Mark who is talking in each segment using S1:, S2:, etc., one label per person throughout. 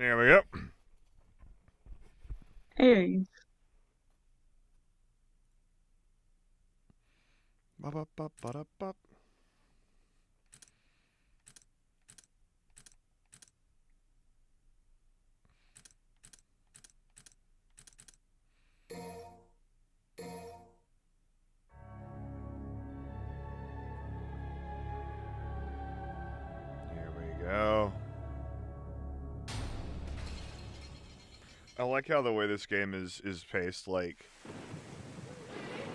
S1: There we go.
S2: Hey.
S1: Ba-ba-ba-ba-da-ba. Here we go. I like how the way this game is paced. Like,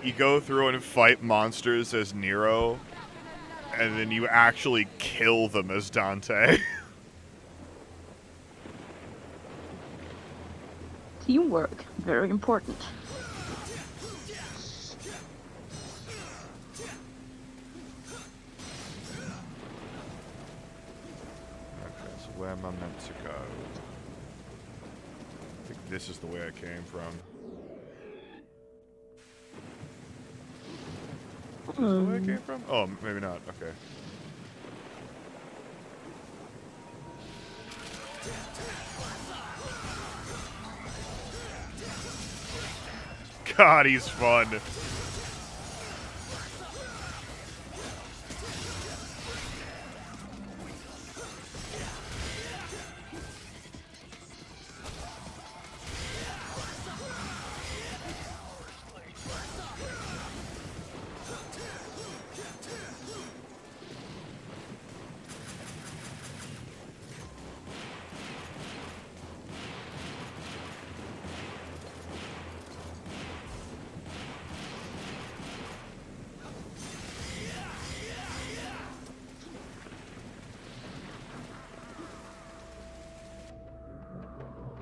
S1: you go through and fight monsters as Nero, and then you actually kill them as Dante.
S2: Teamwork, very important.
S1: Okay, so where am I meant to go? I think this is the way I came from. Is this the way I came from? Oh, maybe not. Okay. God, he's fun.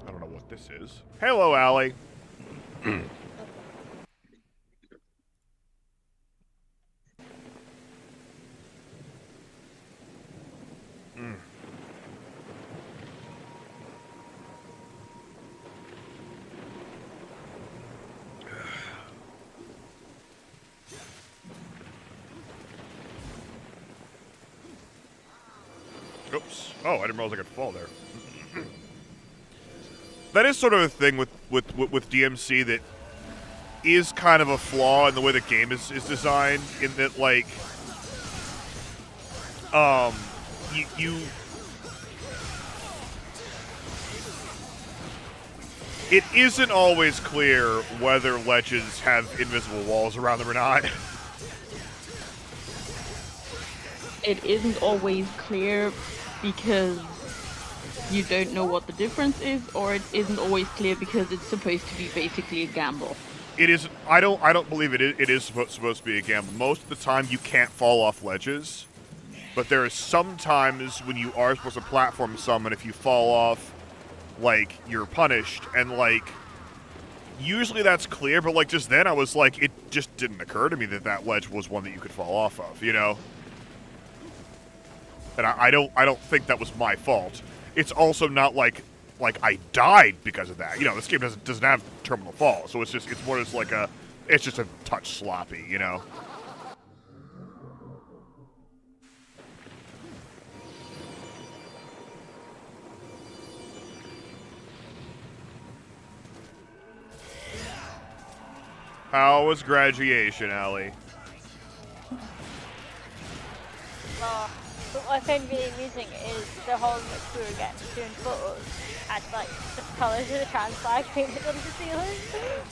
S1: I don't know what this is. Hello, Allie. Mm. Oops. Oh, I didn't realize I could fall there. That is sort of a thing with DMC that is kind of a flaw in the way the game is designed, in that, like, you it isn't always clear whether ledges have invisible walls around them or not.
S2: It isn't always clear because you don't know what the difference is, or it isn't always clear because it's supposed to be basically a gamble.
S1: It is. I don't believe it is supposed to be a gamble. Most of the time, you can't fall off ledges, but there are some times when you are supposed to platform summon. If you fall off, like, you're punished, and, like, usually that's clear. But, like, just then, I was like, it just didn't occur to me that that ledge was one that you could fall off of. You know. And I don't think that was my fault. It's also not like I died because of that. You know, this game doesn't have terminal fall, so it's more just like it's just a touch sloppy, you know. How was graduation, Allie?
S3: Oh, but what I found really amusing is the whole in which we were getting doing photos and like the colours of the trans flag painted on the ceiling.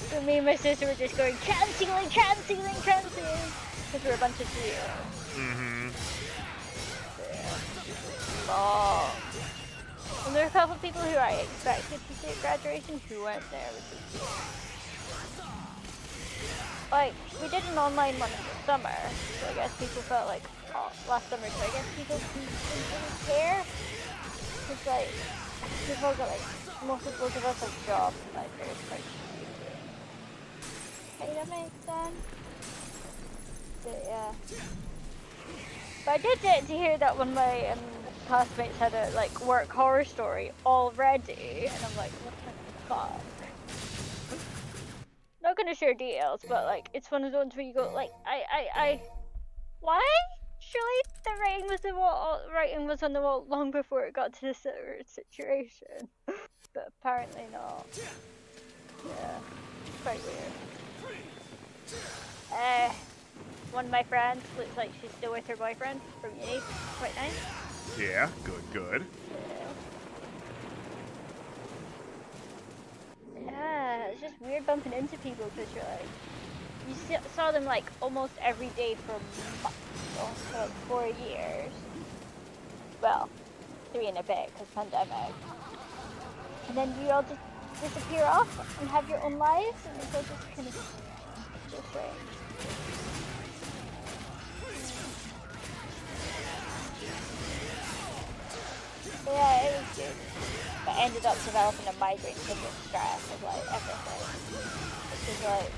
S3: So me and my sister were just going trans ceiling, trans ceiling, trans ceiling, because we're a bunch of zeros.
S1: Mm-hmm.
S3: Long. And there were a couple of people who I expected to see at graduation who weren't there, which is like, we did an online one in the summer, so I guess people felt like, oh, last summer, so I guess people didn't really care. It's like, people got like, most of us have jobs, like, there's quite kind of makes sense. But yeah. But I did get to hear that one of my classmates had a, like, work horror story already, and I'm like, what the fuck? Not gonna share details, but like it's one of those where you go like, why? Surely the writing was on the wall long before it got to this situation. but apparently not. Yeah, quite weird. One of my friends looks like she's still with her boyfriend from uni. Quite nice.
S1: Yeah, good, good.
S3: Yeah, it's just weird bumping into people because you're like, you saw them like almost every day for like 4 years. Well, 3 and a bit because pandemic. And then you all just disappear off and have your own lives, and it's all just kind of so strange. Yeah, it was good. But I ended up developing a migraine from the stress of like everything. Which is like,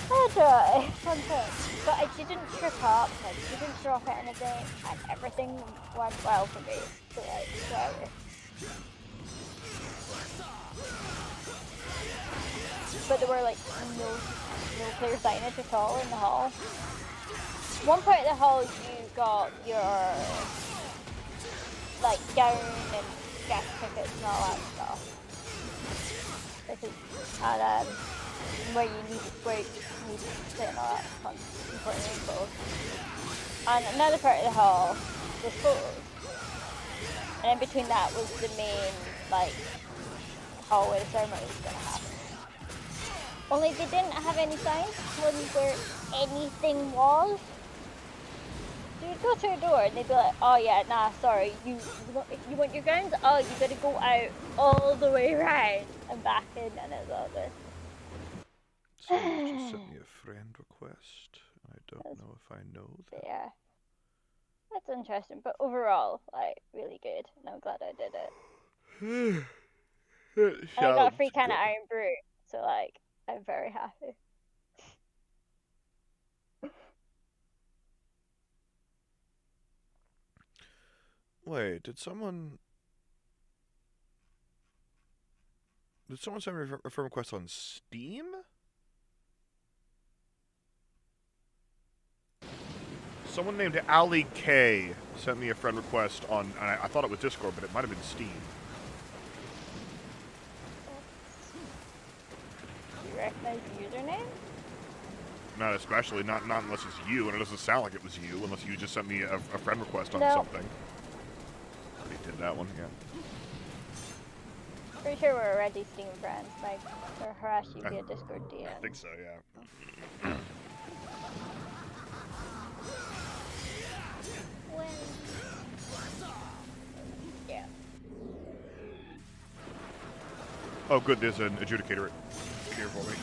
S3: oh joy, fun thing. But I didn't trip up, I didn't drop anything, and everything went well for me. So like, whatever. But there were like no clear signage at all in the hall. One part of the hall you got your like gown and guest tickets and all that stuff. And where you need to sit and all that fun important info. And another part of the hall was photos. And in between that was the main like hall where the ceremony was gonna happen. Only they didn't have any signs telling you where anything was. So you'd go to a door and they'd be like, oh yeah, nah, sorry, you want your grounds? Oh, you gotta go out all the way around and back in, and it's all this.
S1: Someone just sent me a friend request. I don't know if I know that.
S3: Yeah. That's interesting, but overall, like, really good, and I'm glad I did it. And I got a free can of Iron Brew, so like, I'm very happy.
S1: Wait, did someone send me a friend request on Steam? Someone named Ali K sent me a friend request on, and I thought it was Discord, but it might have been Steam.
S3: Do you recognize the username?
S1: Not especially, not unless it's you, and it doesn't sound like it was you, unless you just sent me a friend request on something. They did that one, yeah.
S3: Pretty sure we're already Steam friends, like, or harass you via Discord DM.
S1: I think so, yeah.
S3: Yeah.
S1: Oh, good, there's an adjudicator here for me.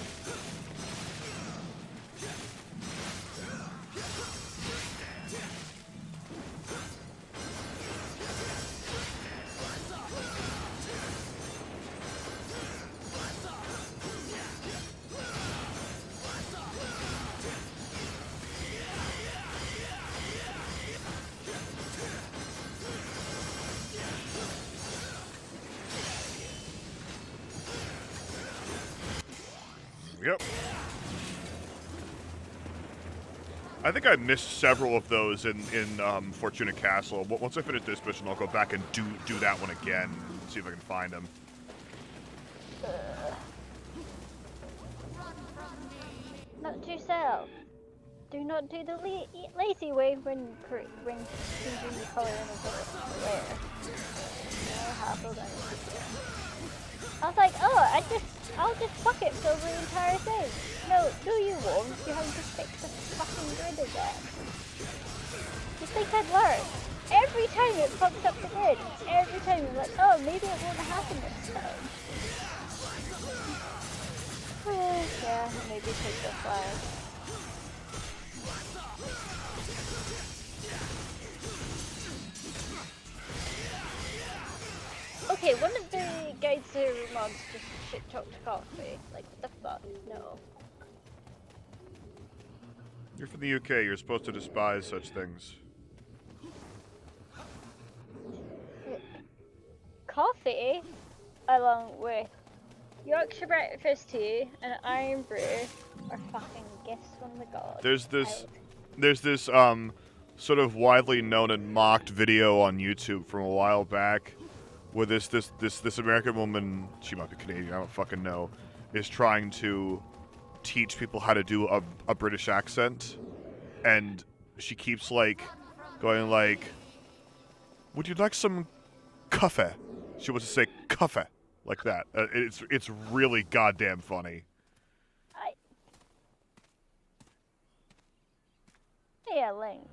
S1: Yep. I think I missed several of those in Fortuna Castle. Once I finish this mission, I'll go back and do that one again and see if I can find them.
S3: Not to yourself. Do not do the lazy way when changing the color in the layer. I was like, oh, I'll just fuck it fill the entire thing. No, you won't. You have to fix the fucking grid again. You think I'd learn? Every time it fucks up the grid, every time you're like, oh, maybe it won't happen this time. Yeah, maybe take the flag. Okay, one of the guides to mods just shit talked coffee. Like, what the fuck? No.
S1: You're from the UK. You're supposed to despise such things.
S3: Coffee, along with Yorkshire breakfast tea and Iron Brew, are fucking gifts from the gods.
S1: There's this sort of widely known and mocked video on YouTube from a while back where this American woman, she might be Canadian, I don't fucking know, is trying to teach people how to do a British accent, and she keeps like going like, "Would you like some coffee?" She wants to say coffee like that. It's really goddamn funny.
S3: Yeah, Link.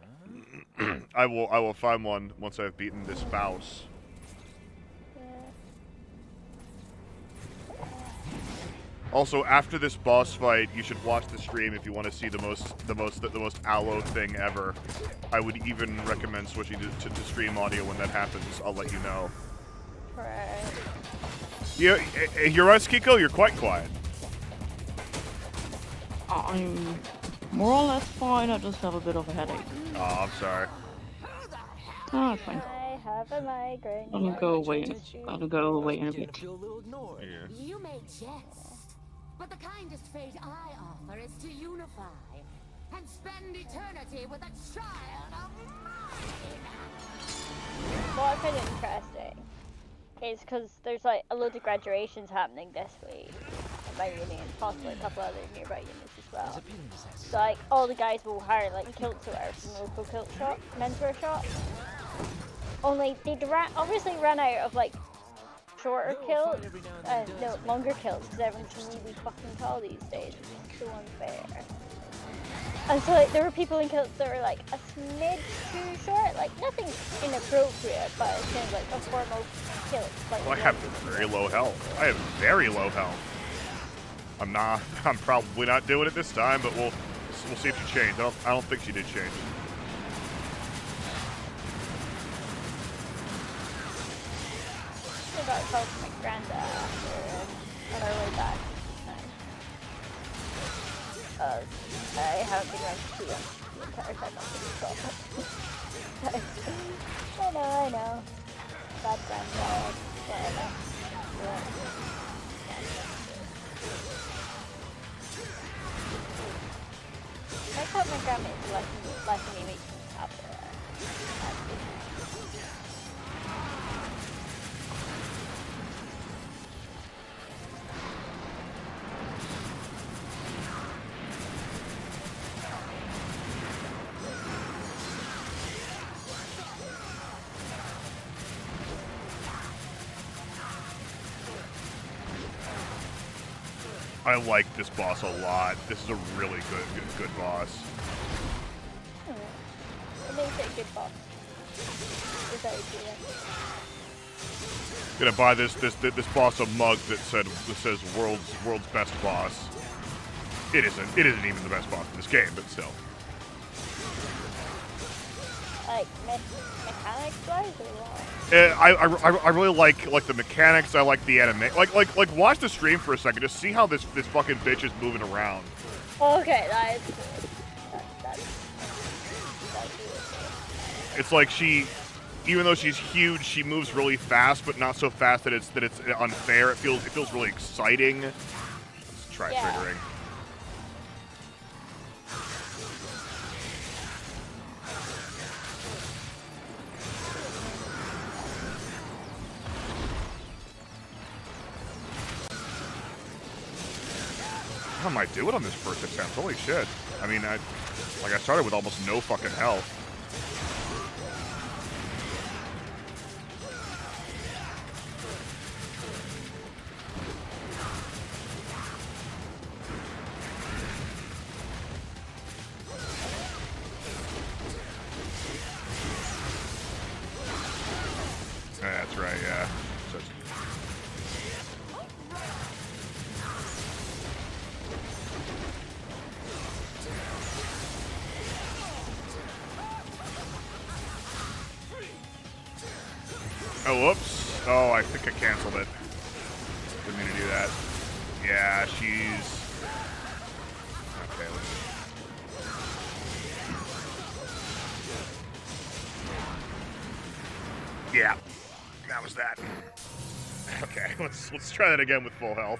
S1: I will find one once I've beaten this boss. Also, after this boss fight, you should watch the stream if you want to see the most aloe thing ever. I would even recommend switching to stream audio when that happens. I'll let you know.
S3: Right.
S1: Yeah, you're right, Kiko. You're quite quiet.
S2: I'm more or less fine. I just have a bit of a headache.
S1: Oh, I'm sorry.
S2: Oh, it's fine.
S3: I have a migraine.
S2: I'll go away. I'll go away in a bit.
S1: Yeah.
S4: You may jest, but the kindest fate I offer is to unify and spend eternity with a child of mine.
S3: What I find interesting is because there's like a load of graduations happening this week at my uni and possibly a couple other nearby unis as well. So like all the guys will hire like kilts or whatever from the local kilt shop, menswear shop. Only they obviously ran out of like shorter kilts, no, longer kilts because everyone's really fucking tall these days, which is so unfair. And so like there were people in kilts that were like a smidge too short, like nothing inappropriate, but it's kind of like a formal kilt. Like
S1: Well, I have very low health. I have very low health. I'm probably not doing it this time, but we'll see if she changed. I don't think she did change.
S3: I got a call from my granddad after on our way back. I haven't been around to see him the entire time I've been I know. Bad granddad. Whatever. Yeah. I thought my grandma is letting me make things after that.
S1: I like this boss a lot. This is a really good boss.
S3: It makes it a good boss. Is that what you
S1: Gonna buy this boss a mug that says world's best boss. It isn't even the best boss in this game, but still.
S3: like mechanics wise or what?
S1: I really like the mechanics. I like the anime. Like watch the stream for a second. Just see how this fucking bitch is moving around.
S3: Okay, that is cool. That's really cool.
S1: It's like she, even though she's huge, she moves really fast, but not so fast that it's unfair. It feels really exciting. Let's try triggering. How am I doing on this first attempt? Holy shit. I mean, I started with almost no fucking health. That's right, yeah. Oh, whoops. Oh, I think I canceled it. Didn't mean to do that. Yeah, she's... Okay, yeah, that was that. Okay, let's try that again with full health.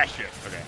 S1: Ah, shit. Okay.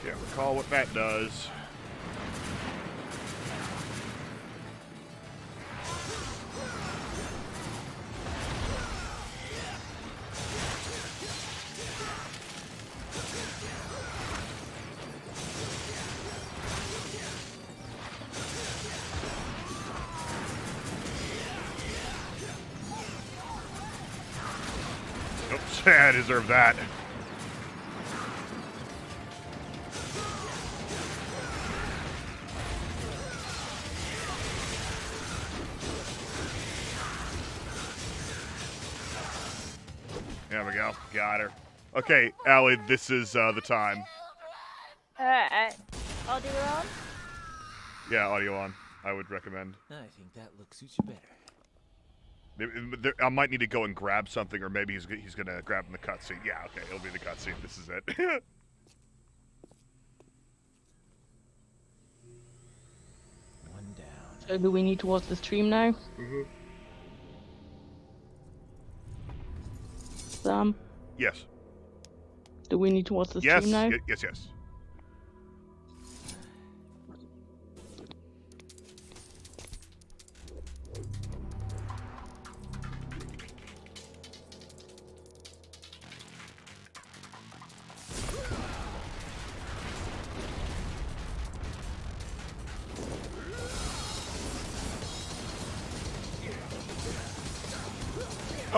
S1: Can't recall what that does. Oops, I deserve that. There we go. Got her. Okay, Allie, this is the time.
S3: Alright. I'll do it on.
S1: Yeah, audio on. I would recommend.
S5: I think that look suits you better.
S1: I might need to go and grab something, or maybe he's gonna grab in the cutscene. Yeah, okay, it'll be the cutscene. This is it.
S5: One down.
S2: So do we need to watch the stream now? Sam,
S1: Yes.
S2: do we need to watch the
S1: Yes.
S2: stream now?
S1: Yes. Yes.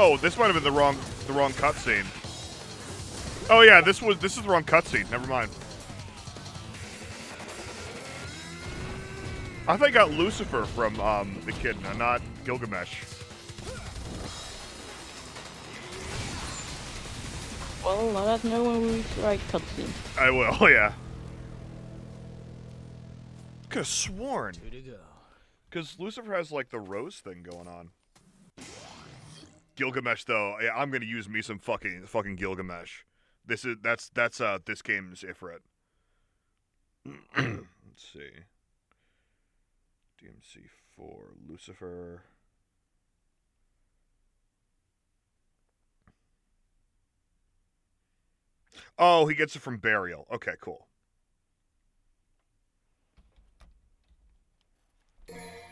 S1: Oh, this might have been the wrong cutscene. Oh yeah, this is the wrong cutscene. Never mind. I think I got Lucifer from the Echidna, not Gilgamesh.
S2: Well, let us know when we reach the right cutscene.
S1: I will, yeah. Could have sworn.
S5: Two to go.
S1: Because Lucifer has, like, the rose thing going on. Gilgamesh, though, yeah, I'm gonna use me some fucking Gilgamesh. That's this game's Ifrit. Let's see. DMC4, Lucifer. Oh, he gets it from Burial. Okay, cool.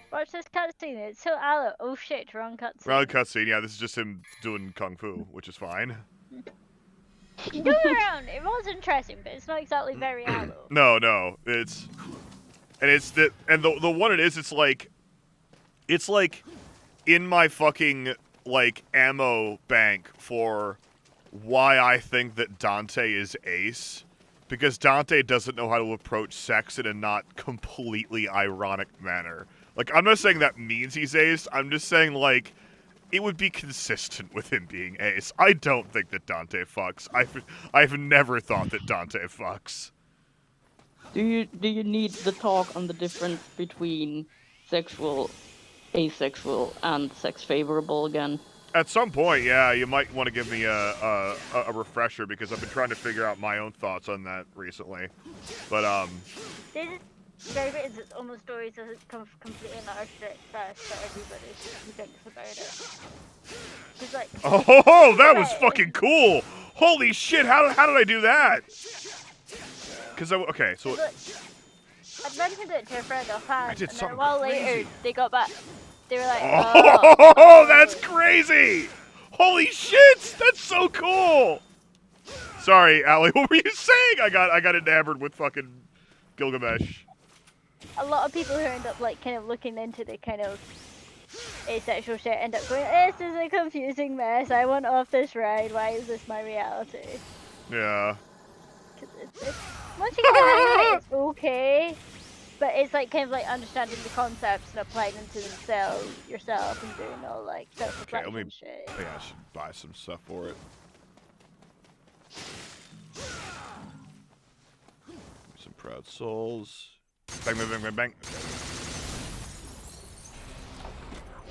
S3: Watch this cutscene. It's so Aloe. Oh shit, wrong cutscene.
S1: Wrong cutscene, yeah, this is just him doing Kung Fu, which is fine.
S3: Go around. It was interesting, but it's not exactly very Aloe.
S1: No, it's the one it is, it's like in my fucking like ammo bank for why I think that Dante is ace, because Dante doesn't know how to approach sex in a not completely ironic manner. Like, I'm not saying that means he's ace, I'm just saying, like, it would be consistent with him being ace. I don't think that Dante fucks. I've never thought that Dante fucks.
S2: Do you need the talk on the difference between sexual, asexual, and sex favorable again?
S1: At some point, yeah, you might want to give me a refresher, because I've been trying to figure out my own thoughts on that recently. But
S3: This is favorite is its almost always doesn't come completely narcissistic first to everybody who thinks about it. It's like,
S1: oh, that was fucking cool! Holy shit! How did I do that? Because okay, so
S3: look, I'd mentioned it to a friend offhand,
S1: I did
S3: and then a
S1: something
S3: while
S1: crazy.
S3: later they got back. They were like,
S1: oh, that's crazy! Holy shit! That's so cool! Sorry, Allie, what were you saying? I got enamored with fucking Gilgamesh.
S3: A lot of people who end up like kind of looking into the kind of asexual shit end up going, this is a confusing mess. I want off this ride. Why is this my reality?
S1: Yeah.
S3: 'Cause it's once you get the hang of it, it's okay. But it's like kind of like understanding the concepts and applying them to themselves yourself and doing all like
S1: Okay,
S3: self-reflection
S1: let me.
S3: shit.
S1: I think I should buy some stuff for it. Some proud souls. Bang, bang, bang, bang, bang.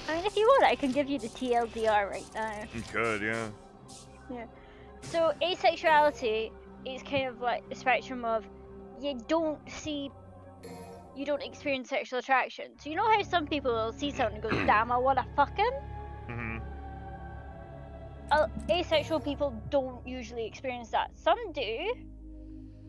S3: I mean, if you want, I can give you the TLDR right now.
S1: You could, yeah.
S3: Yeah. So asexuality is kind of like the spectrum of you don't experience sexual attraction. So you know how some people will see someone and go, damn, I wanna fuck him?
S1: Mm-hmm.
S3: Asexual people don't usually experience that. Some do.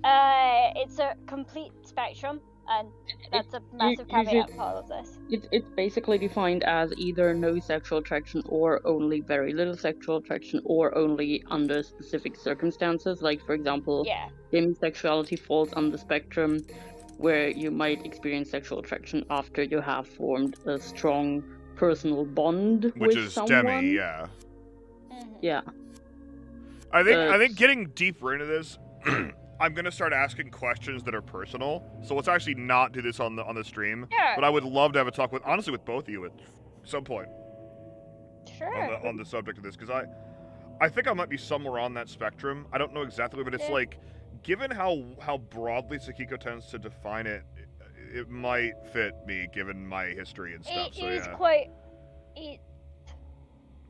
S3: It's a complete spectrum, and that's a massive caveat for all of this.
S2: It's basically defined as either no sexual attraction or only very little sexual attraction or only under specific circumstances. Like, for example,
S3: Yeah.
S2: demisexuality falls on the spectrum where you might experience sexual attraction after you have formed a strong personal bond
S1: Which
S2: with
S1: is
S2: someone.
S1: demi, yeah.
S2: Yeah.
S1: I think getting deeper into this, I'm gonna start asking questions that are personal. So let's actually not do this on the stream.
S3: Sure.
S1: But I would love to have a talk with with both of you at some point
S3: Sure.
S1: on the subject of this, because I think I might be somewhere on that spectrum. I don't know exactly, but it's
S3: Yeah.
S1: like, given how broadly Sakiko tends to define it, it might fit me given my history and stuff.
S3: It
S1: So
S3: is
S1: yeah.
S3: quite.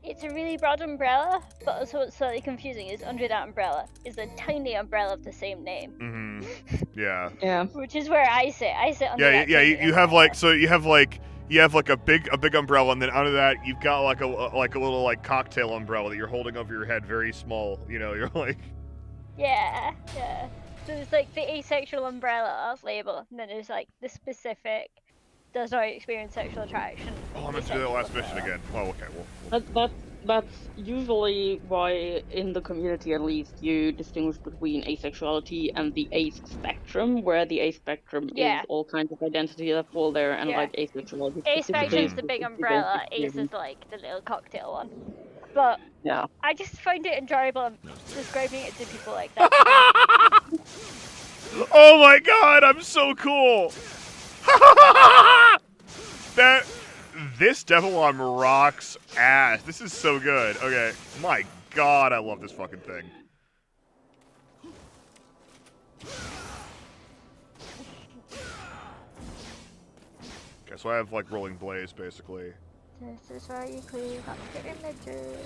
S3: It's a really broad umbrella, but also what's slightly confusing is under that umbrella is a tiny umbrella of the same name.
S1: Mm-hmm. Yeah.
S2: Yeah.
S3: Which is where I sit. I sit under
S1: Yeah,
S3: that
S1: yeah.
S3: tiny
S1: You have
S3: umbrella.
S1: you have like a big umbrella, and then under that you've got like a little like cocktail umbrella that you're holding over your head, very small. You know, you're like.
S3: Yeah. So there's like the asexual umbrella label, and then there's like the specific does not experience sexual attraction.
S1: Oh, I'm gonna do the last mission again. Oh, okay. Well.
S2: That's usually why, in the community at least, you distinguish between asexuality and the ace spectrum, where the ace spectrum
S3: Yeah.
S2: is all kinds of identity that fall there, and
S3: Yeah.
S2: like asexuality.
S3: A spectrum's the
S2: specifically
S3: big
S2: is
S3: umbrella, ace
S2: experience.
S3: is like the little cocktail one. But
S2: Yeah.
S3: I just find it enjoyable describing it to people like that.
S1: Oh my god, I'm so cool! This Devil Arm rocks ass. This is so good. Okay, my god, I love this fucking thing. Okay, so I have like Rolling Blaze basically.
S3: This is where you clean up the images.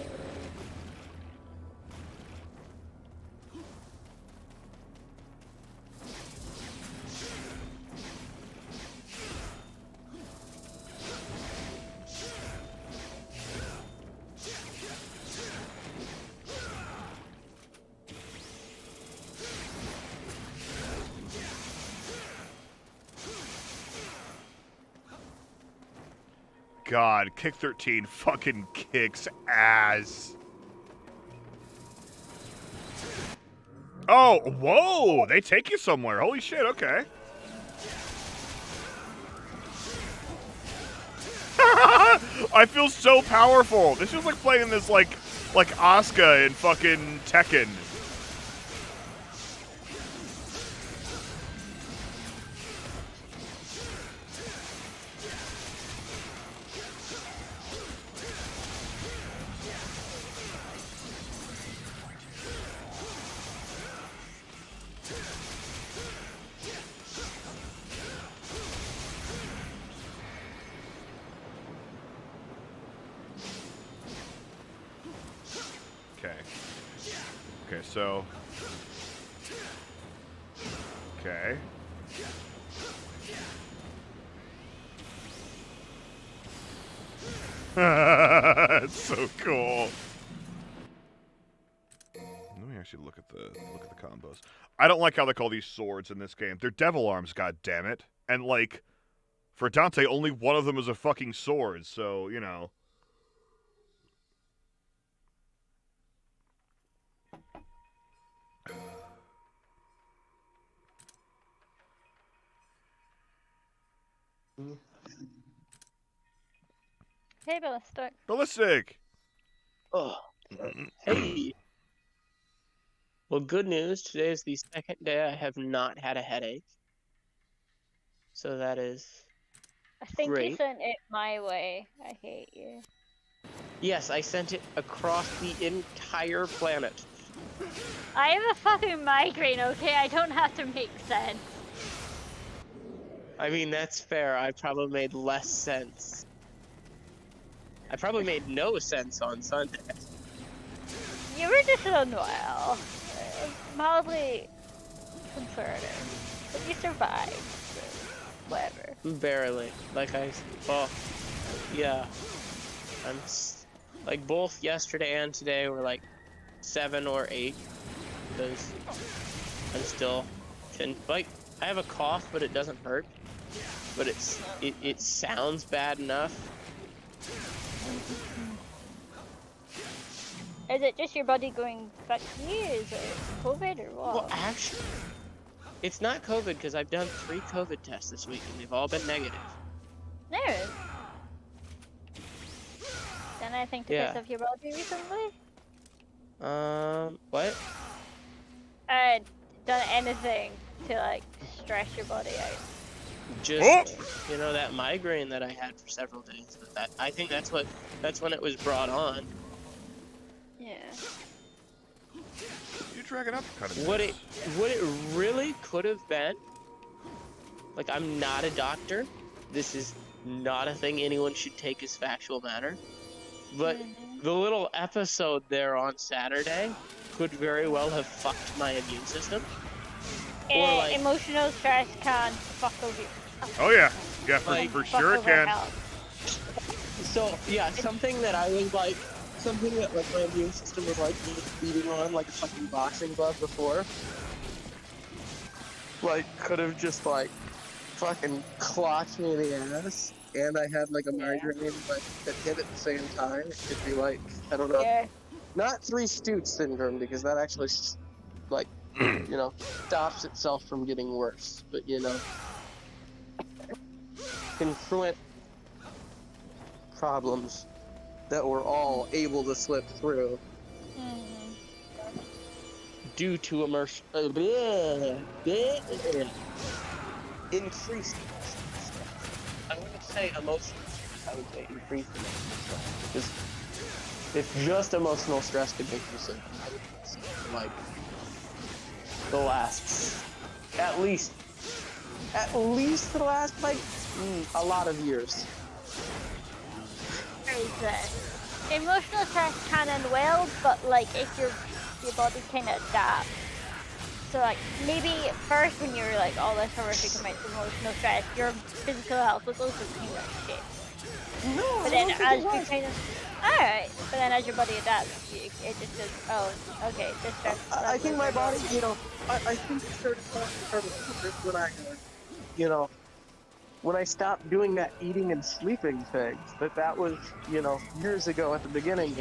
S1: God, Kick 13 fucking kicks ass. Oh, whoa! They take you somewhere. Holy shit, okay. I feel so powerful. This feels like playing this like Asuka in fucking Tekken. Okay, so... Okay. It's so cool. Let me actually look at the combos. I don't like how they call these swords in this game. They're devil arms, god damn it. And like, for Dante, only one of them is a fucking sword, so, you know.
S3: Hey, Ballistic.
S1: Ballistic.
S6: Oh, hey. Well, good news. Today is the second day I have not had a headache. So that is
S3: I think you
S6: great.
S3: sent it my way. I hate you.
S6: Yes, I sent it across the entire planet.
S3: I have a fucking migraine, okay? I don't have to make sense.
S6: I mean, that's fair. I probably made less sense. I probably made no sense on Sunday.
S3: You were just unwell. Mildly concerning. But you survived. So whatever.
S6: Barely. Well, yeah. Like, both yesterday and today were like 7 or 8. Because I'm still, I have a cough, but it doesn't hurt. But it sounds bad enough.
S3: Is it just your body going fuck you? Is it COVID or what?
S6: Well, actually, it's not COVID because I've done 3 COVID tests this week and they've all been negative.
S3: No. Then I think to
S6: Yeah.
S3: piss off your body recently?
S6: What?
S3: Done anything to like stress your body out?
S6: Just, that migraine that I had for several days. I think that's when it was brought on.
S3: Yeah.
S1: You drag it up kind of.
S6: What it really could have been, like, I'm not a doctor. This is not a thing anyone should take as factual matter. But the little episode there on Saturday could very well have fucked my immune system. Or like,
S3: emotional stress can fuck over you.
S1: Oh yeah, for
S3: Fuck
S1: sure it
S3: over
S1: can.
S3: health.
S6: so yeah, something that my immune system was like beating on like a fucking boxing glove before. Like, could have just like fucking clocked me in the ass, and I had like a migraine like that hit at the same time. It could be like, I don't know,
S3: Yeah.
S6: not Three Stooges syndrome, because that actually like stops itself from getting worse. But confluent problems that we're all able to slip through due to increased. I wouldn't say emotional. I would say increased emotional stress. Because if just emotional stress could make you sick, I would say like the last, at least the last a lot of years.
S3: Emotional stress can end well, but like if your body can adapt. So like maybe at first when you're like all this horrific amounts of emotional stress, your physical health was also kind of shit.
S6: No,
S3: But then as you kind of alright, but then as your body adapts, it just says, oh, okay, this stress.
S6: I think my body, I think it started when I, when I stopped doing that eating and sleeping thing. That was, years ago at the beginning.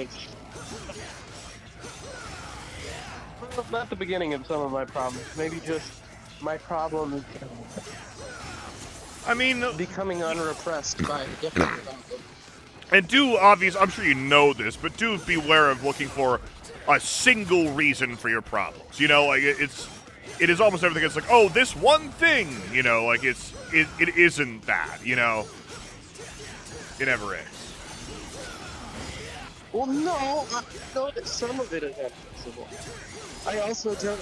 S6: Well, not the beginning of some of my problems. Maybe just my problem is becoming unrepressed by a different problem.
S1: And I'm sure you know this, but do beware of looking for a single reason for your problems. Like it is almost everything. It's like, oh, this one thing. Like it isn't that. It never is.
S6: Well, no, I know that some of it is impossible. I also do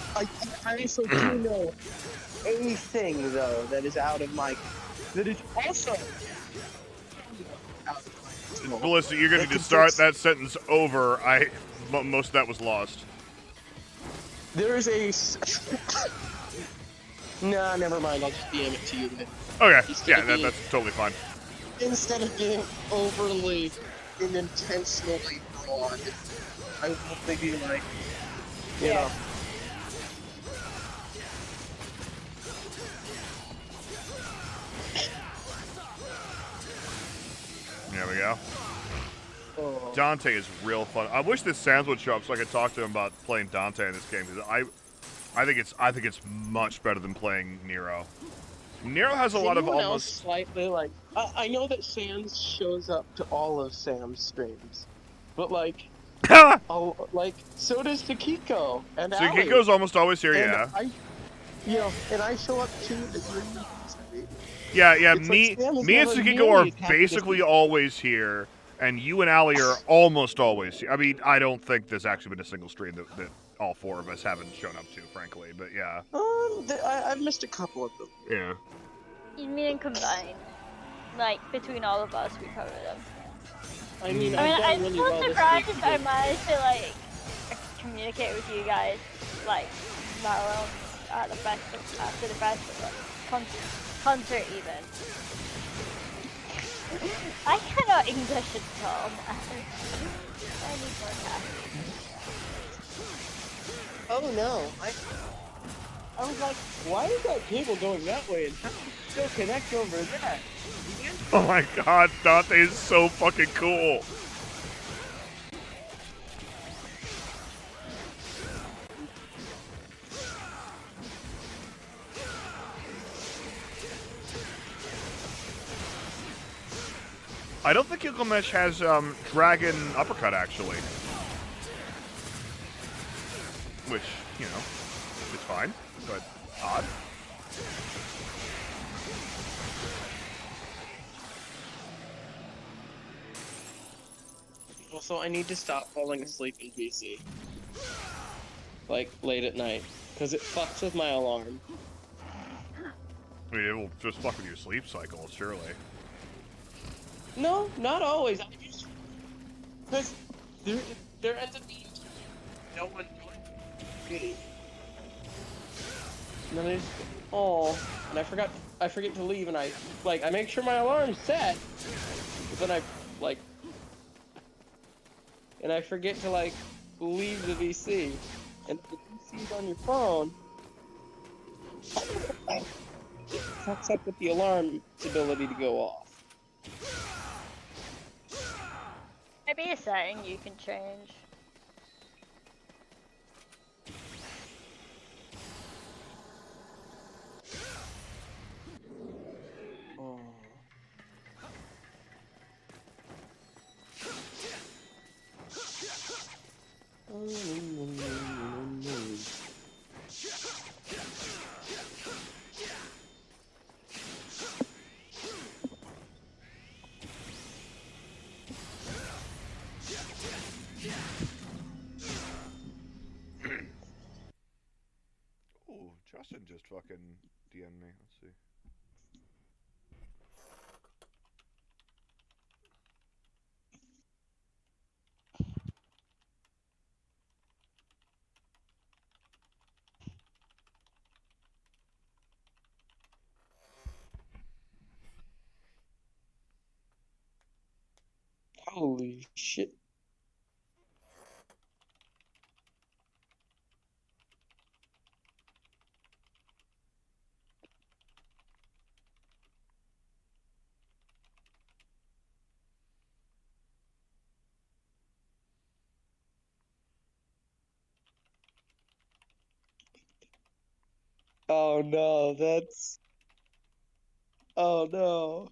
S6: know a thing though that is also out of my control.
S1: Melissa, you're going to start that sentence over. Most of that was lost.
S6: There is a. Nah, never mind. I'll just DM it to you then.
S1: Okay, yeah, that's totally fine.
S6: Instead of being overly and intentionally broad, I would only be like, you know.
S1: There we go.
S6: Oh.
S1: Dante is real fun. I wish this Sans would show up so I could talk to him about playing Dante in this game, because I think it's much better than playing Nero. Nero has a
S6: Is
S1: lot of
S6: anyone else
S1: almost.
S6: slightly like. I know that Sans shows up to all of Sam's streams, but like, so does Takiko and
S1: So
S6: Allie.
S1: Kiko's almost always here,
S6: And
S1: yeah.
S6: and I show up too to Green stream.
S1: Yeah,
S6: It's like
S1: me
S6: Sam is
S1: and
S6: never
S1: Tsukiko are
S6: nearly as happy to
S1: basically
S6: see-
S1: always here, and you and Allie are almost always here. I mean, I don't think there's actually been a single stream that all four of us haven't shown up to, frankly, but yeah.
S6: I've missed a couple of them.
S1: Yeah.
S3: You mean combined? Like between all of us, we cover them.
S6: I mean,
S3: I'm
S6: really
S3: so
S6: well this
S3: surprised
S6: week.
S3: I managed to like communicate with you guys like that well at the after the festival concert even. I cannot English at all. I need more caffeine.
S6: Oh no! I was like, why is that cable going that way, and how do you still connect over there?
S1: Oh my god, Dante is so fucking cool. I don't think Gilgamesh has Dragon Uppercut, actually. Which, you know, is fine, but odd.
S6: Also, I need to stop falling asleep in VC. Like, late at night. Because it fucks with my alarm.
S1: I mean, it will just fuck with your sleep cycle, surely.
S6: No, not always. I just... Because there ends up being no one good. And then I just... Oh, and I forget to leave, and I make sure my alarm's set. But then and I forget to, leave the VC. And if the VC's on your phone, it fucks up with the alarm's ability to go off.
S3: Maybe a setting you can change.
S6: Oh.
S1: Ooh, Justin just fucking DM'd me. Let's see.
S6: Holy shit. Oh no, that's... Oh no.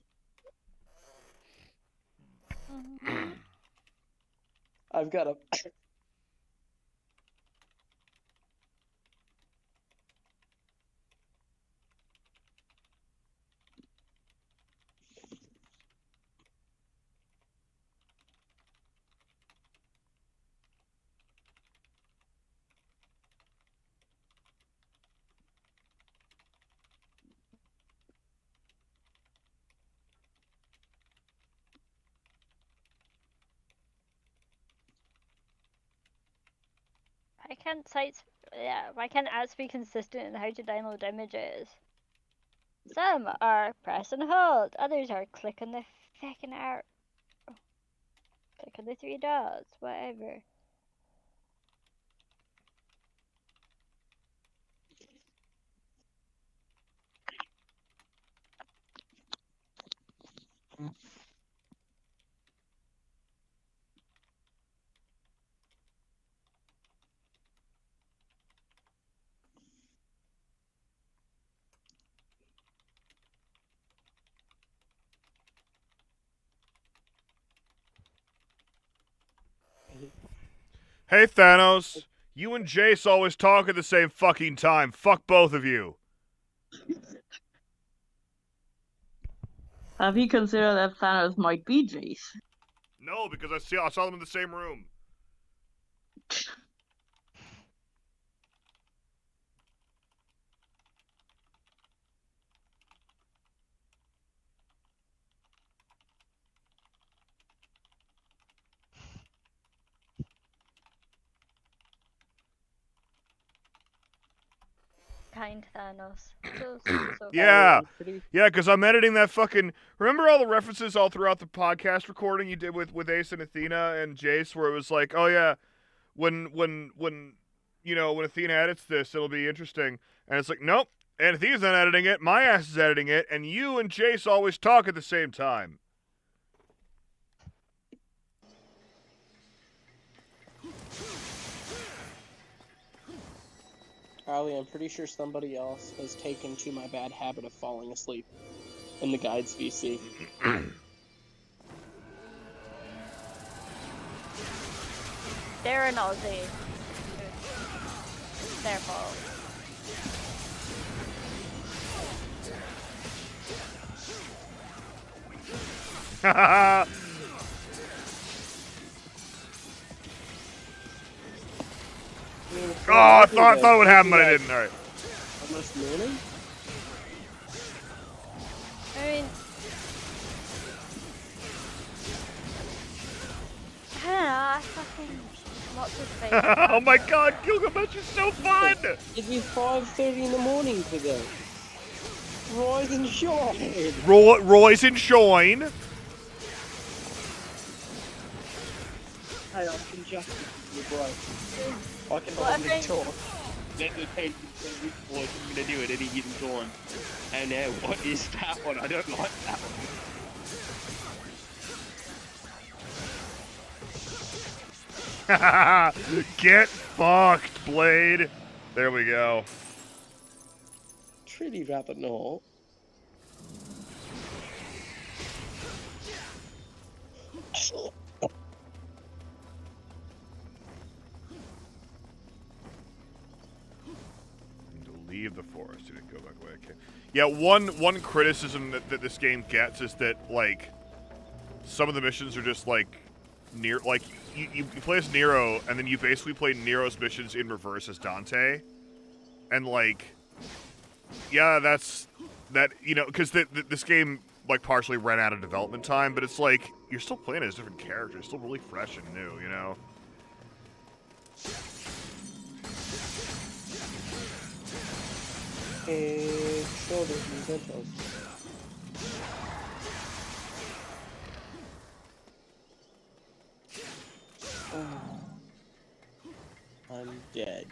S6: I've got a...
S3: Why can't ads be consistent in how to download images? Some are press and hold, others are click on the fucking arrow. Click on the three dots, whatever.
S1: Hey, Thanos. You and Jace always talk at the same fucking time. Fuck both of you.
S2: Have you considered that Thanos might be Jace?
S1: No, because I saw them in the same room.
S3: Kind Thanos. So
S1: Yeah.
S6: Pretty
S1: Yeah, because I'm editing that fucking. Remember all the references all throughout the podcast recording you did with Ace and Athena and Jace, where it was like, oh yeah, when when Athena edits this, it'll be interesting, and it's like, nope, and Athena's not editing it, my ass is editing it, and you and Jace always talk at the same time.
S6: Carly, I'm pretty sure somebody else has taken to my bad habit of falling asleep in the guides VC.
S3: they're an Aussie. It's their fault.
S1: Oh, I thought it would happen, but I didn't. All right.
S6: Almost nooning?
S3: I mean, I don't know, I fucking what's his face?
S1: Oh my God, Gilgamesh is so fun.
S6: It'd be 5:30 in the morning today. Rise and shine.
S1: Roy's and shine.
S6: Hey, I can just you bro. I can
S3: Well, I
S6: only
S3: think-
S6: talk. Let the paint what I'm gonna do at any given time. And now, what is that one? I don't like that one.
S1: Get fucked, Blade. There we go.
S6: Pretty rather not.
S1: To leave the forest and go back away. Okay. Yeah, one criticism that this game gets is that like some of the missions are just like near like you play as Nero and then you basically play Nero's missions in reverse as Dante, and like yeah, that's that because this game like partially ran out of development time, but it's like you're still playing as different characters, still really fresh and new, you know.
S6: Shoulders and genitals. I'm dead.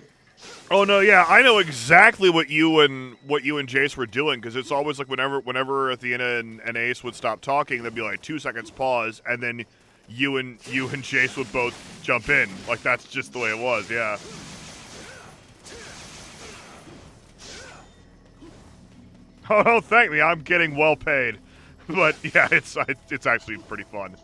S1: Oh no, yeah, I know exactly what you and Jace were doing, because it's always like whenever Athena and Ace would stop talking, there'd be like 2 seconds pause, and then you and Jace would both jump in. Like that's just the way it was, yeah. Oh no, thank me, I'm getting well paid. But yeah, it's actually pretty fun.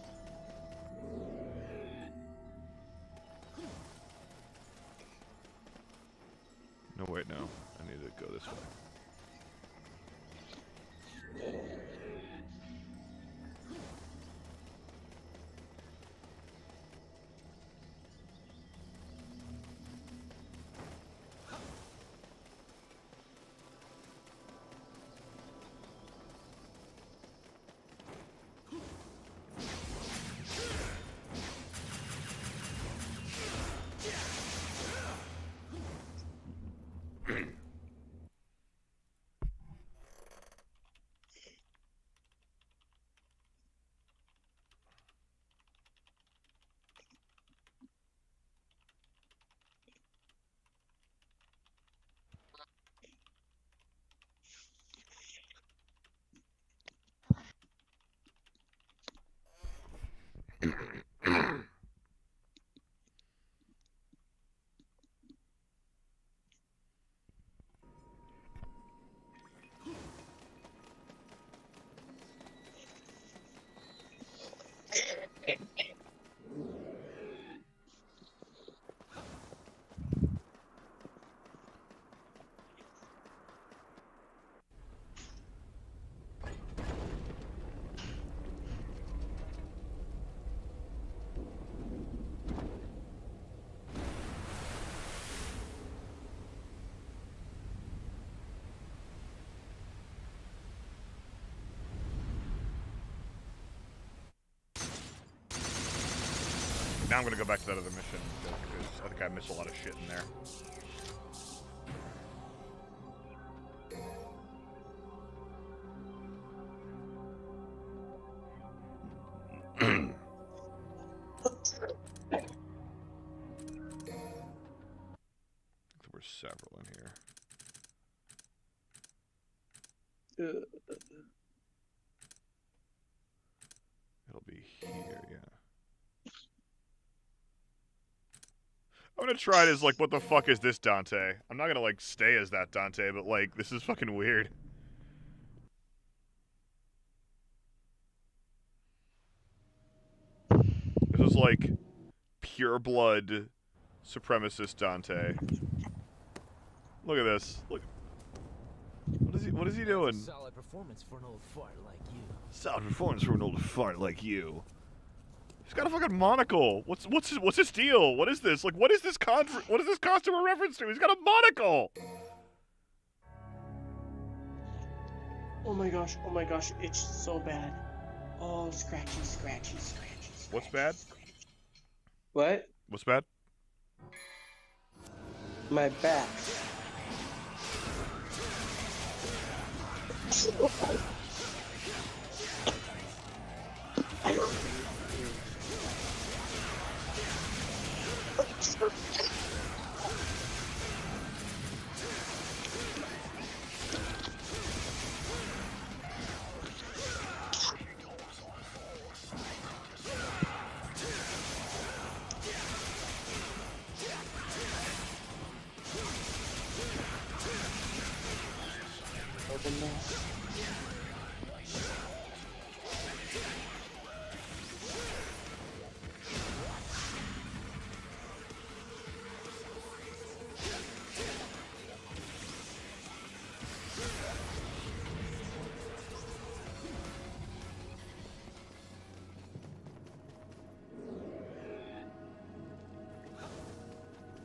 S1: No, wait, no. I need to go this way. now I'm gonna go back to that other mission because I think I missed a lot of shit in there. There were several in here. It'll be here, yeah. I'm gonna try it as, like, what the fuck is this Dante? I'm not gonna, like, stay as that Dante, but, like, this is fucking weird. This is, like, pure blood supremacist Dante. Look at this. Look. What is he doing?
S5: Solid performance for an old fart like you.
S1: Solid performance for an old fart like you. He's got a fucking monocle. What's his deal? What is this? Like, what is this costume a reference to? He's got a monocle.
S6: Oh my gosh, it's so bad. Oh, scratchy, scratchy, scratchy.
S1: What's bad?
S6: What?
S1: What's bad?
S6: My back.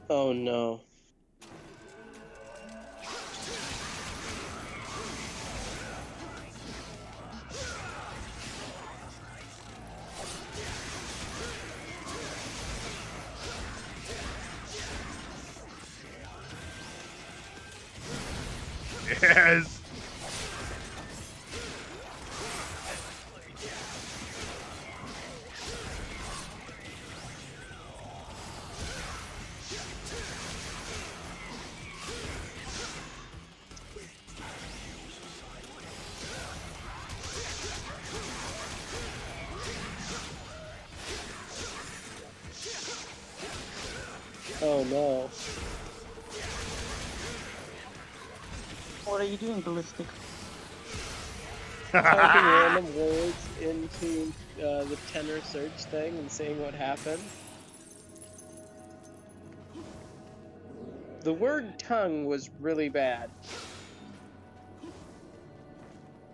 S6: Oh no.
S1: Yes.
S6: Oh no.
S2: What are you doing, Ballistic?
S6: Typing random words into the tenor search thing and seeing what happened. The word tongue was really bad.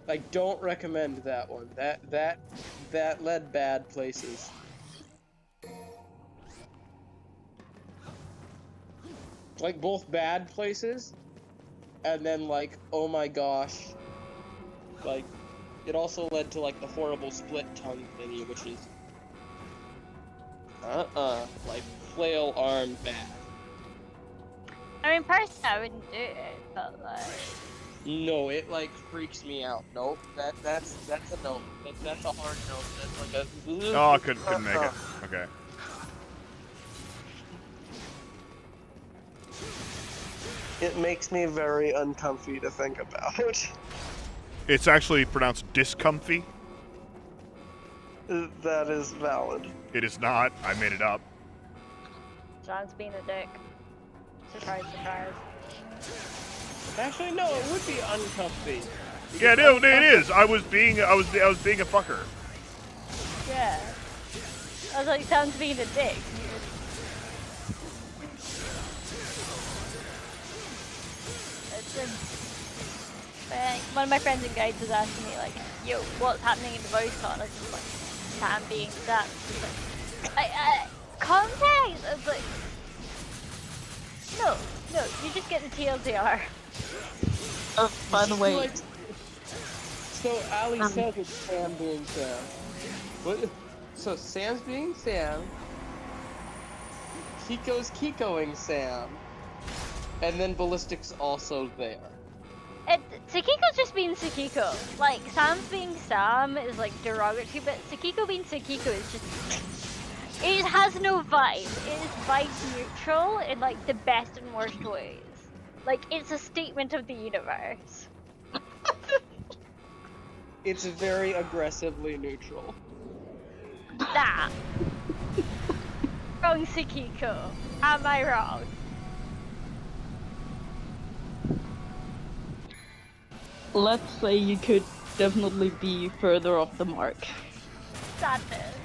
S6: I don't recommend that one. That led bad places. Like both bad places, and then like, oh my gosh, like it also led to like the horrible split tongue thingy, which is like flail arm bad.
S3: I mean, personally, I wouldn't do it, but like.
S6: No, it like freaks me out. Nope, that's a no. That's a hard no. That's like a.
S1: Oh, I couldn't make it. Okay.
S6: It makes me very uncomfy to think about.
S1: It's actually pronounced discomfy.
S6: That is valid.
S1: It is not. I made it up.
S3: John's being a dick. Surprise, surprise.
S6: Actually, no, it would be uncomfy.
S1: Yeah, no, it is. I was being a fucker.
S3: Yeah. I was like, John's being a dick. One of my friends in Guides was asking me like, yo, what's happening in the voice con? I was just like, Sam being that. Like, context? I was like, no, you just get the TLDR.
S2: Oh, by the way,
S6: So Ali says it's Sam being Sam. What? So Sam's being Sam, Kiko's Kikoing Sam. And then Ballistic's also there.
S3: Sakiko's just being Sakiko. Like, Sam's being Sam is like derogatory, but Sakiko being Sakiko is just... It has no vibe. It is vibe neutral in like the best and worst ways. Like, it's a statement of the universe.
S6: It's very aggressively neutral.
S3: That. Wrong Sakiko. Am I wrong?
S2: Let's say you could definitely be further off the mark.
S3: Sadness.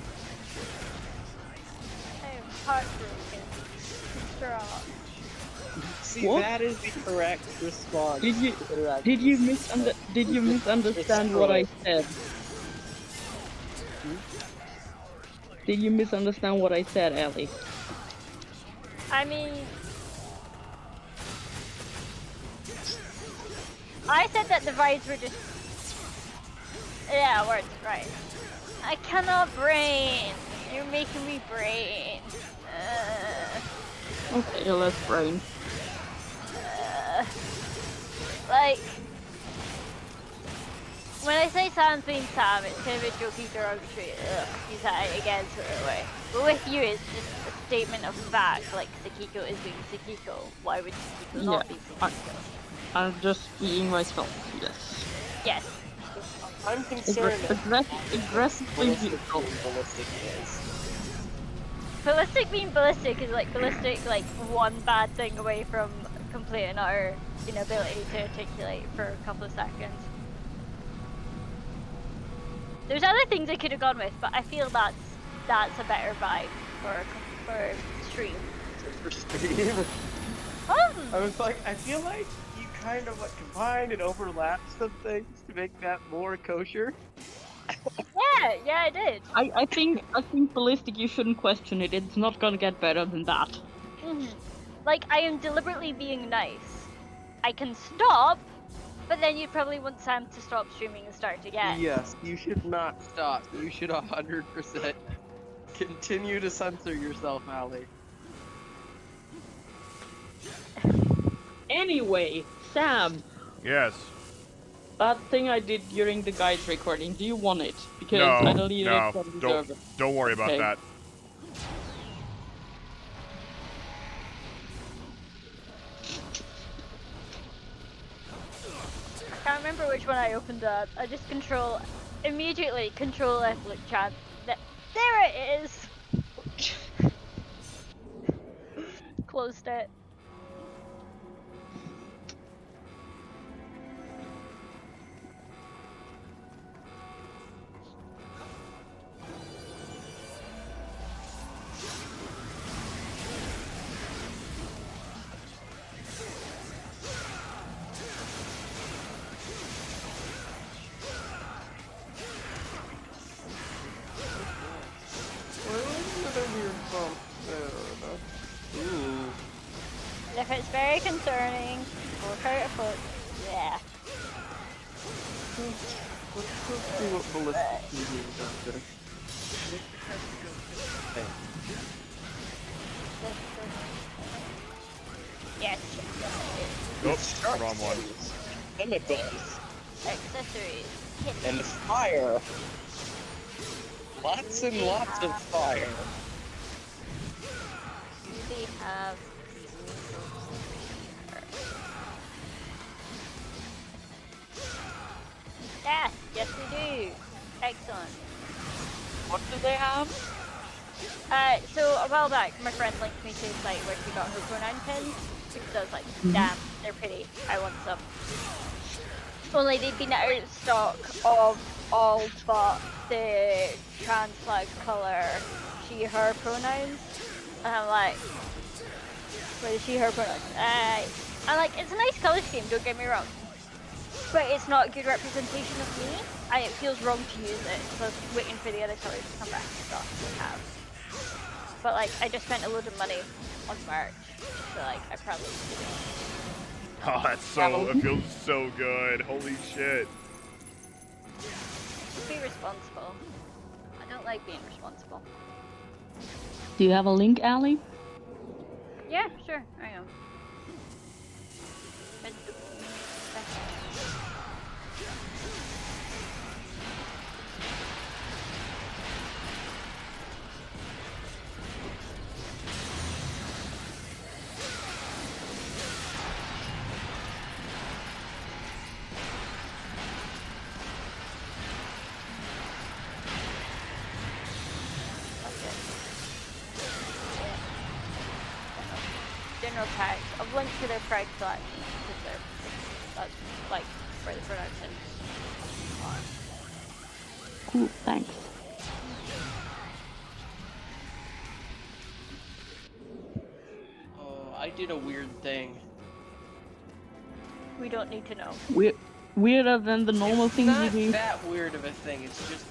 S3: I am heartbroken. Distraught.
S6: See,
S2: What?
S6: that is the correct response.
S2: Did you
S6: to interact.
S2: did you misunderstand what I said? Did you misunderstand what I said, Ellie?
S3: I mean... I said that the vibes were just... Yeah, words, right. I cannot brain. You're making me brain.
S2: Okay, let's brain.
S3: Like... When I say Sam's being Sam, it's kind of a jokey derogatory. Ugh, he's at it again sort of way. But with you, it's just a statement of fact, like Sakiko is being Sakiko. Why would Sakiko not be Sakiko?
S2: I'm just being myself, yes.
S3: Yes.
S6: I'm concerned
S2: Aggressively
S6: Ballistic
S2: beautiful.
S6: being Ballistic is.
S3: Ballistic being Ballistic is like Ballistic, like one bad thing away from completing our inability to articulate for a couple of seconds. There's other things I could have gone with, but I feel that's a better vibe for stream.
S6: For stream. I was like, I feel like you kind of like combined and overlapped some things to make that more kosher.
S3: Yeah, I did.
S2: I think Ballistic, you shouldn't question it. It's not gonna get better than that.
S3: Like, I am deliberately being nice. I can stop, but then you'd probably want Sam to stop streaming and start again.
S6: Yes, you should not stop. You should 100% continue to censor yourself, Allie.
S2: Anyway, Sam,
S1: Yes.
S2: that thing I did during the guys recording, do you want it? Because
S1: No,
S2: I deleted
S1: no,
S2: it from the
S1: don't,
S2: server.
S1: don't worry about
S2: Okay.
S1: that.
S3: I can't remember which one I opened up. I just immediately control F look chat. There it is! Closed it.
S6: Ooh.
S3: If it's very concerning, we'll try to put. Yeah.
S6: Let's see what Ballistic TV is after.
S3: Yes.
S1: Oops, wrong one.
S6: Chemicals.
S3: Accessories.
S6: And fire. Lots and lots of fire.
S3: We have. Yes, we do. Excellent.
S2: What do they have?
S3: So a while back, my friend linked me to a site where she got her pronoun pins. Because I was like, damn, they're pretty. I want some. Only they'd been out of stock of all but the trans flag colour she, her pronouns. And I'm like, what is she, her pronouns? I'm like, it's a nice colour scheme, don't get me wrong. But it's not a good representation of me, and it feels wrong to use it, so I was waiting for the other colours to come back and stuff we have. But like, I just spent a load of money on merch, so like, I probably should.
S1: Oh, that's so, it feels so good. Holy shit.
S3: Be responsible. I don't like being responsible.
S2: Do you have a link, Allie?
S3: Yeah, sure, I am. General tags. I've linked to their pride collection because that's like where the production are.
S2: Cool, thanks.
S6: Oh, I did a weird thing.
S3: We don't need to know.
S2: Weirder than the normal
S6: It's
S2: things you
S6: not
S2: do.
S6: that weird of a thing. It's just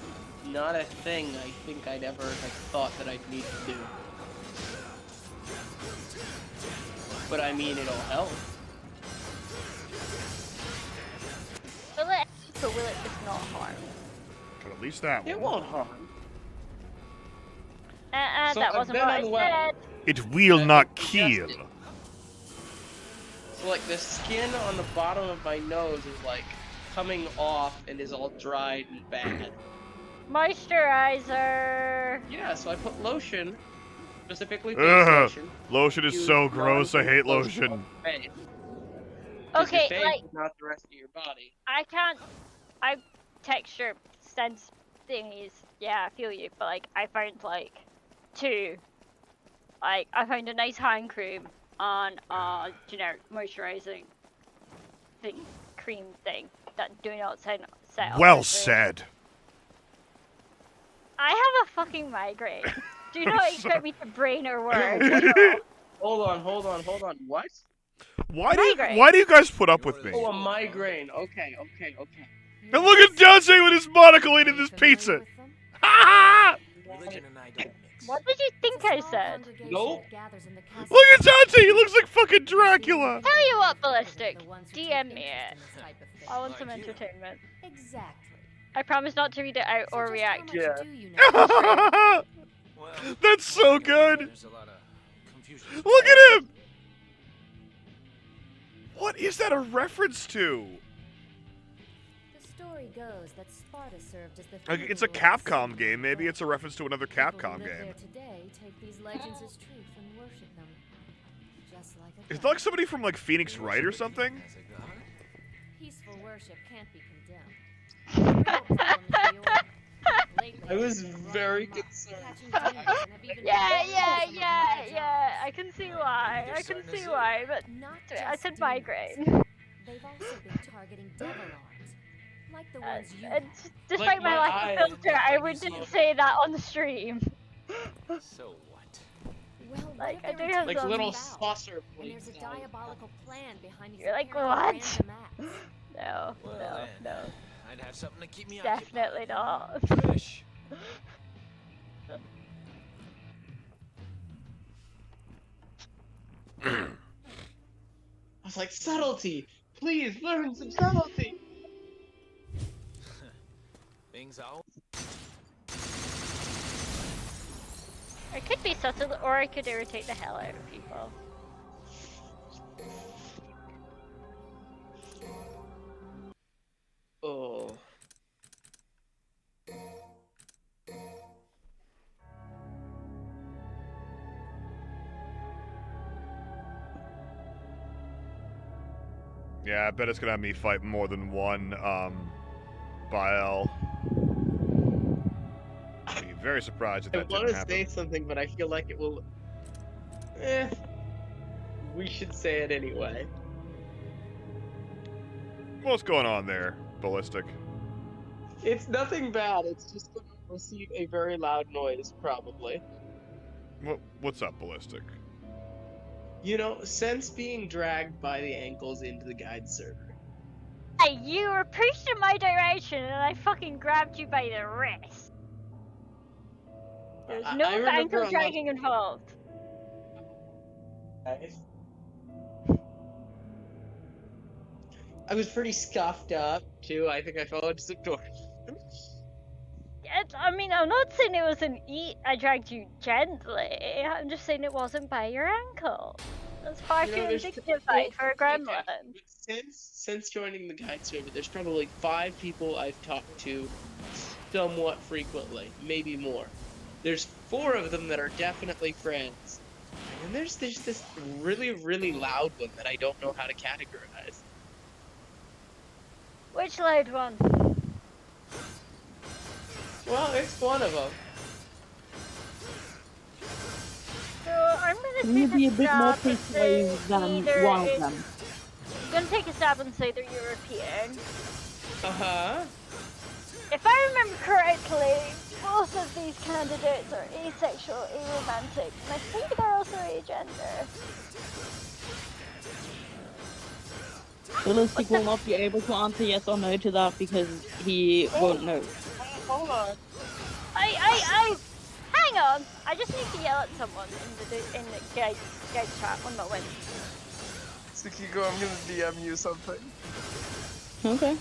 S6: not a thing I think I'd ever have thought that I'd need to do. But I mean, it'll help.
S3: Will it? Or will it just not harm?
S1: But at least that
S6: It
S1: one.
S6: won't harm. So
S3: That
S6: I've
S3: wasn't
S6: been
S3: what I
S6: on web.
S3: said.
S1: It will
S6: Yeah,
S1: not
S6: you
S1: kill.
S6: guessed it. So like the skin on the bottom of my nose is like coming off and is all dried and bad.
S3: Moisturizer.
S6: Yeah, so I put lotion, specifically face
S1: Ugh.
S6: lotion.
S1: Lotion is
S6: Use
S1: so gross. I hate
S6: non-lotion
S1: lotion.
S6: on your face. 'Cause your
S3: Okay,
S6: face
S3: like
S6: is not the rest of your body.
S3: I texture sense thingies. Yeah, I feel you, but like I found like two. Like I found a nice hand cream on generic moisturizing thing, cream thing that do not set off
S1: Well
S3: the-
S1: said.
S3: I have a fucking migraine. Do not expect me to brain or word.
S6: Hold on. What?
S3: Migraine.
S1: Why do you guys put up with me?
S6: Oh, a migraine. Okay.
S1: And look at Dante with his monocle eating this pizza. Ha
S5: Religion and I don't mix.
S3: What did you think I said?
S6: Nope.
S1: Look at Dante. He looks like fucking Dracula.
S3: Tell you what, Ballistic. DM me it. I want some entertainment.
S4: Exactly.
S3: I promise not to read it out or react.
S6: Yeah.
S5: Well,
S1: That's so good.
S5: there's a lot of confusion.
S1: Look at him. What is that a reference to?
S4: The story goes that Sparta served as the
S1: Like, it's a
S4: theater of the
S1: Capcom
S4: sea.
S1: game. Maybe it's a reference to another
S4: People who
S1: Capcom
S4: live
S1: game.
S4: there today take these legends as truth and worship them. Just like a
S1: Is it
S4: god.
S1: like somebody from like Phoenix Wright or something?
S5: As a god?
S4: Peaceful worship can't be condemned. The real problem is the order. Lately,
S6: I was
S4: they've been
S6: very
S4: running amok,
S6: concerned.
S4: catching demons and have even
S3: Yeah,
S4: been
S3: yeah,
S4: some of
S3: yeah,
S4: my
S3: yeah.
S4: jobs.
S3: I can see why. I can see why, but
S4: Not
S3: I
S4: just
S3: said
S4: demons.
S3: migraine.
S4: They've also been targeting devil arms, like the ones you
S3: And
S4: have.
S3: despite my
S6: my
S3: lack
S6: eyes,
S3: of filter, I
S6: like
S3: wouldn't
S6: you
S3: say that on the stream.
S5: So what?
S4: Well, what
S3: Like,
S4: if
S3: I
S4: they
S3: do
S4: were
S3: have
S6: Like
S3: some-
S6: little
S4: foul?
S6: saucer
S4: And
S6: plates.
S4: there's a diabolical plan behind these
S3: You're like,
S4: apparently
S3: what?
S4: random acts.
S3: No,
S5: Well,
S3: no,
S5: then,
S3: no.
S5: I'd have something to keep me
S3: Definitely not.
S5: occupied. Fish.
S6: I was like, subtlety! Please learn some subtlety!
S5: Things all.
S3: I could be subtle, or I could irritate the hell out of people.
S6: Oh.
S1: Yeah, I bet it's gonna have me fight more than one, Baal. I'd be very surprised if
S6: I
S1: that
S6: want
S1: didn't
S6: to
S1: happen.
S6: say something, but I feel like it will. We should say it anyway.
S1: What's going on there, Ballistic?
S6: It's nothing bad. It's just going to receive a very loud noise, probably.
S1: What's up, Ballistic?
S6: You know, since being dragged by the ankles into the guide server.
S3: Hey, you were pushed in my direction, and I fucking grabbed you by the wrist. There's no
S6: I remember
S3: ankle
S6: on
S3: dragging involved.
S6: I was pretty scuffed up, too. I think I fell into some doors.
S3: I mean, I'm not saying it was an eat. I dragged you gently. I'm just saying it wasn't by your ankle. That's far
S6: You
S3: too
S6: know, there's
S3: undignified for a
S6: okay,
S3: gremlin.
S6: but since joining the guide server, there's probably 5 people I've talked to somewhat frequently, maybe more. There's 4 of them that are definitely friends, and then there's this really, really loud one that I don't know how to categorize.
S3: Which loud one?
S6: Well, it's one of them.
S3: So I'm gonna
S2: Can you
S3: take
S2: be a
S3: a
S2: bit more
S3: stab and say
S2: precise than
S3: either
S2: one of
S3: it's-
S2: them?
S3: I'm gonna take a stab and say they're European.
S6: Uh-huh.
S3: If I remember correctly, both of these candidates are asexual, aromantic, and I think they're also agender.
S2: Realistic will not be able to answer yes or no to that because he won't know.
S6: Hold on.
S3: Hang on! I just need to yell at someone in the guide chat. One moment.
S6: Tsukiko, I'm gonna DM you something.
S2: Okay.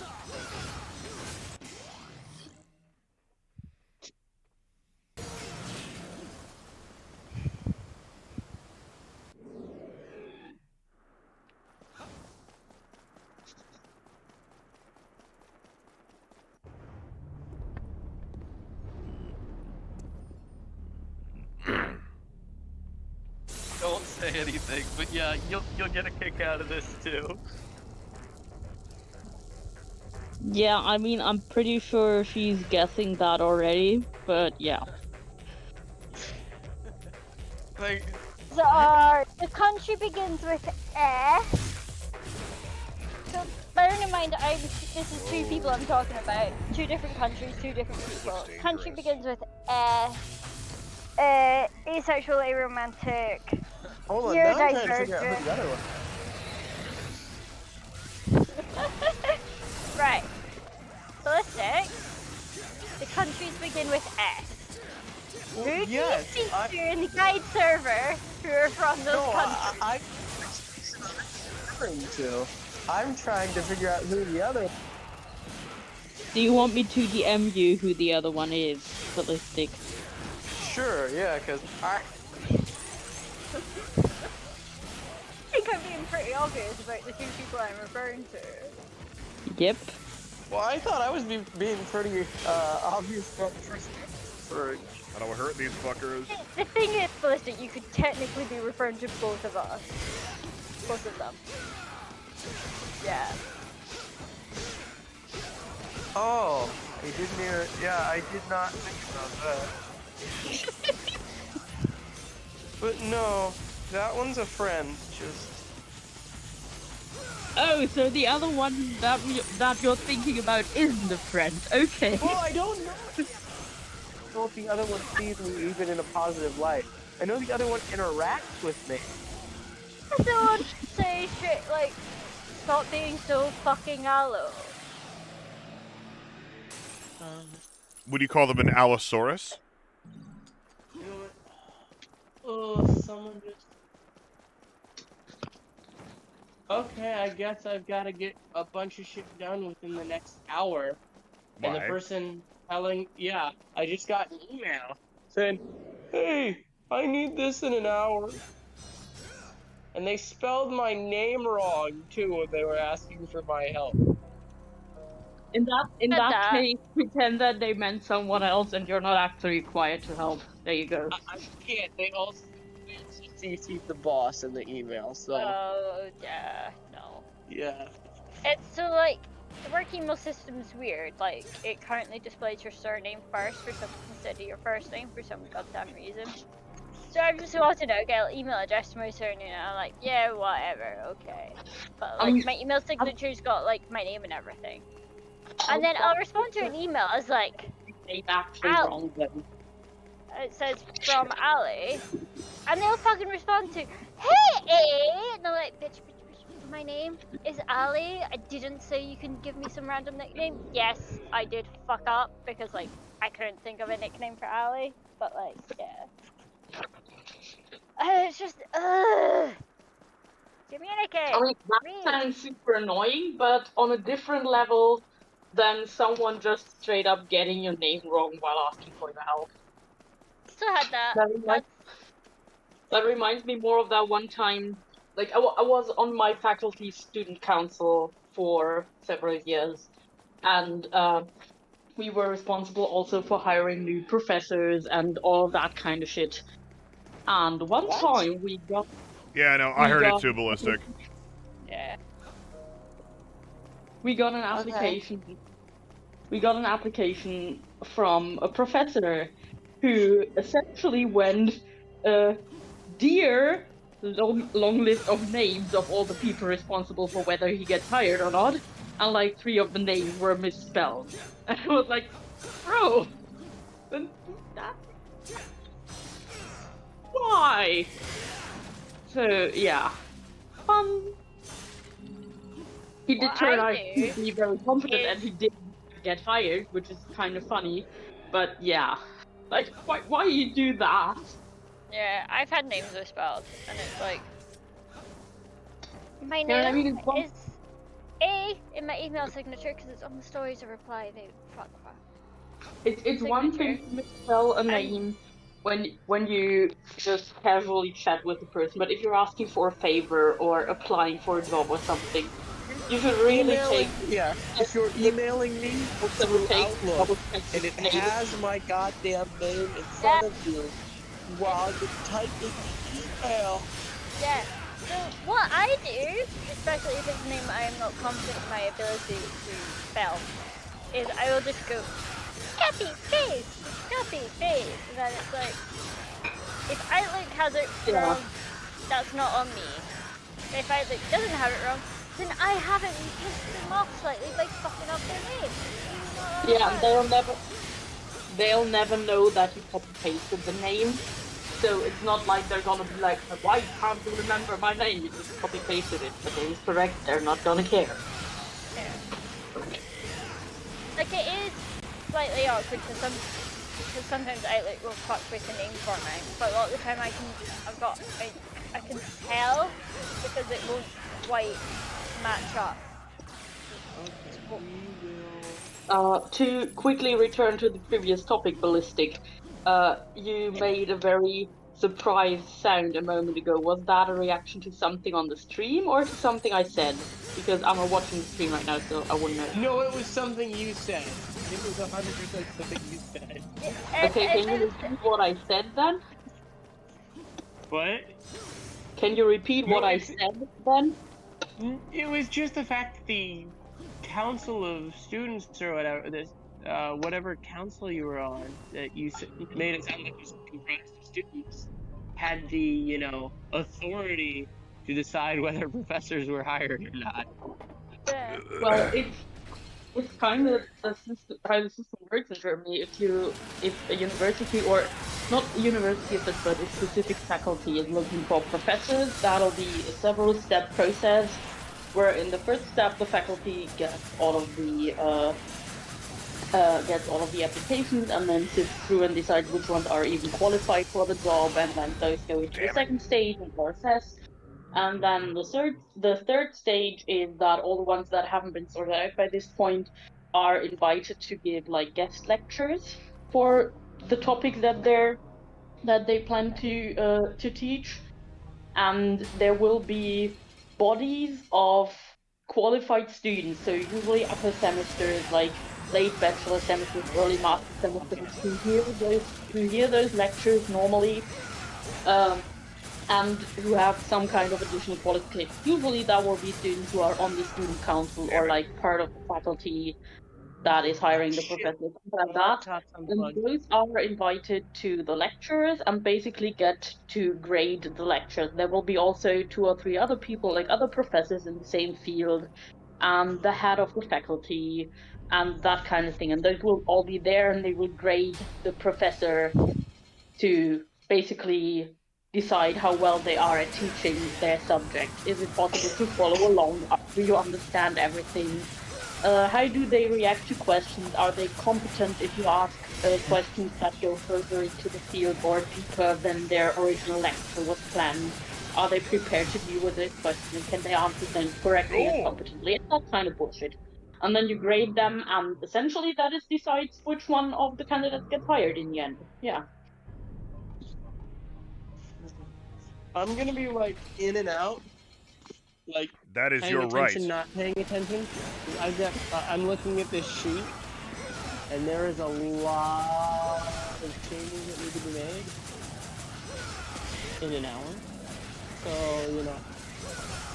S6: Don't say anything, but yeah, you'll get a kick out of this too.
S2: Yeah, I mean, I'm pretty sure she's guessing that already, but yeah.
S6: Like,
S3: So the country begins with S. So bearing in mind, this is 2 people I'm talking about. 2 different countries, 2 different people. Country begins with S. Asexual, aromantic.
S6: hold on,
S3: You're
S6: now I'm trying to figure out
S3: divergent.
S6: who the other one.
S3: Right. Ballistic. The countries begin with S. Who do you speak to in the guide server who are from those countries?
S6: I'm trying to figure out who the other.
S2: Do you want me to DM you who the other one is, Ballistic?
S6: Sure, yeah, because
S3: I think I'm being pretty obvious about the 2 people I'm referring to.
S2: Yep.
S6: well, I thought I was being pretty obvious about the first for.
S1: I don't hurt these fuckers.
S3: The thing is, Ballistic, you could technically be referring to both of us. Both of them. Yeah.
S6: Oh, I didn't hear. Yeah, I did not think about that. But no, that one's a friend. Just
S2: Oh, so the other one that you're thinking about isn't a friend. Okay.
S6: well, I don't know. I don't know if the other one sees me even in a positive light. I know the other one interacts with me.
S3: Don't say shit like, stop being so fucking aloe.
S1: Would you call them an Allosaurus?
S6: You know what? Oh, someone just. Okay, I guess I've got to get a bunch of shit done within the next hour. And the
S1: Why?
S6: person telling, yeah, I just got an email saying, hey, I need this in an hour. And they spelled my name wrong, too, when they were asking for my help.
S2: In that
S3: that.
S2: case, pretend that they meant someone else and you're not actually required to help. There you go.
S6: I can't. They also CC'd the boss in the email, so
S3: Oh, yeah, no.
S6: yeah.
S3: It's so, like, the work email system's weird. Like, it currently displays your surname first for some instead of your first name for some goddamn reason. So I just wanted to get an email address to my surname, and I'm like, yeah, whatever, okay. But, like, my email signature's got, like, my name and everything. And then I'll respond to an email as, like,
S2: It's actually
S3: Ow.
S2: wrong then.
S3: it says from Ali, and they'll fucking respond to, hey, and they're like, bitch, my name is Ali. I didn't say you can give me some random nickname. Yes, I did fuck up because like I couldn't think of a nickname for Ali, but like yeah, it's just give me a nickname.
S2: I mean, that sounds super annoying, but on a different level, than someone just straight up getting your name wrong while asking for your help.
S3: Still had that.
S2: That reminds me more of that one time. Like I was on my faculty student council for several years, and we were responsible also for hiring new professors and all that kind of shit. And one time we got
S1: Yeah, no, I heard it too, Ballistic.
S3: Yeah.
S2: we got an application. We got an application from a professor who essentially went, dear long list of names of all the people responsible for whether he gets hired or not, and like 3 of the names were misspelled. And I was like, bro, then that. Why? So yeah, he did
S3: What
S2: turn
S3: I
S2: out
S3: do
S2: to be very competent,
S3: is-
S2: and he did get hired, which is kind of funny. But yeah, like why you do that?
S3: Yeah, I've had names misspelled, and it's like my
S2: know what I
S3: name
S2: mean? It's one-
S3: is A in my email signature because it's on the story to reply. They fuck.
S2: It's one thing to misspell a name when you just casually chat with the person, but if you're asking for a favor or applying for a job or something, you should really take.
S6: Yeah, if you're emailing me through Outlook and it has my goddamn name in front of you while you're typing the email.
S3: Yeah. So what I do, especially if it's a name I am not confident in my ability to spell, is I will just go copy paste, and then it's like if Outlook has it wrong, that's not on me. If Outlook doesn't have it wrong, then I haven't pissed them off slightly by fucking up their name.
S2: Yeah, they'll never know that you copy pasted the name. So it's not like they're gonna be like, why can't you remember my name? You just copy pasted it. The name's correct. They're not gonna care.
S3: Yeah. Like it is slightly awkward because sometimes Outlook will fuck with the name format, but a lot of the time I can tell because it won't quite match up.
S2: To quickly return to the previous topic, Ballistic, you made a very surprised sound a moment ago. Was that a reaction to something on the stream or to something I said? Because I'm watching the stream right now, so I wouldn't know.
S6: No, it was something you said. It was 100% something you said.
S2: Okay, can you repeat what I said then?
S6: What?
S2: Can you repeat what I said then?
S6: It was just the fact that the council of students or whatever, this whatever council you were on, that you made it sound like it was comprised of students, had the, authority to decide whether professors were hired or not.
S3: Yeah.
S2: Well, it's kind of how the system works in Germany. If a university, or not a university as such, but a specific faculty is looking for professors, that'll be a several-step process. Where in the first step, the faculty gets all of the applications and then sifts through and decides which ones are even qualified for the job, and then those go into the second stage and are assessed. And then the third stage is that all the ones that haven't been sorted out by this point are invited to give like guest lectures for the topic that they plan to teach, and there will be bodies of qualified students. So usually upper semesters, like late bachelor semesters, early master semesters, who hear those lectures normally. And who have some kind of additional qualification. Usually that will be students who are on the student council or like part of the faculty that is hiring the professors, something like that. And those are invited to the lectures and basically get to grade the lectures. There will be also 2 or 3 other people, like other professors in the same field, and the head of the faculty, and that kind of thing. And those will all be there, and they will grade the professor to basically decide how well they are at teaching their subject. Is it possible to follow along? Do you understand everything? How do they react to questions? Are they competent if you ask questions that go further into the field or deeper than their original lecture was planned? Are they prepared to deal with those questions? Can they answer them correctly and competently? It's that kind of bullshit. and then you grade them, and essentially that is decides which one of the candidates gets hired in the end. Yeah.
S6: I'm gonna be like in and out, like
S1: That is
S6: paying
S1: your
S6: attention,
S1: right.
S6: not paying attention. I'm looking at this sheet, and there is a lot of changes that need to be made in an hour. So, you know,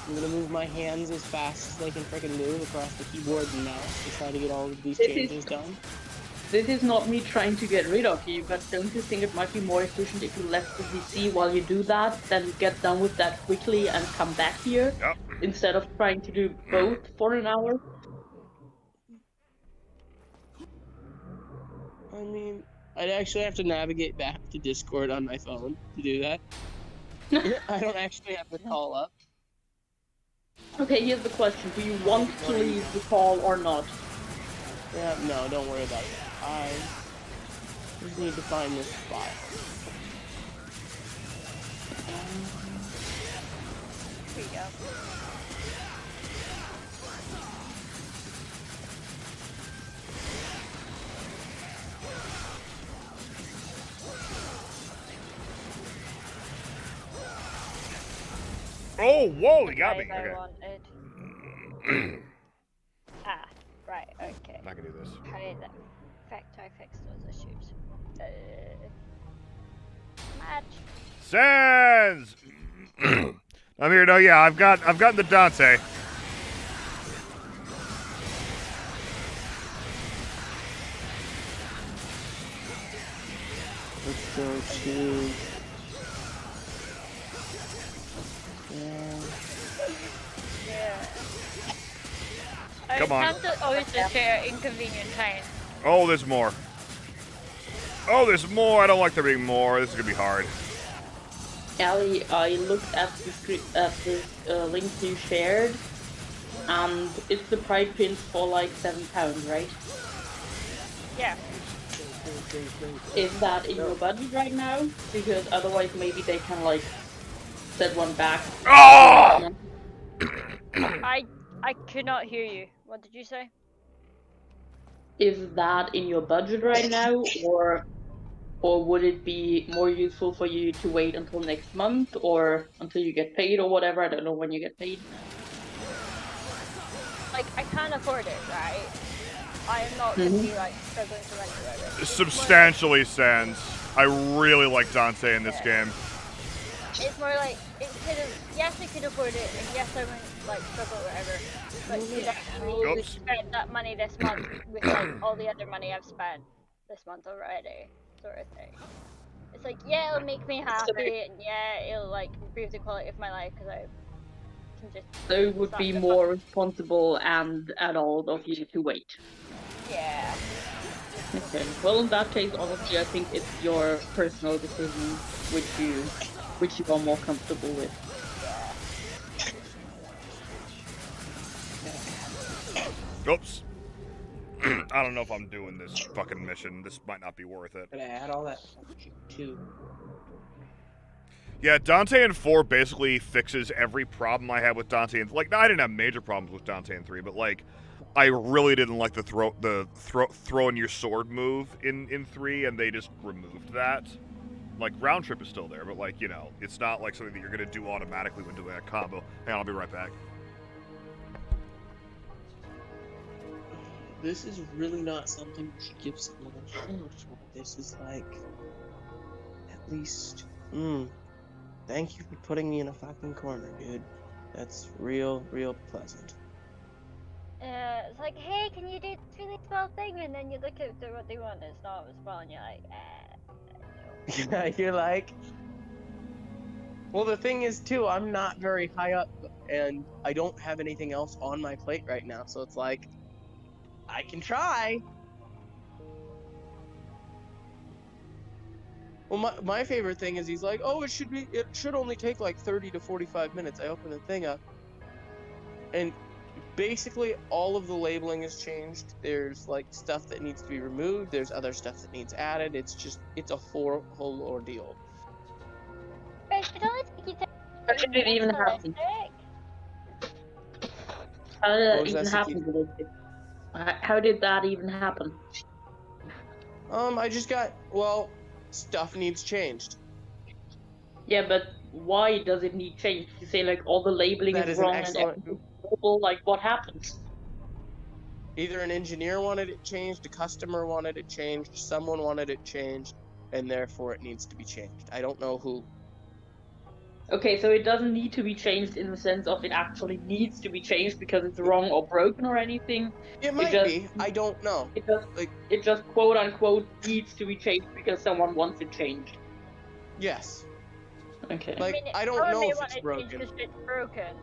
S6: I'm gonna move my hands as fast as they can freaking move across the keyboard and mouse to try to get all of these changes done.
S2: This is not me trying to get rid of you, but don't you think it might be more efficient if you left the VC while you do that, then get done with that quickly and come back here,
S1: Yep.
S2: instead of trying to do both for an hour?
S6: I mean, I'd actually have to navigate back to Discord on my phone to do that. I don't actually have to call up.
S2: Okay, here's the question. Do you want to leave the call or not?
S6: Yeah, no, don't worry about it. I just need to find this spot.
S3: Here you go.
S1: Oh, whoa, he got me.
S3: Guys I
S1: Okay.
S3: wanted. Ah, right, okay.
S1: I'm not gonna do this.
S3: Okay then. Fact I fixed those issues. Match.
S1: Sans. I'm here. No, yeah, I've gotten the Dante.
S6: Let's go to...
S3: Yeah.
S1: Come on.
S3: I can't always share inconvenient time.
S1: Oh, there's more. Oh, there's more. I don't like there being more. This is gonna be hard.
S2: Ali, I looked at the link you shared, and it's the price print for like £7, right?
S3: Yeah.
S2: Is that in your budget right now? Because otherwise maybe they can like set one back.
S1: Oh!
S3: I could not hear you. What did you say?
S2: Is that in your budget right now, or would it be more useful for you to wait until next month, or until you get paid, or whatever? I don't know when you get paid.
S3: Like, I can't afford it, right? I am not gonna be like struggling to rent it.
S1: Substantially, Sans. I really like Dante in this game.
S3: It's more like, it could have, yes I could afford it, and yes I wouldn't like struggle or whatever, but could actually
S1: Oops.
S3: spend that money this month with like all the other money I've spent this month already, sort of thing. It's like, yeah, it'll make me happy, and yeah, it'll like improve the quality of my life, because I can just...
S2: So it would be more responsible and adult of you to wait.
S3: Yeah.
S2: Okay. Well, in that case, honestly, I think it's your personal decision which you are more comfortable with.
S1: Oops. I don't know if I'm doing this fucking mission. This might not be worth it.
S6: Gotta add all that too.
S1: Yeah, Dante in 4 basically fixes every problem I had with Dante in... Like, I didn't have major problems with Dante in 3, but, like, I really didn't like the throwing your sword move in 3, and they just removed that. Like, round trip is still there, but, like, you know, it's not like something that you're gonna do automatically when doing a combo. Hang on, I'll be right back.
S6: This is really not something you should give someone a shield for. This is like, at least, thank you for putting me in a fucking corner, dude. That's real pleasant.
S3: It's like, hey, can you do this really small thing? And then you look at what they want, and it's not as small, and you're like, no.
S6: Yeah, you're like... Well, the thing is, too, I'm not very high up, and I don't have anything else on my plate right now, so it's like, I can try. Well, my favorite thing is he's like, oh, it should only take like 30 to 45 minutes. I open the thing up, and basically all of the labeling has changed. There's like stuff that needs to be removed. There's other stuff that needs added. It's a whole ordeal.
S3: But it only take you
S2: How did it even happen? How did
S6: What
S2: it
S6: was
S2: even
S6: that,
S2: happen? How did that even happen?
S6: I just got, well, stuff needs changed.
S2: Yeah, but why does it need change? You say like all the labeling
S6: That
S2: is
S6: is an
S2: wrong and
S6: excellent-
S2: everything's horrible, like what happened?
S6: Either an engineer wanted it changed, a customer wanted it changed, someone wanted it changed, and therefore it needs to be changed. I don't know who.
S2: Okay, so it doesn't need to be changed in the sense of it actually needs to be changed because it's wrong or broken or anything.
S6: It might
S2: just-
S6: be. I don't know.
S2: It just quote unquote needs to be changed because someone wants it changed.
S6: Yes.
S2: Okay.
S6: Like, I don't know if it's broken.
S3: Because it's broken.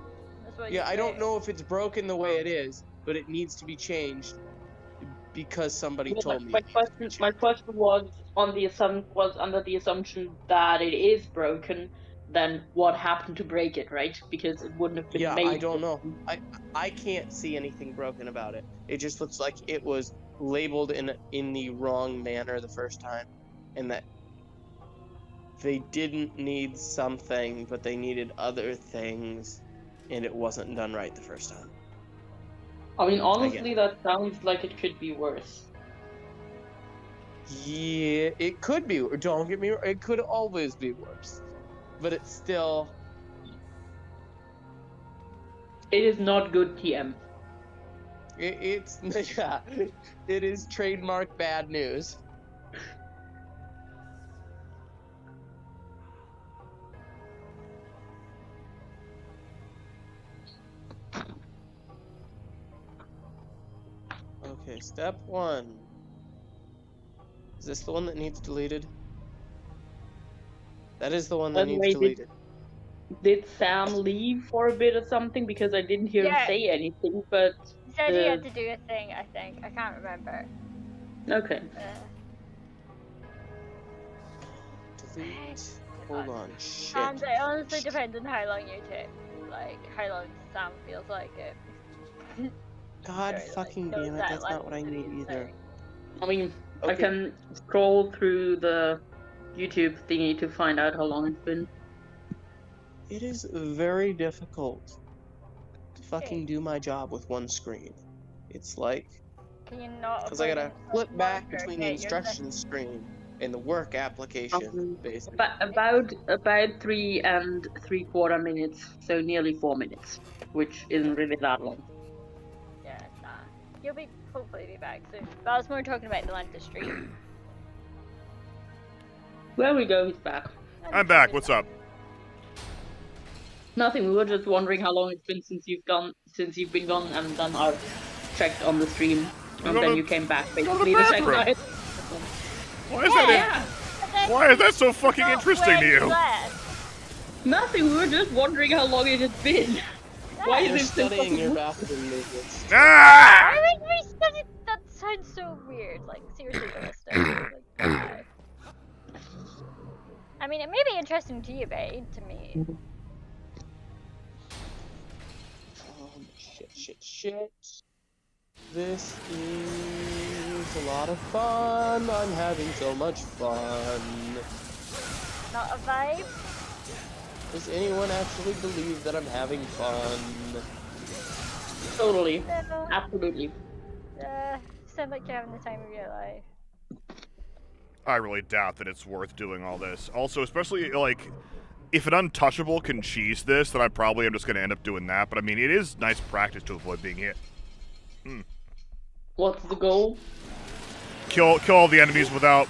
S3: That's what
S6: Yeah,
S3: you
S6: I don't
S3: say.
S6: know if it's broken the way it is, but it needs to be changed because somebody
S2: Well,
S6: told me.
S2: my
S6: it needs to be
S2: question
S6: changed.
S2: was under the assumption that it is broken. Then what happened to break it, right? Because it wouldn't have been
S6: Yeah,
S2: made.
S6: I don't know. I can't see anything broken about it. It just looks like it was labeled in the wrong manner the first time, and that they didn't need something, but they needed other things, and it wasn't done right the first time.
S2: I mean, honestly, that sounds like it could be worse.
S6: Yeah, it could be. Don't get me wrong. It could always be worse, but it's still.
S2: It is not good TM.
S6: It's yeah. It is trademark bad news. Okay, step 1. Is this the one that needs deleted? That is the one that
S2: By the
S6: needs
S2: way,
S6: deleted.
S2: Did Sam leave for a bit or something? Because I didn't hear him
S3: Yeah.
S2: say anything, but...
S3: He said he had to do a thing, I think. I can't remember.
S2: Okay.
S6: Delete. Hold on. Shit.
S3: And it honestly depends on how long you take. Like, how long Sam feels like it.
S6: God
S3: Sorry, like,
S6: fucking
S3: those
S6: damn it,
S3: that
S6: that's
S3: like
S6: not what I
S3: to
S6: need
S3: do
S6: either.
S2: I mean, I
S6: Okay.
S2: can scroll through the YouTube thingy to find out how long it's been.
S6: It is very difficult to fucking do my job with one screen. It's like,
S3: Can you not?
S6: because I gotta
S3: avoid it?
S6: flip back
S3: Okay,
S6: between the
S3: you're
S6: instructions screen and the work application, basically.
S2: About 3 3/4 minutes, so nearly 4 minutes, which isn't really that long.
S3: Yeah, nah. You'll hopefully be back soon. But I was more talking about the Lanta Street.
S2: There we go, he's back.
S1: I'm back. What's up?
S2: Nothing. We were just wondering how long it's been since you've been gone, and then I've checked on the stream, and
S1: Go
S2: then
S1: to-
S2: you came back
S1: go to the
S2: basically the second
S1: bathroom.
S2: night.
S1: Why is that?
S2: Yeah.
S1: Why is that so fucking
S3: Not
S1: interesting to
S3: when
S1: you?
S3: left.
S2: Nothing. We were just wondering how long it had been. Why
S6: You're
S2: is it so
S6: studying
S2: fucking
S6: your bathroom movements.
S1: Ah!
S3: I think we studied. That sounds so weird. Like seriously, like, why? I mean, it may be interesting to you, but it ain't to me.
S6: Shit. This is a lot of fun. I'm having so much fun.
S3: Not a vibe.
S6: Does anyone actually believe that I'm having fun?
S2: Totally.
S3: No.
S2: Absolutely.
S3: Sound like you're having the time of your life.
S1: I really doubt that it's worth doing all this. Also, especially, like, if an untouchable can cheese this, then I probably am just going to end up doing that. But, I mean, it is nice practice to avoid being hit.
S2: What's the goal?
S1: Kill all the enemies without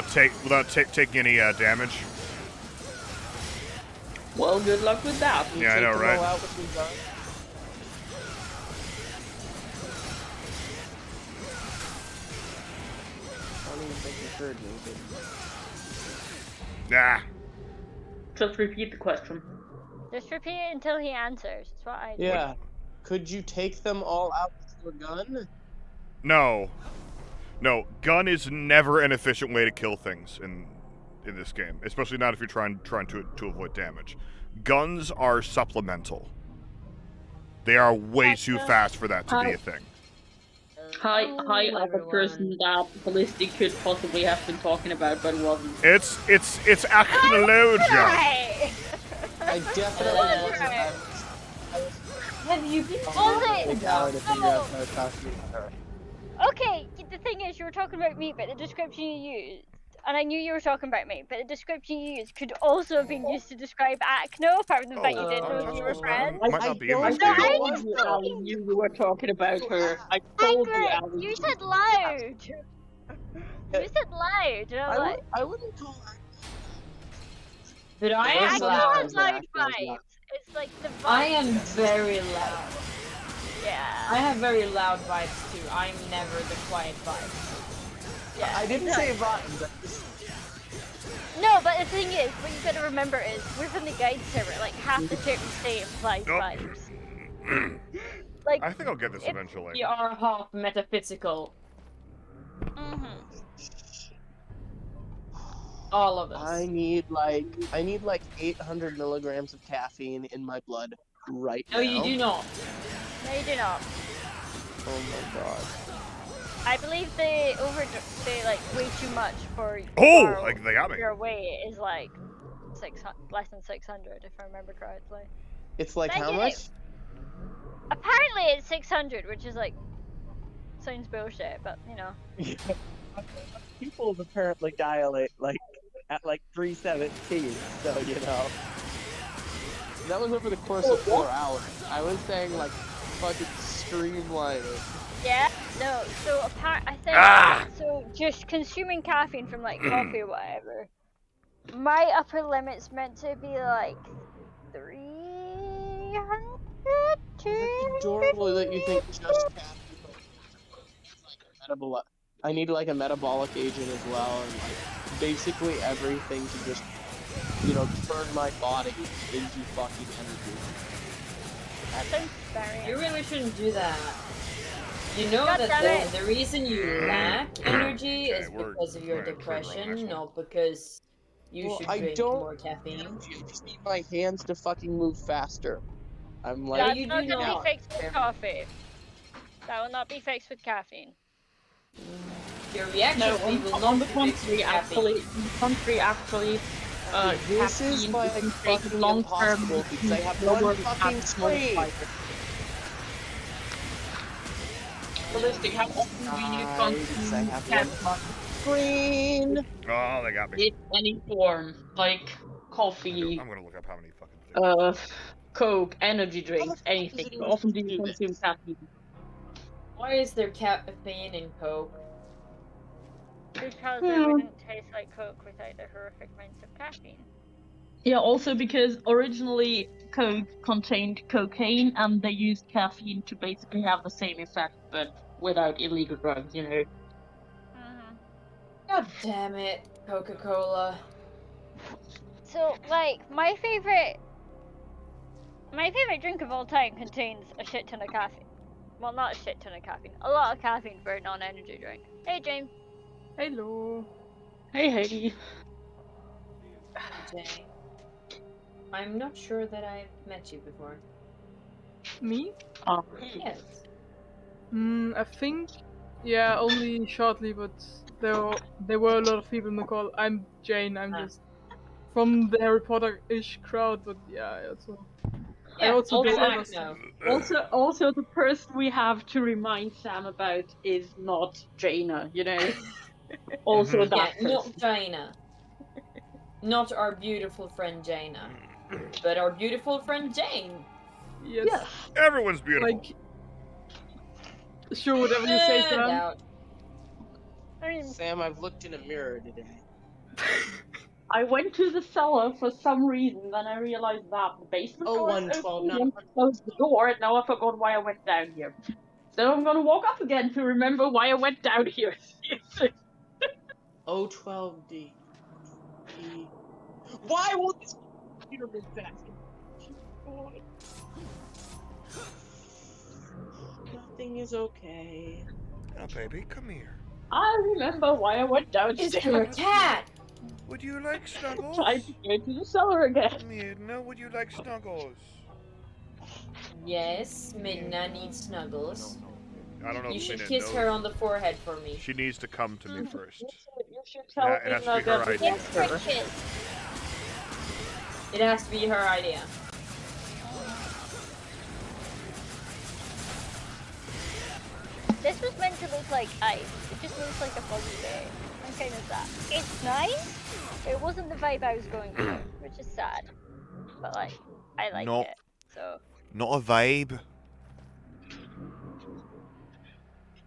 S1: taking any damage.
S2: Well, good luck with that.
S6: You
S1: Yeah, I
S6: take
S1: know,
S6: them
S1: right?
S6: all out with your gun? I don't even think you heard me, but
S1: Nah.
S2: Just repeat the question.
S3: Just repeat it until he answers. That's what I do.
S6: yeah. Could you take them all out with your gun?
S1: No. No, gun is never an efficient way to kill things in this game, especially not if you're trying to avoid damage. Guns are supplemental. They are way too fast for that to be a thing.
S2: Hi,
S3: Hello,
S2: other person that Ballistic could possibly have been talking about, but wasn't.
S1: It's Achnologia.
S3: Right.
S6: I definitely wasn't.
S3: Right.
S2: have you been
S3: Also,
S2: talking about?
S6: to figure out how to talk to her.
S3: okay, the thing is, you were talking about me, but the description you used, and I knew you were talking about me, but the description you used could also have been used to describe Akno, apart from the fact you didn't know
S1: that's
S3: you were
S1: not-
S3: friends.
S1: might not be in
S2: I
S1: this
S3: No,
S1: game.
S3: I
S2: told
S3: just
S2: you,
S3: fucking-
S2: Ali, you were talking about her. I told you,
S3: Angry,
S2: Ali.
S3: you said loud. You said loud, and I'm like,
S6: I wouldn't call her.
S2: But I
S6: There's
S2: am
S6: some
S3: Akno
S2: loud.
S3: has loud
S6: Akno's loud.
S3: vibes. It's like the vibe.
S7: I am very loud.
S3: Yeah.
S7: I have very loud vibes too. I'm never the quiet vibes.
S3: Yeah.
S6: I didn't say vibes.
S3: No, but the thing is, what you gotta remember is, we're from the guide server, like, half the shit we say implies
S1: Nope.
S3: vibes. Like,
S1: I think I'll get this eventually.
S7: We are half metaphysical.
S3: mhm.
S7: All of us.
S6: I need like 800 milligrams of caffeine in my blood right
S7: No,
S6: now.
S7: you do not.
S3: No, you do not.
S6: Oh my god.
S3: I believe they like, way too much for
S1: Oh,
S3: your,
S1: like they got me.
S3: your weight is like, less than 600, if I remember correctly.
S6: It's like how
S3: Negative.
S6: much?
S3: Apparently it's 600, which is like, sounds bullshit, but, you know.
S6: People apparently dilate like at like 317, so you know. That was over the course of 4 hours. I was saying like fucking streamline it.
S3: Yeah, no, so I think,
S1: Ah!
S3: so just consuming caffeine from like coffee or whatever, my upper limit's meant to be like 300,
S6: It's adorable that you think just caffeine is like a I need like a metabolic agent as well, and like basically everything to just, you know, turn my body into fucking energy.
S3: That sounds very
S7: You really shouldn't do that. You know
S3: God
S7: that
S3: damn it.
S7: the reason you lack energy is
S1: Okay, we're
S7: because of your
S1: gonna try to run
S7: depression,
S1: next one.
S7: not because you
S6: Well,
S7: should
S6: I
S7: drink
S6: don't-
S7: more caffeine.
S6: I just need my hands to fucking move faster. I'm like,
S7: Yeah,
S3: That's
S7: you
S3: not
S7: do
S3: gonna
S7: not.
S3: be fixed with coffee. That will not be fixed with caffeine.
S7: Your reaction
S2: No,
S7: speed will
S2: on
S7: not
S2: the
S7: be fixed with
S2: contrary,
S7: caffeine.
S6: this is
S2: caffeine
S6: like
S2: can create
S6: fucking
S2: long-term
S6: impossible because I have
S2: lower
S6: one fucking screen.
S2: Realistic, how often do you
S6: Nice,
S2: consume
S6: I have
S2: caffeine
S6: Screen.
S1: Oh, they got me.
S2: in any form, like coffee,
S1: I'm gonna look up how many fucking things.
S2: Coke, energy drinks,
S6: fuck is
S2: anything?
S6: it
S2: How often do
S6: even
S2: you
S6: do
S2: consume
S6: this?
S2: caffeine?
S7: Why is there caffeine in Coke?
S3: Because it wouldn't taste like Coke without the horrific amounts of caffeine.
S2: Yeah, also because originally Coke contained cocaine and they used caffeine to basically have the same effect but without illegal drugs, you know.
S3: Mhm.
S7: God damn it, Coca-Cola.
S3: So, like, my favorite drink of all time contains a shit ton of caffeine. Well, not a shit ton of caffeine. A lot of caffeine for a non-energy drink. Hey, James.
S8: Hello.
S2: Hey, hey.
S7: Jay. I'm not sure that I've met you before.
S8: Me?
S7: Yes.
S8: I think, yeah, only shortly, but there were a lot of people in the call. I'm Jane. I'm just from the Harry Potter-ish crowd, but yeah, I also
S2: also
S8: do
S2: I
S8: other
S2: Also, the person we have to remind Sam about is not Jaina, you know. Also
S1: Mhm.
S2: that
S7: Yeah, not
S2: person.
S7: Jaina. Not our beautiful friend Jaina. But our beautiful friend Jane.
S8: Yes.
S2: Yes.
S1: Everyone's beautiful.
S8: Like, sure, whatever you say, Sam.
S7: Doubt.
S3: I mean,
S6: Sam, I've looked in a mirror today.
S2: I went to the cellar for some reason, then I realized that the basement
S6: Oh,
S2: door is
S6: 112,
S2: open,
S6: not
S2: and closed the door, and now I forgot why I went down here. So I'm gonna walk up again to remember why I went down here.
S6: O12D. Why won't this computer move fast? Nothing is okay.
S1: Oh, baby, come here.
S2: I remember why I went downstairs.
S7: It's your cat!
S1: Would you like snuggles?
S2: Tried to go to the cellar again.
S1: Midna, would you like snuggles?
S7: Yes, Midna needs snuggles.
S1: I don't know
S7: You
S1: if
S7: should
S1: Midna
S7: kiss
S1: knows.
S7: her on the forehead for me.
S1: She needs to come to me first.
S2: You should tell
S1: Yeah, it has to be her
S2: Midna
S1: idea.
S3: yes, for kids.
S7: It has to be her idea.
S3: This was meant to look like ice. It just looks like a fuzzy bit. I'm kind of sad. It's nice. It wasn't the vibe I was going for, which is sad. But like, I like
S1: Nope.
S3: it. So.
S1: Not a vibe.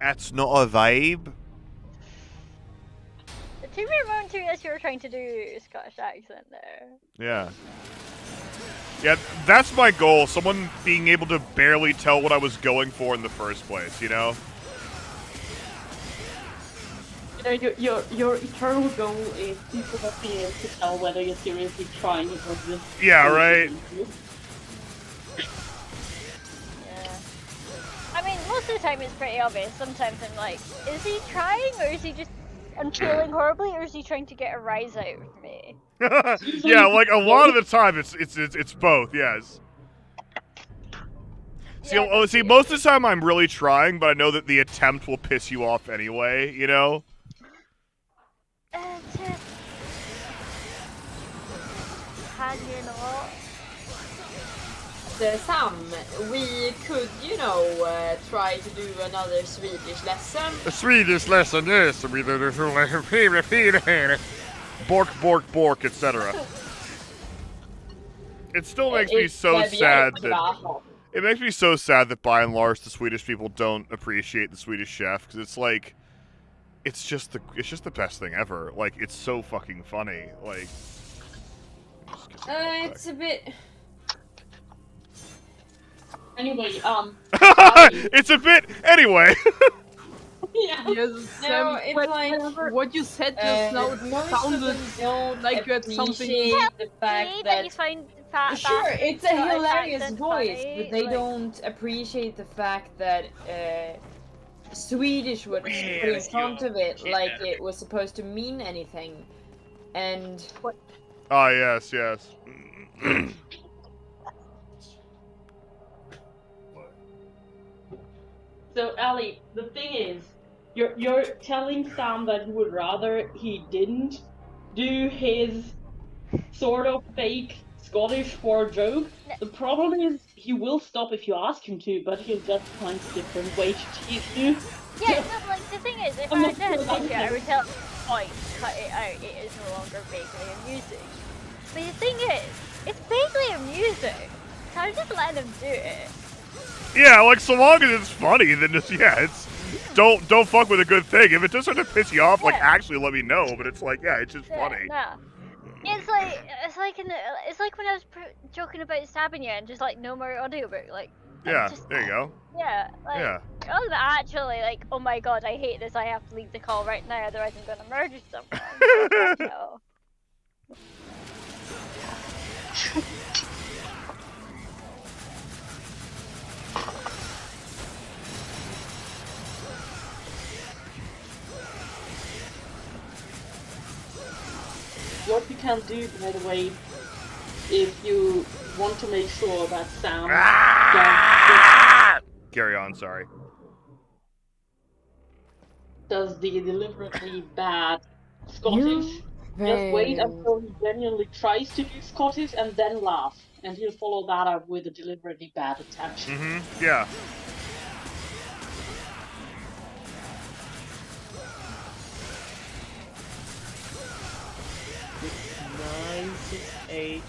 S1: That's not a vibe.
S3: It took me a moment to realize you were trying to do a Scottish accent there.
S1: Yeah. Yeah, that's my goal. Someone being able to barely tell what I was going for in the first place, you know?
S2: You know, your eternal goal is people not being able to tell whether you're seriously trying or just...
S1: Yeah, right?
S3: Yeah. I mean, most of the time it's pretty obvious. Sometimes I'm like, is he trying or is he just feeling horribly or is he trying to get a rise out of me?
S1: Yeah, like a lot of the time it's both, yes. See,
S3: Yeah,
S1: see, most of the time I'm really trying, but I know that the attempt will piss you off anyway, you know?
S3: Can you not?
S7: Sam, we could, you know, try to do another Swedish lesson.
S1: A Swedish lesson, yes. Bork, bork, bork, etc. It still makes me so sad that... It makes me so sad that by and large the Swedish people don't appreciate the Swedish Chef, because it's like... It's just the best thing ever. Like, it's so fucking funny. Like...
S7: It's a bit...
S2: Anyway,
S1: It's a bit... Anyway!
S2: yeah.
S8: Yes,
S7: No,
S8: Sam,
S7: it's
S8: like what you said just now, it
S7: most
S8: sounded
S7: of them don't
S8: like you had something.
S7: appreciate the fact
S3: See
S7: that
S3: you find fat.
S7: sure, it's a
S3: Scottish
S7: hilarious
S3: accent
S7: voice,
S3: funny,
S7: but they
S3: like-
S7: don't appreciate the fact that Swedish was put in front of it like it was supposed to mean anything. And
S1: Ah, yes, yes.
S2: So, Ali, the thing is, you're telling Sam that you would rather he didn't do his sort of fake Scottish for a joke. The problem is he will stop if you ask him to, but he'll just find a different way to tease you.
S3: Yeah, no, like the thing is, if I had to I would tell point, cut it out, it is no longer vaguely amusing. But the thing is, it's vaguely amusing, so I'm just letting him do it.
S1: Yeah, like, so long as it's funny, then just, yeah, it's... Don't fuck with a good thing. If it does start to piss you off, like,
S3: Yeah.
S1: actually let me know, but it's like, yeah, it's just funny.
S3: Yeah. It's like when I was joking about stabbing you and just like no more audiobook, like.
S1: Yeah,
S3: just,
S1: there you go.
S3: Yeah, like.
S1: Yeah.
S3: It wasn't actually like, oh my god, I hate this. I have to leave the call right now, otherwise I'm gonna murder someone. No.
S2: What you can do, by the way, if you want to make sure that Sam
S1: Carry on, sorry.
S2: does the deliberately bad Scottish, just wait until he genuinely tries to do Scottish and then laugh. And he'll follow that up with a deliberately bad attempt.
S1: Mm-hmm, yeah.
S6: H.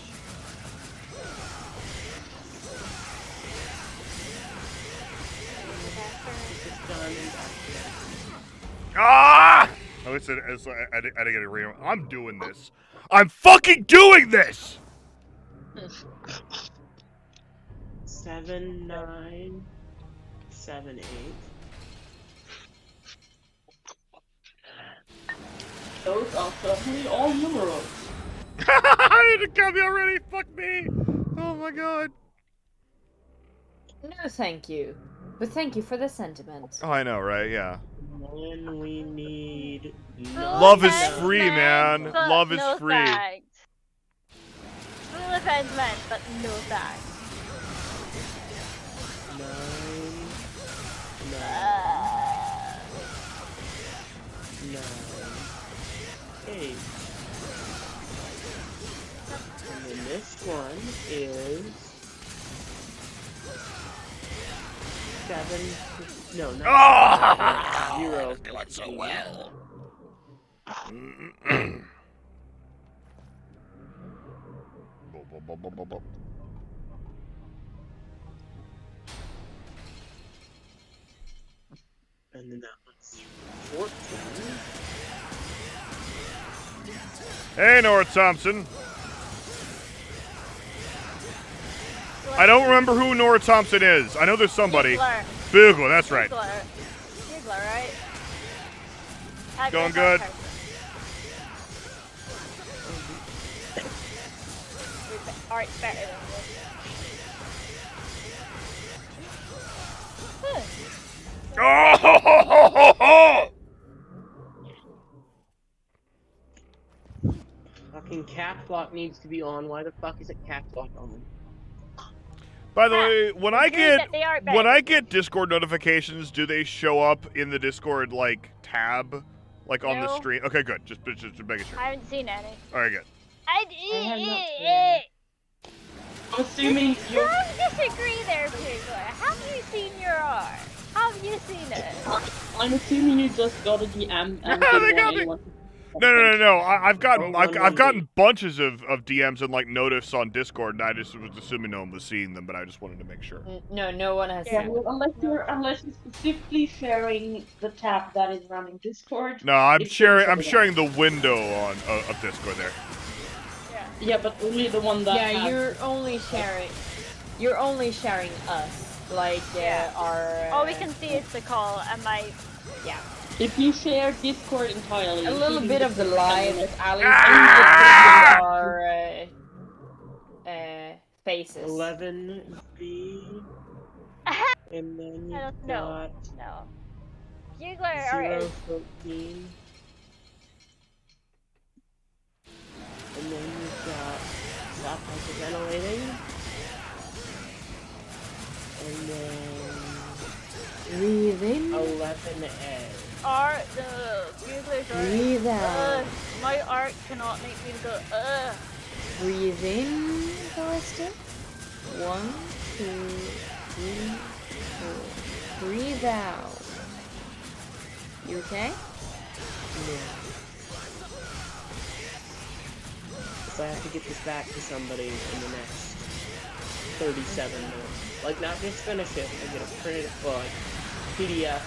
S1: Ah! Oh, I didn't get a read. I'm doing this. I'm fucking doing this!
S6: 7, 9, 7, 8.
S2: Those are certainly all numerals.
S1: I didn't got me already. Fuck me. Oh my god.
S7: no, thank you. But thank you for the sentiment.
S1: Oh, I know, right? Yeah.
S6: Then we need.
S1: Love is free, man.
S3: But
S1: Love is
S3: no
S1: free.
S3: Thanks. Full offense meant, but no thanks.
S6: 9, 8. And then this one is 7. No, not
S1: Ah!
S6: 0.
S1: Doing so well.
S6: And then that one's 14.
S1: Hey, Nora Thompson. I don't remember who Nora Thompson is. I know there's somebody. Bugler, that's right.
S3: Bugler, right?
S1: Going good.
S3: Art's better than this.
S1: Oh!
S6: Fucking caps lock needs to be on. Why the fuck is it caps lock on?
S1: By the way, when I
S3: They
S1: get Discord notifications, do they show up in the Discord like tab, like on the
S3: No.
S1: stream? Okay, good. Just making sure.
S3: I haven't seen any.
S1: All right, good.
S2: have not I'm assuming you.
S3: Don't disagree there, Bugler. Have you seen your art? Have you seen it?
S2: I'm assuming you just got a DM and
S1: They
S2: didn't
S1: got
S2: want
S1: me.
S2: anyone.
S1: No. I've gotten
S6: Oh,
S1: I've gotten bunches of DMs and like notifs on Discord, and I just was assuming no one was seeing them, but I just wanted to make sure.
S7: No, no one has
S2: Yeah,
S7: seen
S2: well, unless you're specifically sharing the tab that is running Discord.
S1: No, I'm
S2: It
S1: sharing.
S2: should
S1: I'm
S2: show
S1: sharing the window on of Discord there.
S2: Yeah, but only the one that.
S7: Yeah,
S2: has-
S7: you're only sharing. You're only sharing us, like our.
S3: All we can see is the call and my. Yeah.
S2: If you share Discord entirely,
S7: A little
S2: including
S7: bit of the live
S2: and
S7: with Ali.
S1: Ah!
S7: Our faces.
S6: 11B. And then
S3: I
S6: you
S3: don't know.
S6: got
S3: No. Bugler art
S6: 0,
S3: is.
S6: 13. And then you've got stop hyperventilating. And then
S7: Breathe in.
S6: 11A.
S3: Art, the Bugler's art.
S7: Breathe out.
S3: My art cannot make me go,
S7: Breathe in, Ballista. 1, 2, 3, 4. Breathe out. You okay?
S6: So I have to get this back to somebody in the next 37 minutes. Like, not just finish it, I get a printed book, PDF,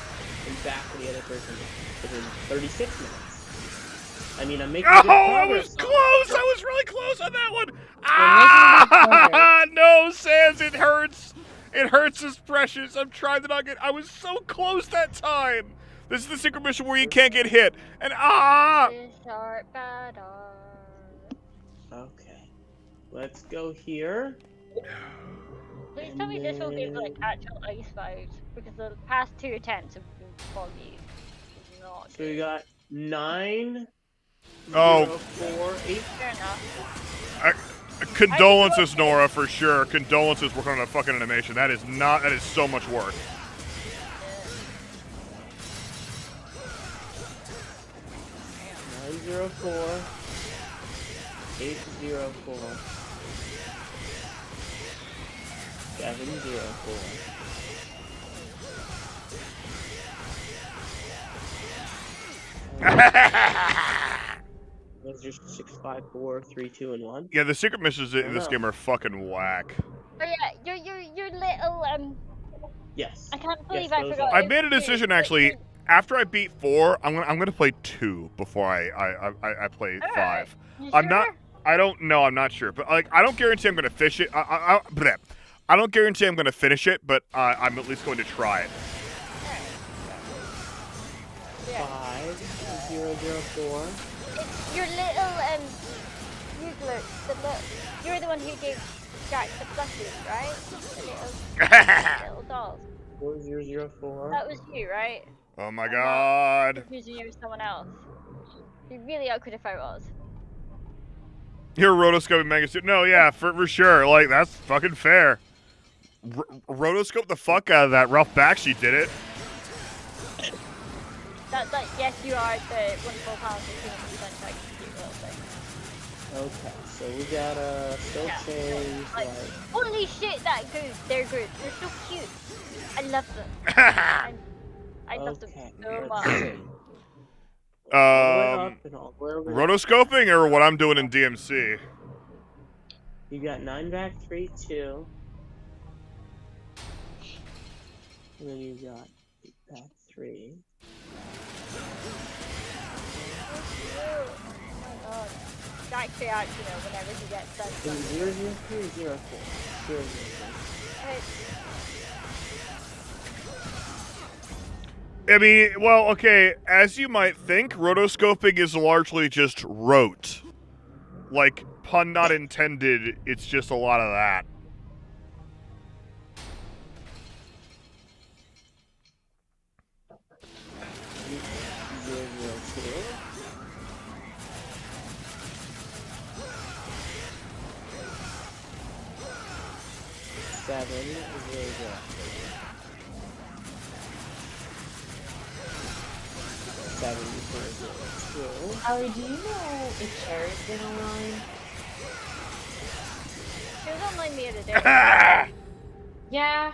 S6: and back to the other person within 36 minutes. I mean, I'm making good
S1: Oh, I
S6: progress
S1: was
S6: on
S1: close. I was really close on that one. Ah, no, Sans, it hurts. It hurts as precious. I'm trying to not get. I was so close that time. This is the secret mission where you can't get hit. And
S3: this art, bad art.
S6: Okay. Let's go here.
S3: Please tell me this will give like actual ice vibes because the past 2 attempts have been foggy. It's not
S6: So we
S3: good.
S6: got 9,
S1: Oh.
S6: 0, 4, 8.
S3: Fair enough.
S1: Condolences, Nora, for sure. Condolences working on a fucking animation. That is so much work.
S6: 904 804 704. Was just 6, 5, 4, 3, 2, and 1.
S1: Yeah, the secret missions in this
S6: know.
S1: game are fucking whack.
S3: Oh yeah, your little
S6: Yes.
S3: I can't believe
S6: Yes,
S3: I
S6: those
S3: forgot.
S6: are-
S1: I made a decision actually. After I beat 4, I'm gonna play 2 before I play 5.
S3: You
S1: I'm not.
S3: sure?
S1: I don't know. I'm not sure, but like I don't guarantee I'm gonna finish it. I don't guarantee I'm gonna finish it, but I'm at least going to try it.
S3: Yeah.
S6: 5, 0, 0, 4.
S3: It's your little Bugler, you're the one who gave Jack the plushies, right? The little dolls.
S6: 4, 0, 0, 4.
S3: That was you, right?
S1: Oh my god.
S3: Confusing you with someone else. You really outcould if I was.
S1: You're rotoscoping Mega Suit. No, yeah, for sure. Like that's fucking fair. Rotoscope the fuck out of that. Ralph Bakshi did it.
S3: That yes, you are the wonderful talented human who sent like cute little thing.
S6: Okay, so we gotta still
S3: Yeah.
S6: change,
S3: Like,
S6: like...
S3: holy shit, that group! They're groups. They're so cute. I love them. I love them
S6: Okay,
S3: so
S6: let's
S3: much.
S6: see. All the way up and all the way over there.
S1: Rotoscoping or what I'm doing in DMC?
S6: You got 9 back, 3, 2. And then you got 8 back, 3.
S3: Oh my god. Jack out, you know, whenever he gets done.
S6: And 0, 0, 3, 0, 4. 0, 0, 3.
S1: I mean, well, okay, as you might think, rotoscoping is largely just rote. Like, pun not intended, it's just a lot of that.
S7: Ari, do you know if Cherry's been online?
S3: She was online the other day.
S7: Yeah.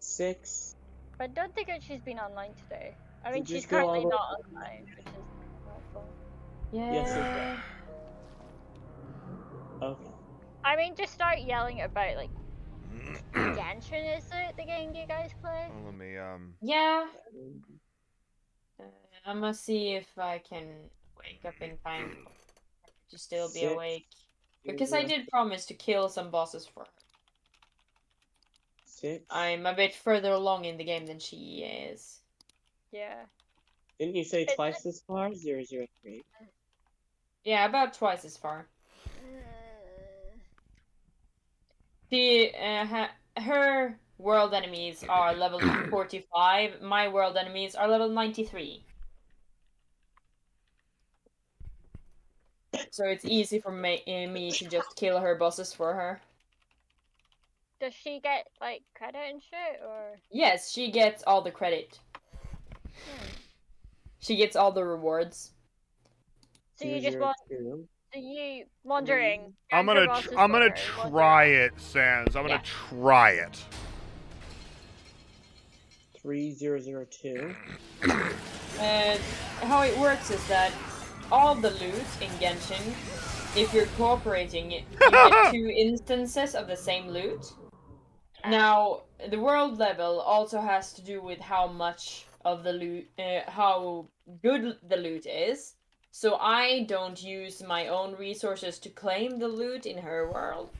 S6: 6.
S3: But I don't think that she's been online today. I mean,
S6: Just
S3: she's
S6: go all
S3: currently
S6: the-
S3: not online, which is not fun.
S7: Yeah.
S6: Yes, Okay.
S3: I mean, just start yelling about, like, Genshin, is it the game you guys play?
S1: Oh, let me,
S7: Yeah. I'm gonna see if I can wake up in time to still be
S6: 6.
S7: awake. Because I did promise to kill some bosses for her.
S6: 6.
S7: I'm a bit further along in the game than she is.
S3: Yeah.
S6: Didn't you say twice as far? 0, 0, 3.
S7: Yeah, about twice as far. Her world enemies are level 45. My world enemies are level 93. So it's easy for me to just kill her bosses for her.
S3: Does she get, like, credit and shit, or?
S7: Yes, she gets all the credit. She gets all the rewards.
S3: So you just want, so you wandering.
S1: I'm
S3: counter
S1: gonna
S3: bosses
S1: I'm
S3: for
S1: gonna
S3: her,
S1: try it, Sans. I'm gonna try it.
S6: 3, 0, 0, 2.
S7: How it works is that all the loot in Genshin, if you're cooperating, you get 2 instances of the same loot. Now, the world level also has to do with how much of the loot, how good the loot is. So I don't use my own resources to claim the loot in her world.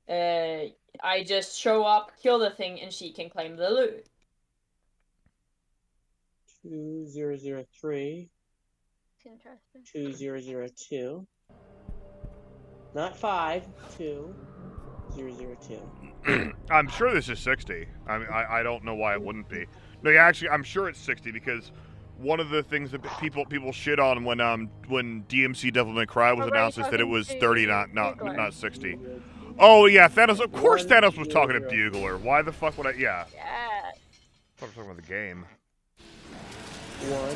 S7: I just show up, kill the thing, and she can claim the loot.
S6: 2, 0, 0, 3.
S3: It's interesting.
S6: 2, 0, 0, 2. Not 5, 2. 0, 0, 2.
S1: I'm sure this is 60. I mean, I don't know why it wouldn't be. No, yeah, actually, I'm sure it's 60 because one of the things that people shit on when DMC Devil May Cry was announced is that it was 30, not 60. Oh yeah, Thanos. Of course, Thanos was talking to Bugler. Why the fuck would I? Yeah.
S3: Yeah.
S1: I'm talking about the game.
S6: 1, 0, 0, 2.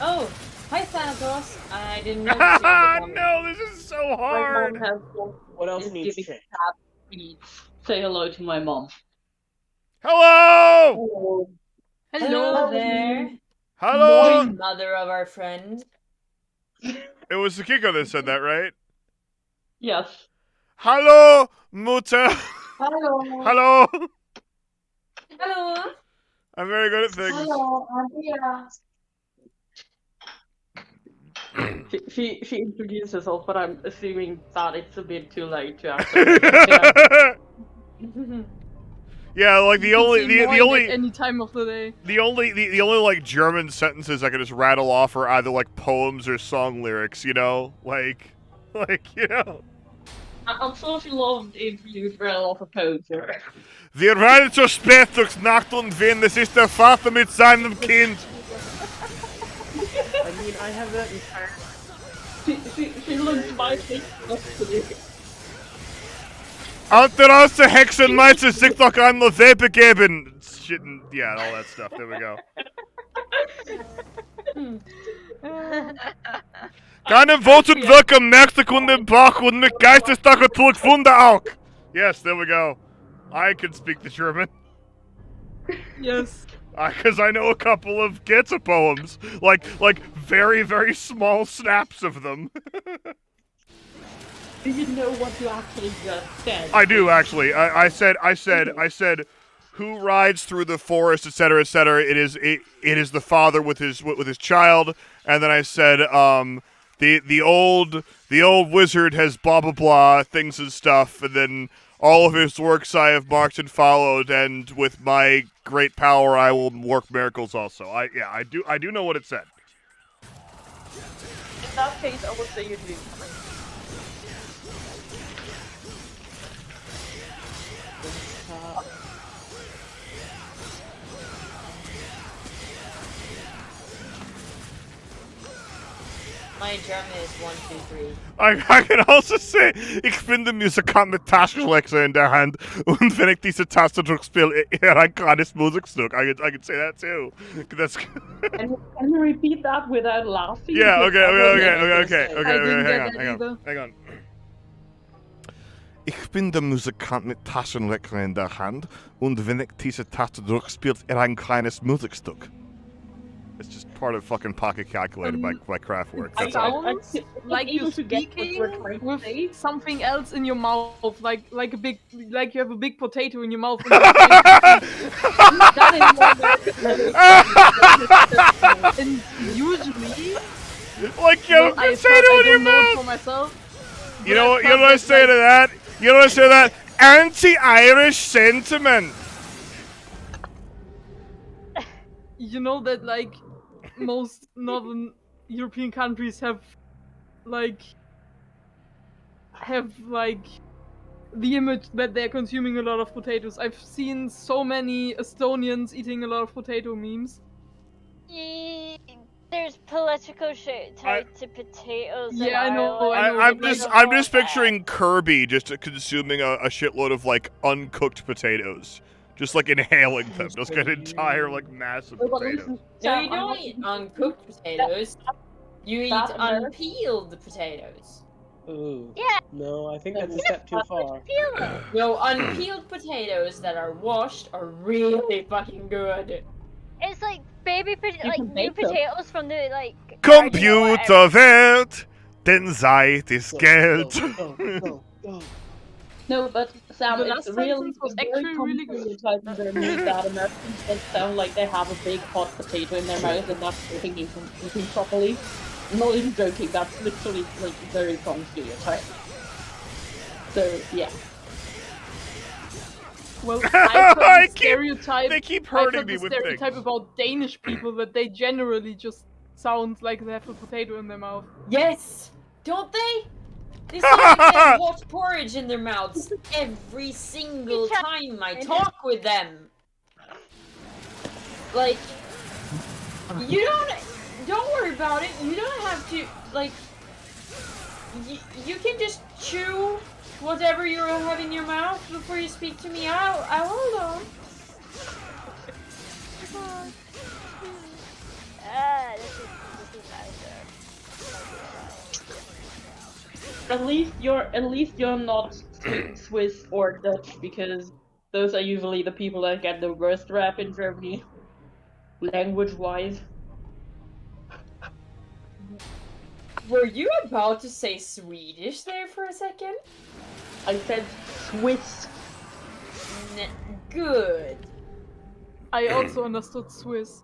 S7: Oh, hi Thanatos. I didn't know.
S1: No, this is so hard.
S6: What else needs change?
S2: Say hello to my mom.
S1: Hello!
S7: Hello there.
S1: Hello!
S7: Mother of our friend.
S1: It was Sakiko that said that, right?
S2: Yes.
S1: Hello, Mutter.
S2: Hello.
S1: Hello.
S7: Hello.
S1: I'm very good at things.
S2: Hello, I'm here. She introduced herself, but I'm assuming that it's a bit too late to actually.
S1: Yeah, like the only
S8: any time of the day.
S1: the only like German sentences I can just rattle off are either like poems or song lyrics, you know, like you know.
S2: I'm so she loved interviews well of a poser.
S1: Wir rennen zur spät durchs Nacht und Wind, es ist der Vater mit seinem Kind.
S6: I mean, I have that entire...
S2: She looks my face up to me.
S1: Und der aus der Hexenmeister sich doch einmal Wepe geben. shit and yeah, and all that stuff. There we go. Keinen Worten wirken Merksekunde Bach und mit Geistesdache tut Wunder auch. Yes, there we go. I can speak the German.
S8: Yes.
S1: Because I know a couple of Goethe poems, like very, very small snaps of them.
S2: Do you know what you actually just said?
S1: I do actually. I said, who rides through the forest, etc., etc. It is the father with his child, and then I said, the old wizard has blah blah blah things and stuff, and then all of his works I have marked and followed, and with my great power I will work miracles also. I do know what it said.
S2: In that case, I would say you're doing something.
S7: My German is 1, 2, 3.
S1: I can also say, ich bin der Musikant mit Taschenrechner in der Hand und wenn ich diese Taste drücke, spiele ich ein kleines Musikstück. I can say that too. That's.
S2: Can you repeat that without laughing?
S1: Yeah. Okay. Hang on. Ich bin der Musikant mit Taschenrechner in der Hand und wenn ich diese Taste drücke, spielt ein kleines Musikstück. It's just part of fucking Pocket Calculator by Kraftwerk.
S8: It sounds like you're speaking with something else in your mouth, like you have a big potato in your mouth. And usually,
S1: like you have a potato in your mouth.
S8: For myself,
S1: you know what I say to that? You know what I say to that? Anti-Irish sentiment.
S8: You know that like most northern European countries have the image that they're consuming a lot of potatoes. I've seen so many Estonians eating a lot of potato memes.
S3: There's political shit tied to potatoes.
S8: Yeah, I know.
S1: I'm just picturing Kirby just consuming a shitload of like uncooked potatoes. Just like inhaling them, just an entire like massive potato.
S7: No, you don't eat uncooked potatoes. You eat unpeeled potatoes.
S6: Ooh.
S3: Yeah.
S6: No, I think that's a step too far.
S7: No, unpeeled potatoes that are washed are really fucking good.
S3: It's like new potatoes from the like.
S1: Computerwelt, denn Zeit ist Geld.
S6: Go.
S2: No, but Sam,
S8: The
S2: it's
S8: last
S2: really
S8: sentence was actually really good.
S2: that Americans that sound like they have a big hot potato in their mouth and not eating properly. I'm not even joking. That's literally like very common stereotype. So yeah.
S8: Well, I've heard the stereotype.
S1: They keep hurting me with
S8: stereotype
S1: things.
S8: about Danish people that they generally just sound like they have a potato in their mouth.
S7: Yes! Don't they? They sound like they have hot porridge in their mouths every single time I talk with them. Like, you don't worry about it. You don't have to, like, you can just chew whatever you have in your mouth before you speak to me. I'll hold on.
S3: This is nicer.
S2: At least you're not Swiss or Dutch, because those are usually the people that get the worst rap in Germany, language-wise.
S7: Were you about to say Swedish there for a second?
S2: I said Swiss.
S7: Good.
S8: I also understood Swiss.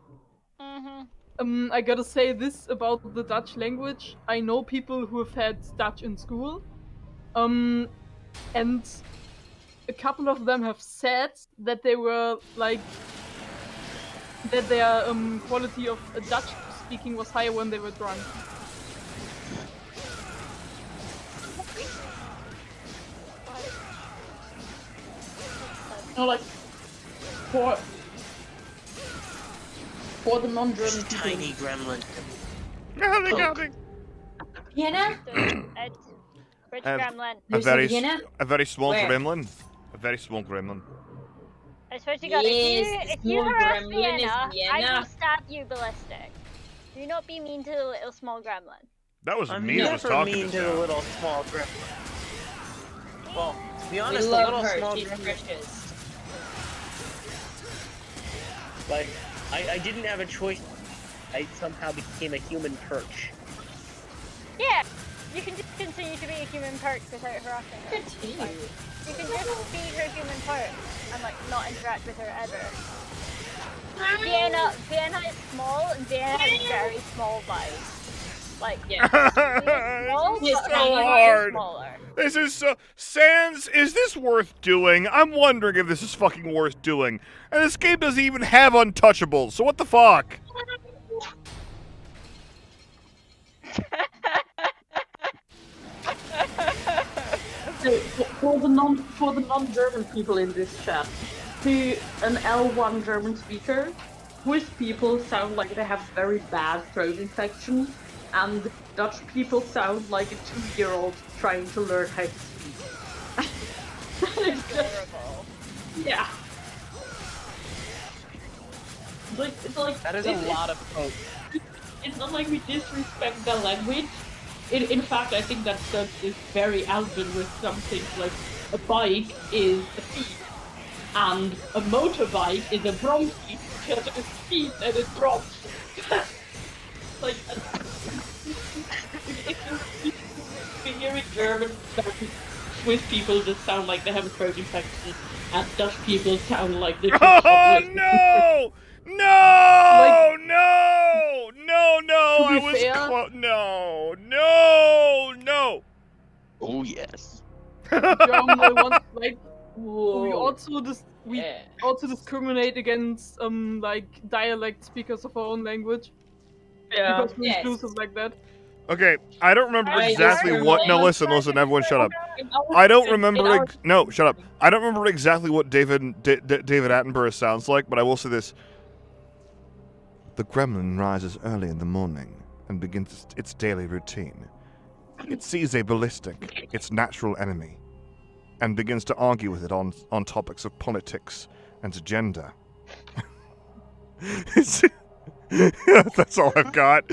S8: I gotta say this about the Dutch language. I know people who have had Dutch in school, and a couple of them have said that they were like that their quality of Dutch speaking was higher when they were drunk.
S2: No, like for the non-German people.
S6: Tiny gremlin.
S1: Yeah, they got me.
S7: Vienna?
S3: Rich gremlin.
S1: A very
S7: Vienna?
S1: small
S7: Where?
S1: gremlin. A very small gremlin.
S3: I swear to God,
S7: Yes,
S3: if you
S7: small
S3: harass
S7: gremlin is
S3: Vienna, I
S7: Vienna.
S3: will stab you ballistic. Do not be mean to the little small gremlin.
S1: That was
S6: I'm
S1: me that was
S6: never
S1: talking
S6: mean
S1: just
S6: to the
S1: now.
S6: little small gremlin. Well, to be
S7: We
S6: honest, the
S7: love
S6: little
S7: her.
S6: small
S7: She's
S6: gremlin,
S7: precious.
S6: like, I didn't have a choice. I somehow became a human perch.
S3: Yeah, you can just continue to be a human perch without harassing her.
S7: Continue.
S3: Like, you can just be her human perch and like not interact with her ever. Vienna is small and Vienna has very small vibes. Like,
S7: Yeah.
S3: small,
S1: This is
S3: but
S1: so
S3: much
S1: hard.
S3: smaller.
S1: This is so... Sans, is this worth doing? I'm wondering if this is fucking worth doing. And this game doesn't even have untouchables, so what the fuck?
S2: So, for the non-German people in this chat, to an L1 German speaker, Swiss people sound like they have very bad throat infections, and Dutch people sound like a 2-year-old trying to learn how to speak. It's just,
S3: Adorable.
S2: yeah. It's like
S6: That is a lot of hope.
S2: It's not like we disrespect the language. In fact, I think that Dutch is very Alvin with some things like a bike is a seat and a motorbike is a bromsky because it is speed and it drops. Like, if you hear in German, Swiss people just sound like they have a throat infection, and Dutch people sound like they're
S1: Oh, no! No! No! No, no!
S8: To
S1: I
S8: be
S1: was
S8: fair-
S1: no! No! No!
S6: Oh yes.
S8: German, I want like
S2: Whoa.
S8: we also discriminate against like dialect speakers of our own language
S2: Yeah.
S8: because we're
S7: Yes.
S8: inclusive like that.
S1: Okay, I don't remember
S7: Right,
S1: exactly
S7: you're
S1: what.
S7: right.
S1: No, listen, everyone, shut up.
S2: In our-
S1: I don't
S2: in
S1: remember.
S2: our-
S1: No, shut up. I don't remember exactly what David Attenborough sounds like, but I will say this: the gremlin rises early in the morning and begins its daily routine. It sees a ballistic, its natural enemy, and begins to argue with it on topics of politics and gender. That's all I've got.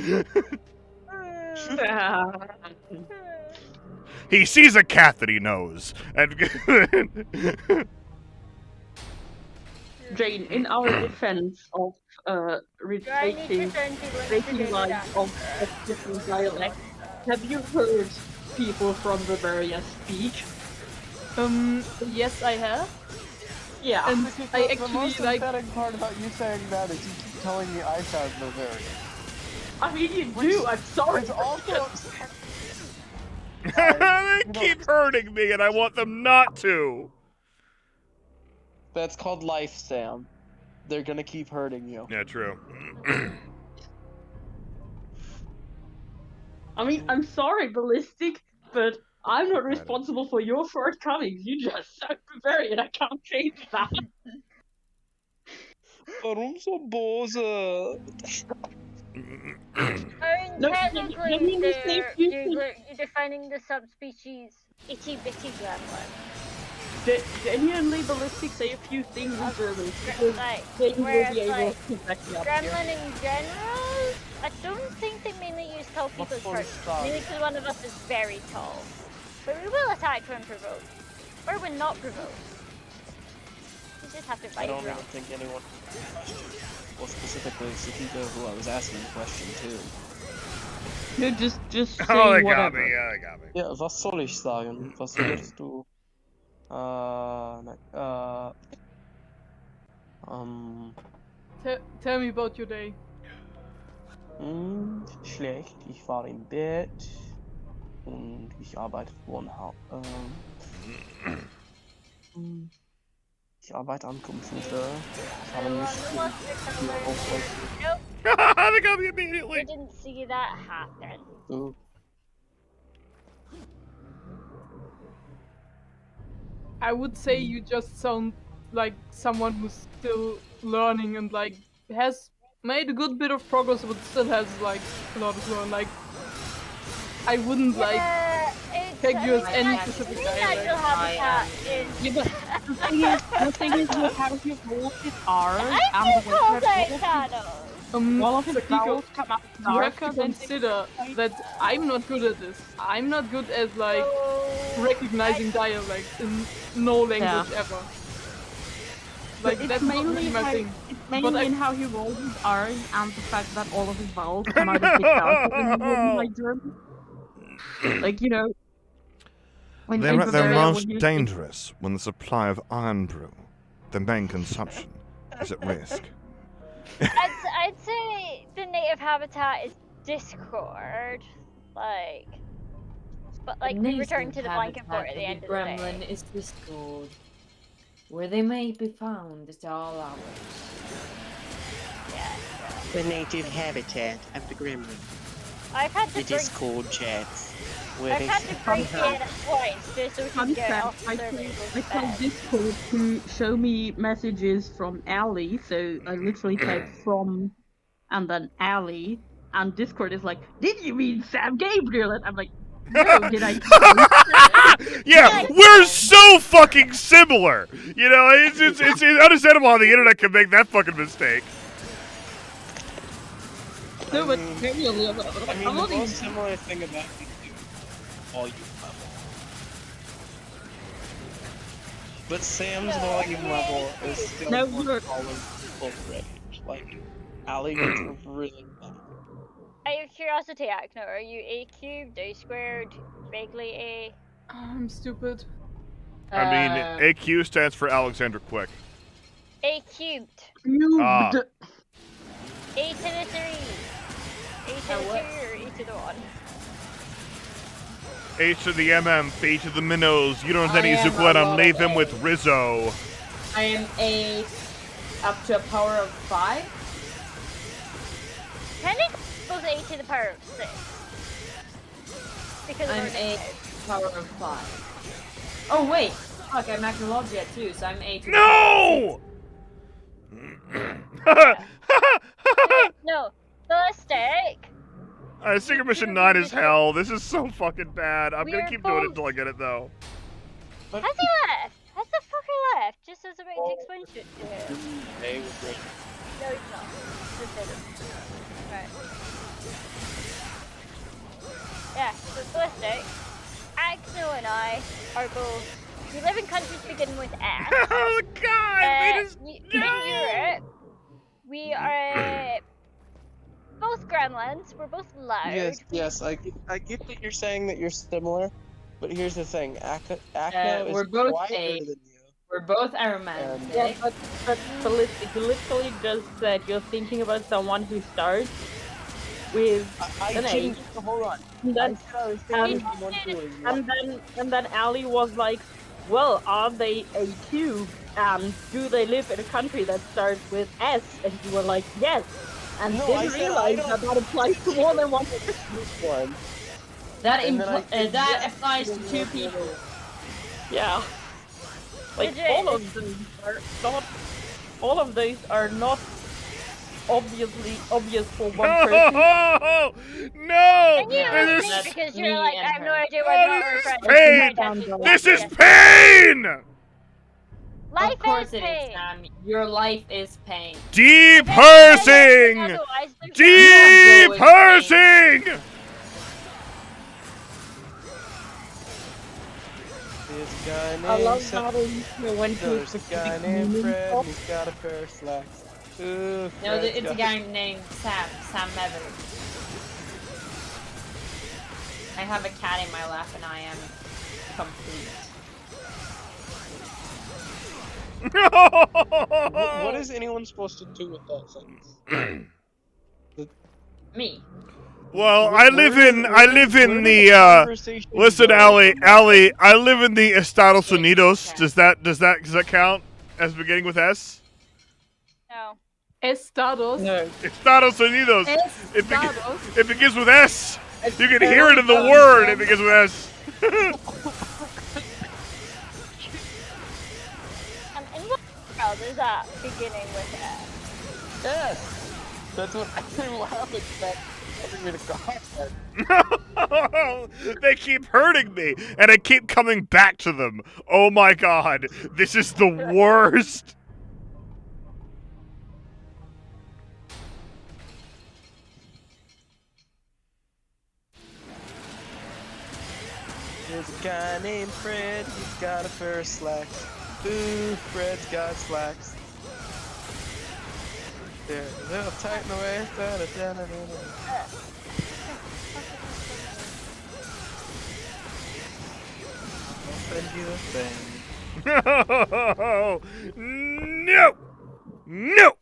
S1: He sees a cat that he knows, and
S2: Jane, in our defense of
S3: Do I need to
S2: retaking
S3: send you links to
S2: breaking
S3: David
S2: lines
S3: Attenborough?
S2: of different dialects, have you heard people from Bavaria speak?
S8: Yes, I have.
S2: Yeah.
S8: And I
S6: The
S8: actually
S6: most
S8: like.
S6: upsetting part about you saying that is you keep telling me I sound Bavarian.
S2: I mean, you do. I'm sorry.
S6: It's also upsetting.
S1: they keep hurting me, and I want them not to.
S6: That's called life, Sam. They're gonna keep hurting you.
S1: Yeah, true.
S2: I mean, I'm sorry, Ballistic, but I'm not responsible for your shortcomings. You just sound Bavarian. I can't change that.
S6: Warum so böse?
S2: No,
S3: Technically,
S2: let me just say a few
S3: you're defining the subspecies itty bitty gremlin.
S2: Genuinely, Ballistic, say a few things in German because
S3: Like,
S2: they will
S3: whereas,
S2: be able
S3: like,
S2: to back me up here.
S3: gremlin in general, I don't think they mainly use tall people
S6: What's
S3: first.
S6: for
S3: Maybe because one of us is very tall. But we will attack when provoked. Or when not provoked. You just have to
S6: I
S3: fight
S6: don't even
S3: around.
S6: think anyone. Well, specifically Sakiko, who I was asking the question to.
S2: No, just say
S1: Oh, they got
S2: whatever.
S1: me. Yeah, they got me.
S6: Ja, was soll ich sagen? Was willst du? Nein.
S8: Tell me about your day.
S6: Schlecht. Ich war im Bett und ich arbeite von ich arbeite am Computer. Ich habe nicht viel Aufwand.
S3: Nope,
S1: they got me
S3: we
S1: immediately.
S3: didn't see that happen.
S6: So.
S8: I would say you just sound like someone who's still learning and like has made a good bit of progress, but still has like a lot to learn. Like, I wouldn't like
S3: Yeah, it's,
S8: take you as
S3: I
S8: any
S3: mean,
S8: specific
S3: natural
S8: dialect.
S3: habitat is
S8: Yeah, but
S9: The thing is with how you roll with R
S3: I
S9: and the way
S3: called
S9: that
S3: out Thanos.
S9: all of his
S8: Sakiko,
S9: vowels come out
S8: you have
S9: darker
S8: to
S9: than
S8: consider that I'm not good at this. I'm not good at like recognizing dialects in no language ever. Like
S9: it's
S8: that's not
S9: mainly
S8: really my
S9: how,
S8: thing.
S9: it's mainly
S8: But I-
S9: in how he rolls his R's and the fact that all of his vowels come out a bit darker when he rolls like German. Like, you know, when in
S10: They're at their
S9: Bavaria,
S10: most
S9: when you-
S10: dangerous when the supply of iron brew, the main consumption, is at risk.
S3: I'd say the native habitat is Discord, like, but like we return to the blanket fort at the end of the day.
S7: Gremlin is Discord. Where they may be found is all ours.
S3: Yeah.
S6: The native habitat of the gremlin.
S3: I've had
S6: The
S3: to drink.
S6: Discord chats. Where
S3: I've
S6: they
S3: had to break it twice just so we can
S9: Fun
S3: get
S9: fact,
S3: off the
S9: I
S3: server.
S9: told Discord to show me messages from Ali, so I literally typed from and then Ali, and Discord is like, did you mean Sam Gabriel? And I'm like, no, did I?
S1: Yeah, we're so fucking similar. You know, it's understandable how the internet can make that fucking mistake.
S9: No, but really,
S6: I mean,
S9: I'm
S6: the
S9: not even.
S6: most similar thing about these two volume level. But Sam's volume level is still
S9: No,
S6: more
S9: look.
S6: solid full range. Like, Ali gets really bad.
S3: Out of curiosity, Akno, are you A cubed, A squared, vaguely A?
S8: I'm stupid.
S1: I mean, AQ stands for Alexander Quick.
S3: A cubed.
S1: Ah.
S3: A to the 3. A to the 2 or E to the 1?
S1: H to the MM, B to the minnows. You don't
S7: I
S1: any
S7: am a
S1: Zucletta,
S7: lot
S1: leave
S7: of
S1: him
S7: A.
S1: with Rizzo.
S7: I am 8 up to a power of 5.
S3: Technically, it goes A to the power of 6. Because
S7: I'm
S3: we're
S7: 8 power of 5. Oh wait, fuck, I'm Acnologia too, so I'm 8 to
S1: No!
S3: No, ballistic.
S1: Secret Mission 9 is hell. This is so fucking bad. I'm gonna
S3: We're
S1: keep doing it
S3: both-
S1: until I get it though.
S3: Has he left? Has the fucker left? Just as a bit of expansion to him.
S6: They were great.
S3: No, he's not. Just hit him. Right. Yeah, so ballistic. Axel and I are both. We live in countries beginning with S.
S1: Oh God! They just
S3: In Europe, we are both gremlins. We're both loud.
S6: Yes, I get that you're saying that you're similar, but here's the thing, Akno
S7: we're
S6: is
S7: both
S6: quieter
S7: A.
S6: than you.
S7: We're both aromantic.
S9: Yeah, but ballistic, you literally just said you're thinking about someone who starts with
S6: I
S9: an A.
S6: didn't, hold on.
S9: And then,
S6: I said I was thinking someone who is
S9: and then Ali was like, well, are they a cube? And do they live in a country that starts with S? And you were like, yes. And
S6: No, I
S9: didn't
S6: said I
S9: realize
S6: don't-
S9: that that applies to more than one.
S6: one.
S7: That
S6: And then I said
S7: that
S6: yes
S7: applies
S6: to
S7: to
S6: the
S7: 2
S6: other.
S7: people.
S9: Yeah. Like
S3: Legit.
S9: all of them are not. All of these are not obviously obvious for one person.
S1: Oh no!
S3: And you
S7: Yeah,
S3: know
S1: This
S3: me
S1: is
S3: because
S7: me
S3: you're like, I
S7: and
S3: have no
S7: her.
S3: idea
S1: Oh,
S3: why not
S1: this is
S3: refresh.
S1: pain! This is pain!
S3: Life
S7: Of course
S3: is
S7: it is,
S3: pain.
S7: Sam. Your life is pain.
S1: Depursing!
S3: Otherwise, there's no-
S1: Depursing!
S6: This guy named
S9: I love
S6: Sam.
S9: how they went to
S6: There's a guy named
S9: meaning
S6: Fred,
S9: of-
S6: he's got a pair of slacks. Ooh,
S7: No,
S6: Fred's
S7: it's a
S6: got-
S7: guy named Sam Mevers. I have a cat in my lap and I am complete.
S6: What is anyone supposed to do with that sentence?
S7: Me.
S1: Well, I live in the listen, Ali, I live in the Estados Unidos. Does that count as beginning with S?
S3: No.
S8: Estados.
S9: No.
S1: Estados Unidos.
S8: Estados.
S1: It begins with S. You can hear it in the word. It begins with S.
S3: And in what world is that beginning with S?
S6: Yes! That's what I'm laughing at.
S1: They keep hurting me, and I keep coming back to them. Oh my god, this is the worst.
S6: There's a guy named Fred, he's got a pair of slacks. Ooh, Fred's got slacks. They're a little tight in the way. Send you a thing.
S1: No! No!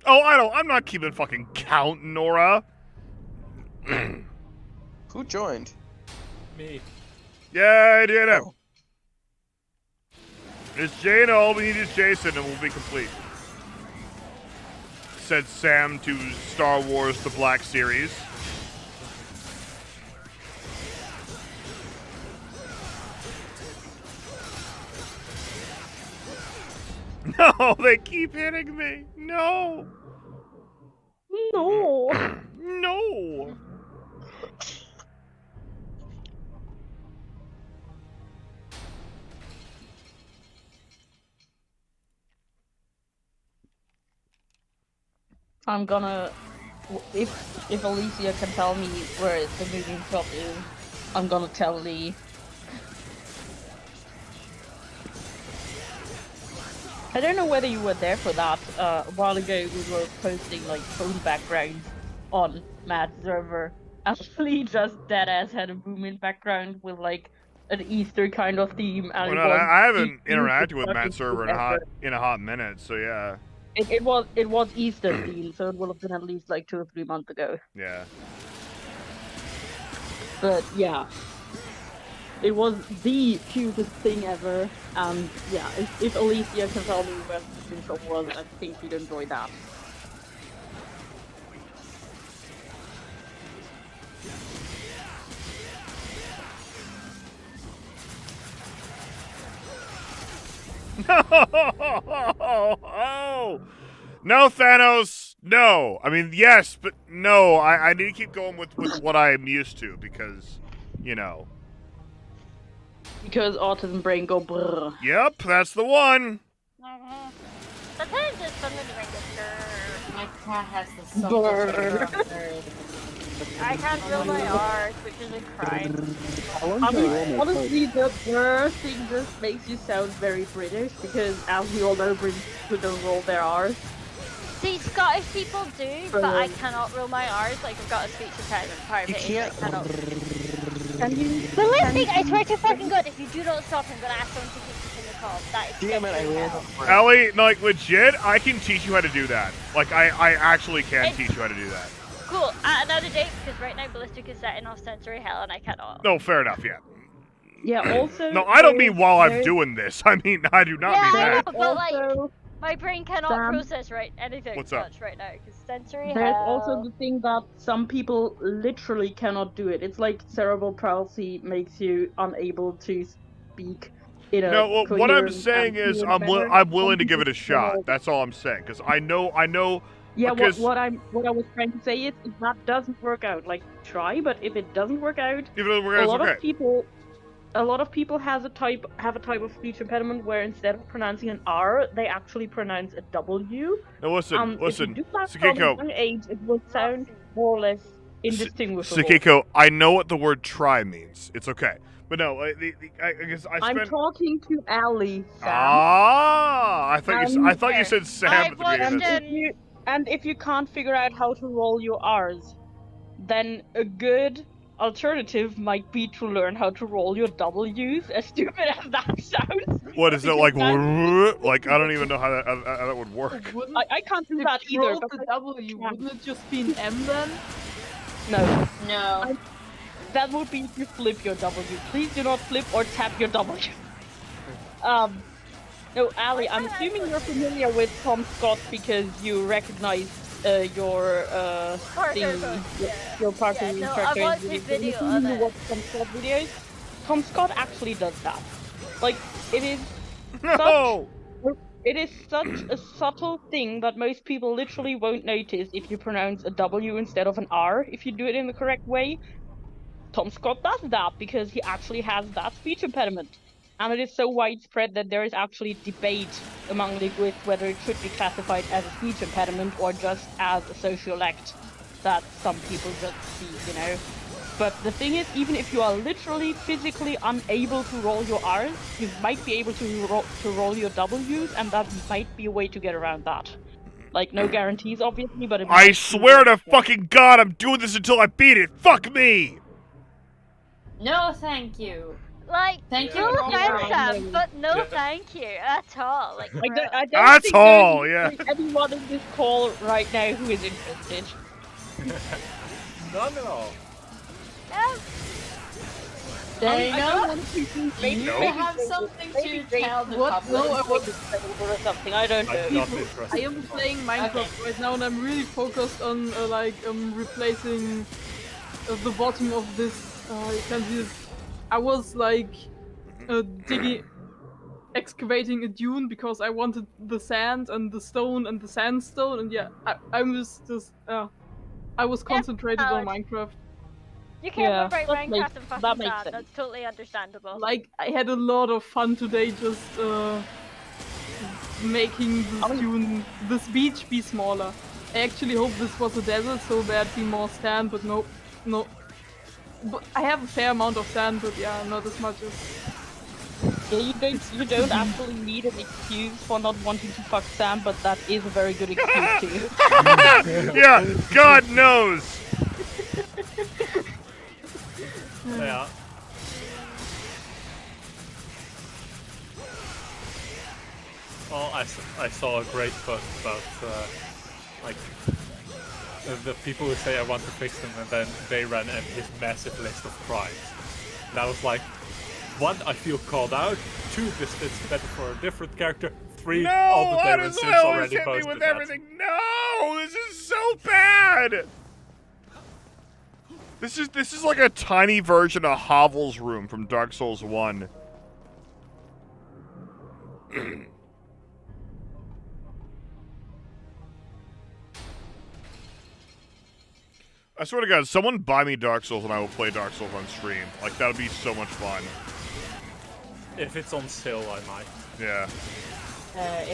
S1: Oh, I'm not keeping fucking count, Nora.
S6: Who joined?
S5: Me.
S1: Yeah, I did it. It's Jane, all we need is Jason, and we'll be complete. Said Sam to Star Wars The Black Series. No, they keep hitting me. No.
S9: No.
S1: No.
S9: I'm gonna, if Alicia can tell me where the moving shop is, I'm gonna tell Lee. I don't know whether you were there for that. A while ago we were posting like phone backgrounds on Matt's server, and Lee just deadass had a booming background with like an Easter kind of theme. And
S1: Well, no, I haven't interacted with Matt's server in a hot minute, so yeah.
S9: It was Easter themed, so it would have been at least like 2 or 3 months ago.
S1: Yeah.
S9: But yeah, it was the cutest thing ever, and yeah, if Alicia can tell me where the moving shop was, I think she'd enjoy that.
S1: No! No, Thanos! No! I mean, yes, but no. I need to keep going with what I am used to, because, you know.
S9: Because autism brain go brrr.
S1: Yep, that's the one!
S3: Sometimes it's fun to make a grrr.
S7: My cat has the
S9: Brr.
S3: I can't feel my R's, which is a crime.
S9: I mean, honestly, the brrr thing just makes you sound very British, because as we all know, British people don't roll their R's.
S3: See, Scottish people do, but I cannot roll my R's. Like, I've got a speech impediment. Part of
S6: You
S3: it is
S6: can't.
S3: I cannot.
S9: Can you?
S3: But listening, I swear to fucking God, if you do not stop, I'm gonna ask someone to kick you in the call. That is
S6: Damn it, I
S3: sexual
S6: rolled
S3: hell.
S6: a
S1: Ellie, like, legit, I can teach you how to do that. Like, I actually can teach you how to do that.
S3: Cool, at another date, because right now Ballistic is setting off sensory hell and I cannot.
S1: No, fair enough, yeah.
S9: Yeah, also...
S1: No, I don't mean while I'm doing this. I mean, I do not mean
S3: Yeah,
S1: that.
S3: but like,
S9: Also,
S3: my brain cannot
S9: Sam,
S3: process anything
S1: What's up?
S3: much right now, because sensory
S9: there's
S3: hell...
S9: also the thing that some people literally cannot do it. It's like cerebral palsy makes you unable to speak in a
S1: No, well, what I'm
S9: coherent
S1: saying
S9: and
S1: is
S9: fluent manner.
S1: I'm
S9: Some
S1: willing to give it a
S9: people
S1: shot.
S9: cannot.
S1: That's all I'm saying. Because I know.
S9: Yeah,
S1: because
S9: what I was trying to say is, if that doesn't work out, like, try, but if it doesn't work out,
S1: if it doesn't work out,
S9: a lot
S1: it's
S9: of people have a type of speech impediment where instead of pronouncing an R, they actually pronounce a W.
S1: Now listen,
S9: If you do that from a
S1: Sakiko.
S9: young age, it will sound more or less indistinguishable.
S1: Sakiko, I know what the word try means. It's okay. But no, I guess I
S9: I'm
S1: spent...
S9: talking to Ali, Sam.
S1: Ah! I thought you said Sam at the beginning.
S9: And
S1: of this.
S9: if you can't figure out how to roll your R's, then a good alternative might be to learn how to roll your W's, as stupid as that sounds.
S1: What is it like?
S9: Because
S1: Like I don't even know how that would work.
S9: I can't do
S8: If
S9: that
S8: you
S9: either.
S8: rolled the W, wouldn't it just be an M then?
S9: No.
S7: No.
S9: That would be if you flip your W. Please do not flip or tap your W. No, Ali, I'm assuming you're familiar with Tom Scott because you recognize your your partner.
S3: Yeah, no, I watched his video on
S9: You
S3: it.
S9: watch Tom Scott videos. Tom Scott actually does that. Like, it is
S1: No.
S9: It is such a subtle thing that most people literally won't notice if you pronounce a W instead of an R if you do it in the correct way. Tom Scott does that because he actually has that speech impediment. And it is so widespread that there is actually debate among linguists whether it should be classified as a speech impediment or just as a social act that some people just see, you know? But the thing is, even if you are literally physically unable to roll your R's, you might be able to roll your W's, and that might be a way to get around that. Like, no guarantees, obviously, but
S1: I swear to fucking God, I'm doing this until I beat it. Fuck me!
S7: No, thank you.
S3: Like,
S7: Thank you
S3: no
S7: for
S3: offense,
S7: offering.
S3: Sam, but no thank you at all. Like,
S9: I don't
S1: That's
S9: think
S1: all,
S9: there's
S1: yeah.
S9: anyone in this call right now who is interested.
S11: Not at all.
S7: They
S9: I
S7: know.
S9: don't want to
S7: Maybe
S1: No.
S7: they have something to tell the
S8: What?
S7: public.
S8: No, I was
S9: or something. I don't
S11: I'm
S9: know.
S11: not interested.
S8: I am playing Minecraft right now, and I'm really focused on replacing the bottom of this. You can see this. I was like excavating a dune because I wanted the sand and the stone and the sandstone, and yeah, I was just I was concentrated on
S3: valid.
S8: Minecraft.
S3: You can't
S9: Yeah,
S3: rewrite
S9: that
S3: Minecraft
S9: makes-
S3: and fucking
S9: that makes
S3: sand.
S9: sense.
S3: That's totally understandable.
S8: Like, I had a lot of fun today just making this beach be smaller. I actually hope this was a desert so there'd be more sand, but no. But I have a fair amount of sand, but yeah, not as much as...
S9: Yeah, you don't actually need an excuse for not wanting to fuck Sam, but that is a very good excuse too.
S1: Yeah, God knows.
S11: Yeah. Well, I saw a great post about the people who say I want to fix them and then they ran at his massive list of crimes. And I was like, 1, I feel called out. 2, this fits better for a different character. 3, all
S1: No,
S11: the
S1: why
S11: David
S1: does
S11: Sims
S1: it always
S11: already
S1: hit me
S11: posted
S1: with
S11: that.
S1: everything? No, this is so bad. This is like a tiny version of Hovel's room from Dark Souls 1. I swear to God, someone buy me Dark Souls and I will play Dark Souls on stream. Like, that would be so much fun.
S11: If it's on sale, I might.
S1: Yeah.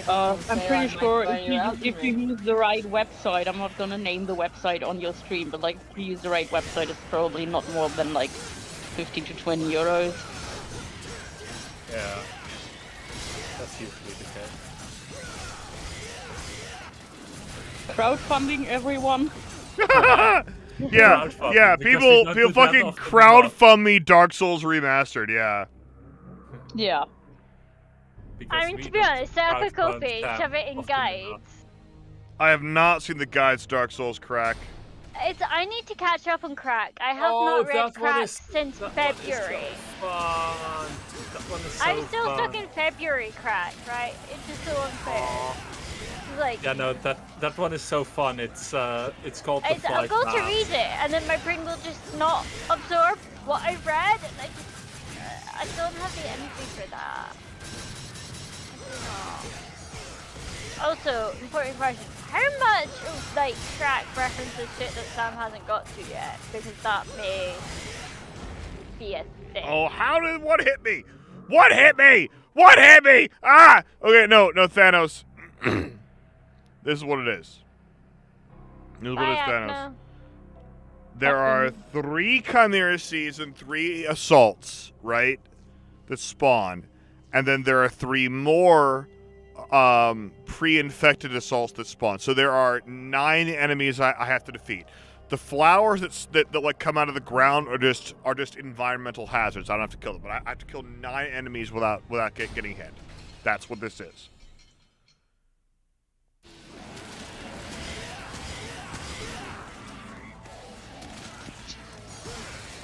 S9: I'm pretty sure if you use the right website, I'm not gonna name the website on your stream, but like if you use the right website, it's probably not more than like 15 to 20 euros.
S11: Yeah. That's usually the case.
S9: Crowdfunding, everyone.
S1: Yeah,
S11: Crowdfunding,
S1: yeah.
S11: because we
S1: People
S11: don't do that
S1: fucking
S11: often
S1: crowdfund me Dark Souls Remastered. Yeah.
S9: Yeah.
S11: Because
S3: I mean,
S11: we
S3: to be
S11: don't
S3: honest, set up a
S11: crowdfund
S3: copy,
S11: Sam
S3: shove it in
S11: often
S3: guides.
S11: enough.
S1: I have not seen the guides to Dark Souls crack.
S3: I need to catch up on Crack. I have
S11: Oh,
S3: not read
S11: that one
S3: Crack
S11: is-
S3: since
S11: that one is so
S3: February.
S11: fun. That one is so
S3: I'm still
S11: fun.
S3: stuck in February Crack, right? It's just so unfair.
S11: Aw.
S3: Like,
S11: Yeah, no, that one is so fun. It's called the
S3: I'll
S11: Five
S3: go to
S11: Paths.
S3: read it, and then my brain will just not absorb what I read, and I don't have the energy for that. I don't know. Also, important question: how much of like Crack references shit that Sam hasn't got to yet? Because that may be a thing.
S1: Oh, what hit me? What hit me? What hit me? Ah! Okay, no, Thanos. This is what it is. This is what
S3: Bye,
S1: is Thanos.
S3: Agna.
S1: There are 3 Chimera Seeds and 3 Assaults, right? That spawn. And then there are 3 more pre-infected Assaults that spawn. So there are 9 enemies I have to defeat. The flowers that like come out of the ground are just environmental hazards. I don't have to kill them, but I have to kill 9 enemies without getting hit. That's what this is.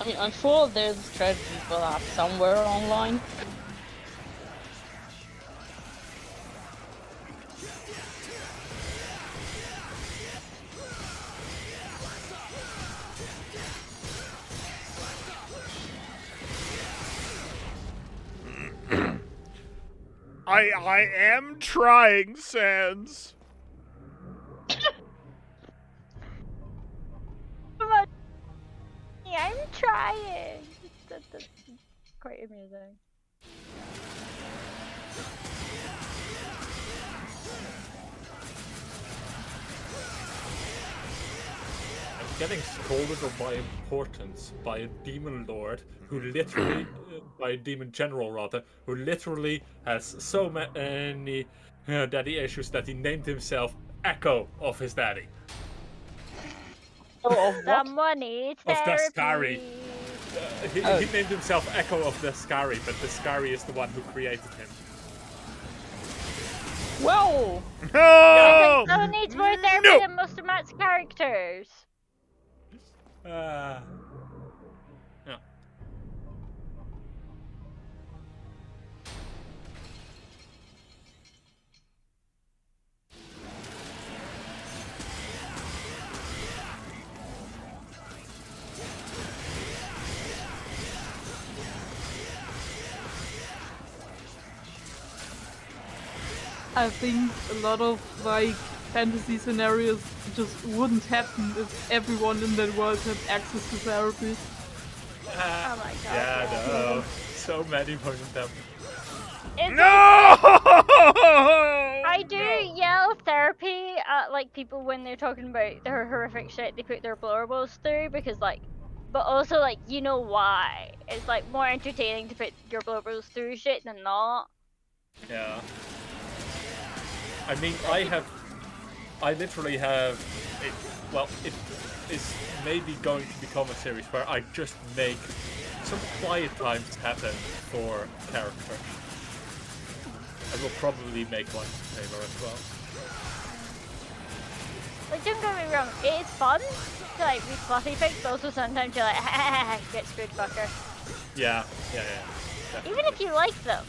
S9: I mean, I'm sure there's a strategy for that somewhere online.
S1: I am trying, Sans.
S3: Come on. Yeah, I'm trying. That's quite amusing.
S11: I'm getting scolded on my importance by a demon lord who literally, by a demon general rather, who literally has so many daddy issues that he named himself Echo of his daddy.
S9: Oh, of what?
S3: Someone needs
S11: Of
S3: therapy.
S11: Dascari. He named himself Echo of Dascari, but Dascari is the one who created him.
S9: Well,
S1: No!
S3: Someone needs more therapy
S1: No!
S3: than most of Matt's characters.
S11: Yeah.
S8: I think a lot of like fantasy scenarios just wouldn't happen if everyone in that world had access to therapy.
S3: Oh my god.
S11: Yeah, no. So many of them.
S1: No!
S3: I do yell therapy at like people when they're talking about their horrific shit they put their blowers through because like, but also like you know why? It's like more entertaining to put your blowers through shit than not.
S11: Yeah. I mean, I literally have, it is maybe going to become a series where I just make some quiet times happen for characters. I will probably make one favor as well.
S3: Like don't get me wrong, it is fun to like read fluffy fics, but also sometimes you're like, get screwed fucker.
S11: Yeah.
S3: Even if you like them.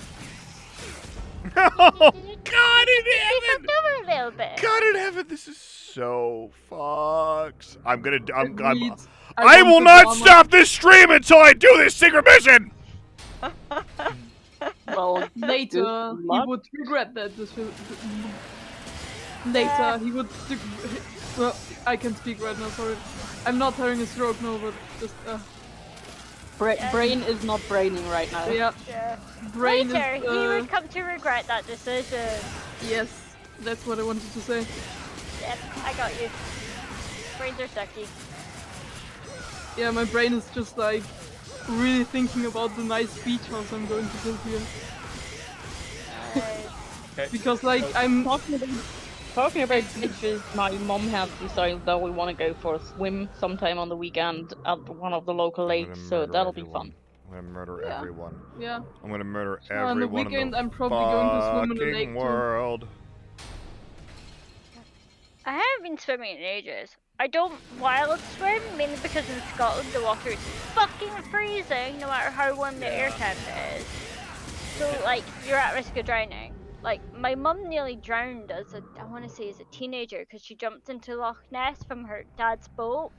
S1: No! God in heaven!
S3: Over a little bit.
S1: God in heaven, this is so fucked. I
S8: want
S1: will
S8: the
S1: not
S8: drama.
S1: stop this stream until I do this secret mission!
S9: well,
S8: Later,
S9: good
S8: he
S9: luck.
S8: would regret that. Later, he would. Well, I can speak right now. Sorry, I'm not having a stroke now, but just.
S9: Brain is not braining right now.
S8: Yeah. Brain
S3: Later,
S8: is.
S3: he would come to regret that decision.
S8: Yes, that's what I wanted to say.
S3: Yep, I got you. Brains are sucky.
S8: Yeah, my brain is just like really thinking about the nice beach house I'm going to build here.
S11: Okay.
S8: Because like I'm
S9: Talking about beaches, my mom has decided that we want to go for a swim sometime on the weekend at one of the local lakes, so that'll be fun.
S10: I'm gonna murder
S8: Yeah.
S10: everyone.
S8: Yeah.
S10: I'm gonna murder
S8: So on the
S10: everyone
S8: weekend,
S10: in the
S8: I'm probably going to swim in the lake
S10: fucking
S8: too.
S10: world.
S3: I haven't been swimming in ages. I don't wild swim, mainly because in Scotland the water is fucking freezing, no matter how warm the air temp is. So, like, you're at risk of drowning. Like, my mum nearly drowned as I want to say as a teenager, because she jumped into Loch Ness from her dad's boat.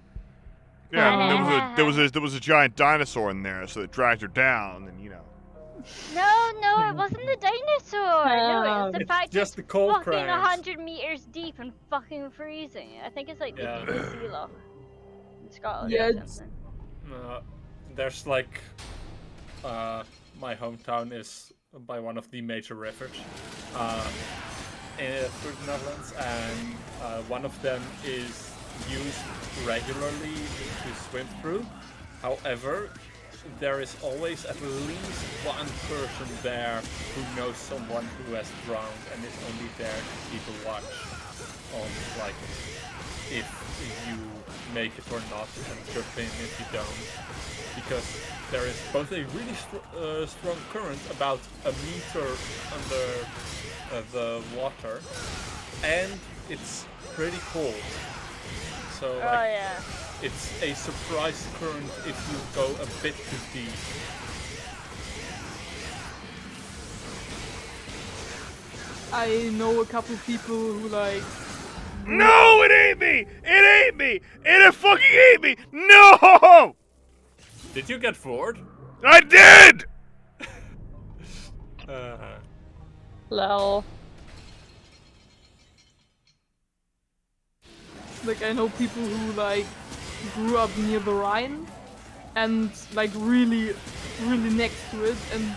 S1: Yeah, there was a giant dinosaur in there, so it dragged her down, and you know.
S3: No, it wasn't the dinosaur. No, it was the
S11: It's
S3: fact
S11: just
S3: it's
S11: the cold
S3: fucking
S11: crash.
S3: 100 meters deep and fucking freezing. I think it's like the
S11: Yeah.
S3: deepest sea loch in Scotland
S8: Yeah,
S3: or
S8: it's-
S3: something.
S11: There's like, my hometown is by one of the major rivers through the Netherlands, and one of them is used regularly to swim through. However, there is always at least one person there who knows someone who has drowned and is only there to keep a watch on, like, if you make it or not, and jump in if you don't. Because there is both a really strong current, about a meter under the water, and it's pretty cold. So,
S3: Oh
S11: like,
S3: yeah.
S11: it's a surprise current if you go a bit too deep.
S8: I know a couple people who like.
S1: No, it ain't me! It ain't me! It fucking ain't me! No!
S11: Did you get floored?
S1: I did!
S9: Lol.
S8: Like, I know people who, like, grew up near the Rhine and, like, really next to it, and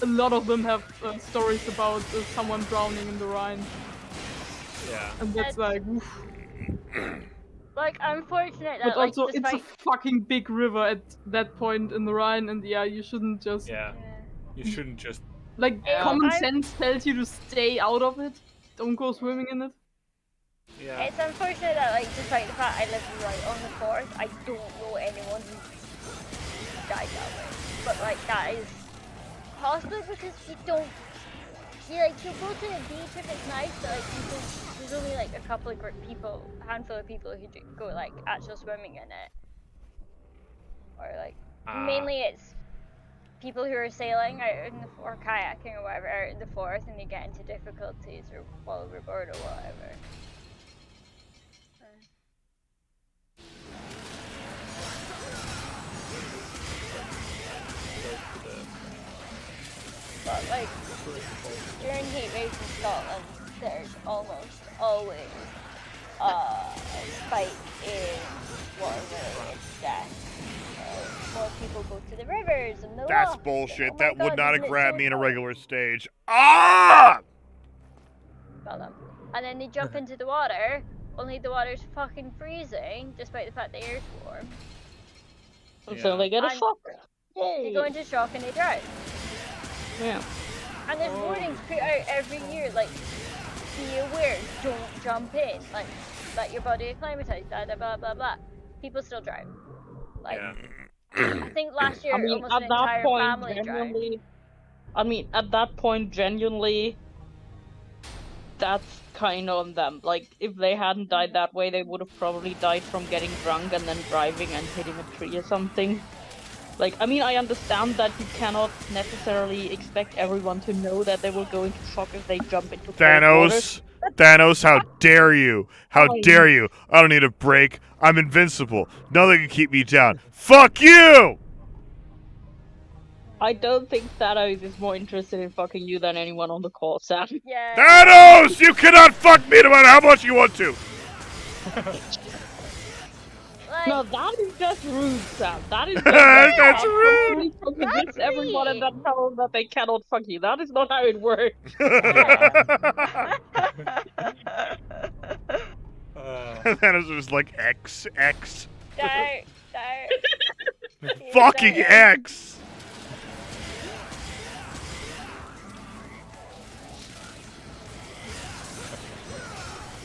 S8: a lot of them have stories about someone drowning in the Rhine.
S11: Yeah.
S8: And that's like, oof.
S3: Like, unfortunate that,
S8: But
S3: like,
S8: also,
S3: despite...
S8: it's a fucking big river at that point in the Rhine, and yeah, you shouldn't just...
S11: Yeah. You shouldn't just...
S8: Like, common sense tells you to stay out of it. Don't go swimming in it.
S11: Yeah.
S3: It's unfortunate that, like, despite the fact I live right on the forest, I don't know anyone who died that way. But, like, that is possibly because you don't... you'll go to the beach if it's nice, but, like, there's only, like, a couple of people, a handful of people who do go, like, actual swimming in it. Or, like, mainly it's people who are sailing out in the, or kayaking or whatever, out in the forest, and they get into difficulties or fall overboard or whatever. But, like, during heat waves in Scotland, there's almost always a spike in water-related deaths. More people go to the rivers and the
S1: That's
S3: lochs,
S1: bullshit.
S3: and, oh my
S1: That would
S3: God,
S1: not
S3: isn't
S1: have
S3: it
S1: grabbed
S3: so
S1: me in a
S3: fun?
S1: regular stage. Ah!
S3: Got them. And then they jump into the water, only the water's fucking freezing, despite the fact the air's warm.
S9: So they get a
S3: And
S9: shock.
S3: They go into shock and they drown.
S9: Yeah.
S3: And there's warnings put out every year, like, be aware, don't jump in, like, let your body acclimatize, blah blah blah blah blah. People still drown. Like, I think last year
S9: I mean,
S3: almost
S9: at
S3: an
S9: that
S3: entire
S9: point,
S3: family drowned.
S9: genuinely. I mean, at that point, genuinely, that's kind of on them. Like, if they hadn't died that way, they would have probably died from getting drunk and then driving and hitting a tree or something. Like, I mean, I understand that you cannot necessarily expect everyone to know that they will go into shock if they jump into cold
S1: Thanos!
S9: water.
S1: Thanos, how dare you? How dare you? I don't need a break. I'm invincible. Nothing can keep me down. Fuck you!
S9: I don't think Thanos is more interested in fucking you than anyone on the call, Sam.
S3: Yeah.
S1: Thanos! You cannot fuck me no matter how much you want to!
S9: No, that is just rude, Sam. That is just
S1: That's rude!
S9: Contradicts everyone and then tell them that they cannot fuck you. That is not how it works.
S1: Thanos was like, X.
S3: Don't.
S1: Fucking X!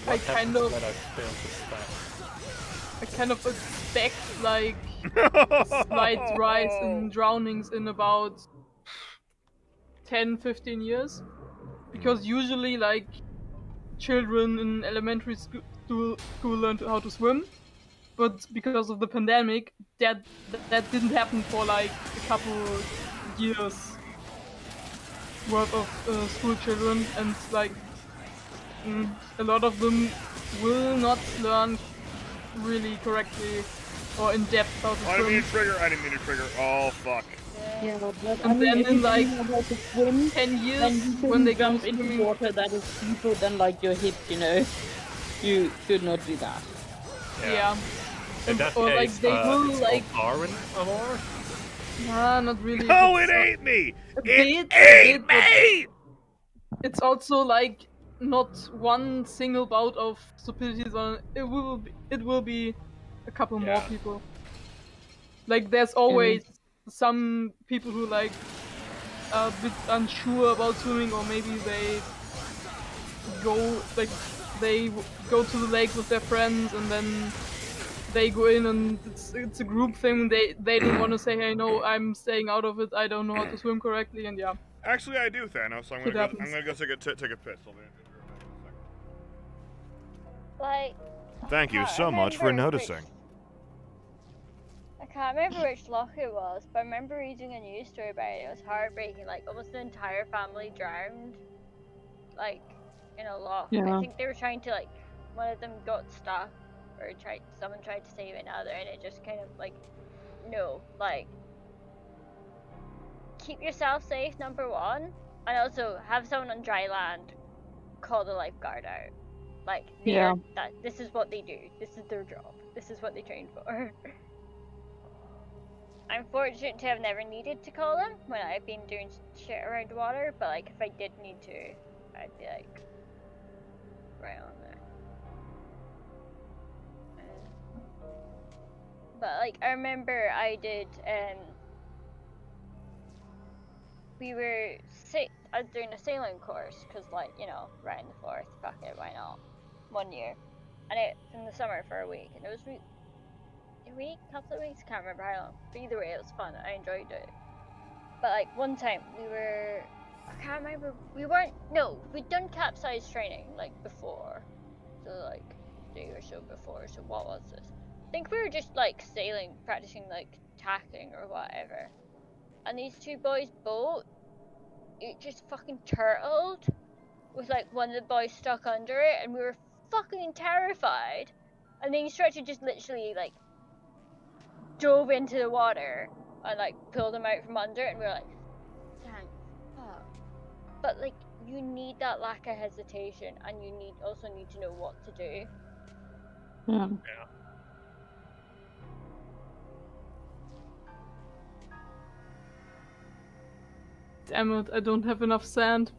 S8: I kind of
S11: That I failed to stop.
S8: I kind of expect, like, slight rise in drownings in about 10-15 years. Because usually, like, children in elementary school learn how to swim. But because of the pandemic, that didn't happen for, like, a couple years worth of school children. And, like, a lot of them will not learn really correctly or in depth how to swim.
S1: I didn't mean to trigger. Oh, fuck.
S9: Yeah, but
S8: And then in like
S9: how to swim,
S8: 10 years,
S9: then
S8: when they
S9: jump
S8: go
S9: into
S8: swimming,
S9: water that is deeper than like your hip, you know. You should not do that.
S8: yeah.
S11: In that
S8: or
S11: case,
S8: like they will
S11: it's
S8: like
S11: called Arwen Amor?
S8: nah, not really.
S1: No,
S8: It's,
S1: it ain't me!
S8: a
S1: It
S8: bit,
S1: ain't
S8: but
S1: me!
S8: it's also like not one single bout of stupidities on it. It will be a couple more
S11: Yeah.
S8: people. Like there's always some people who like are a bit unsure about swimming, or maybe they go go to the lake with their friends and then they go in and it's a group thing. They don't want to say, hey, no, I'm staying out of it. I don't know how to swim correctly, and yeah.
S1: Actually, I do, Thanos. So I'm gonna go take a piss. I'll be in
S3: Like,
S10: Thank you
S3: I
S10: so much for
S3: remember
S10: noticing.
S3: I can't remember which loch it was, but I remember reading a news story about it. It was heartbreaking. Like, almost the entire family drowned, like, in a loch.
S9: Yeah.
S3: I think they were trying to, like, one of them got stuck, or someone tried to save another, and it just kind of, like, no, like, keep yourself safe, number one, And also have someone on dry land call the lifeguard out. Like,
S9: Yeah.
S3: this is what they do. This is their job. This is what they train for. I'm fortunate to have never needed to call them when I've been doing shit around water, but like if I did need to, I'd be like right on there. But like I remember I did I was doing a sailing course because like, you know, right in the forest, fuck it, why not? 1 year. And it's in the summer for a week, and it was a week, couple of weeks, can't remember how long. But either way, it was fun. I enjoyed it. But like one time I can't remember. We'd done capsize training like before, so like a day or so before. So what was this? I think we were just like sailing, practicing like tacking or whatever. And these two boys' boat, it just fucking turtled with like one of the boys stuck under it, and we were fucking terrified. And the instructor just literally like dove into the water and like pulled him out from under it, and we were like, thank fuck. But like you need that lack of hesitation, and you also need to know what to do.
S9: Yeah.
S8: Damn it, I don't have enough sand.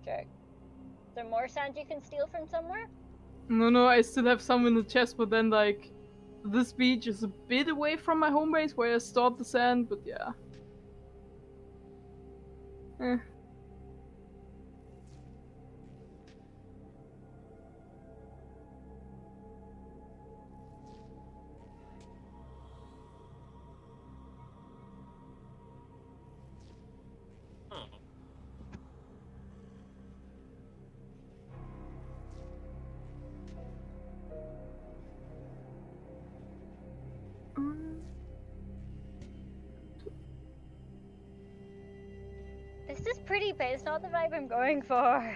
S3: Check. Is there more sand you can steal from somewhere?
S8: No, I still have some in the chest, but then like this beach is a bit away from my home base where I stored the sand, but yeah. Eh.
S3: This is pretty, but it's not the vibe I'm going for.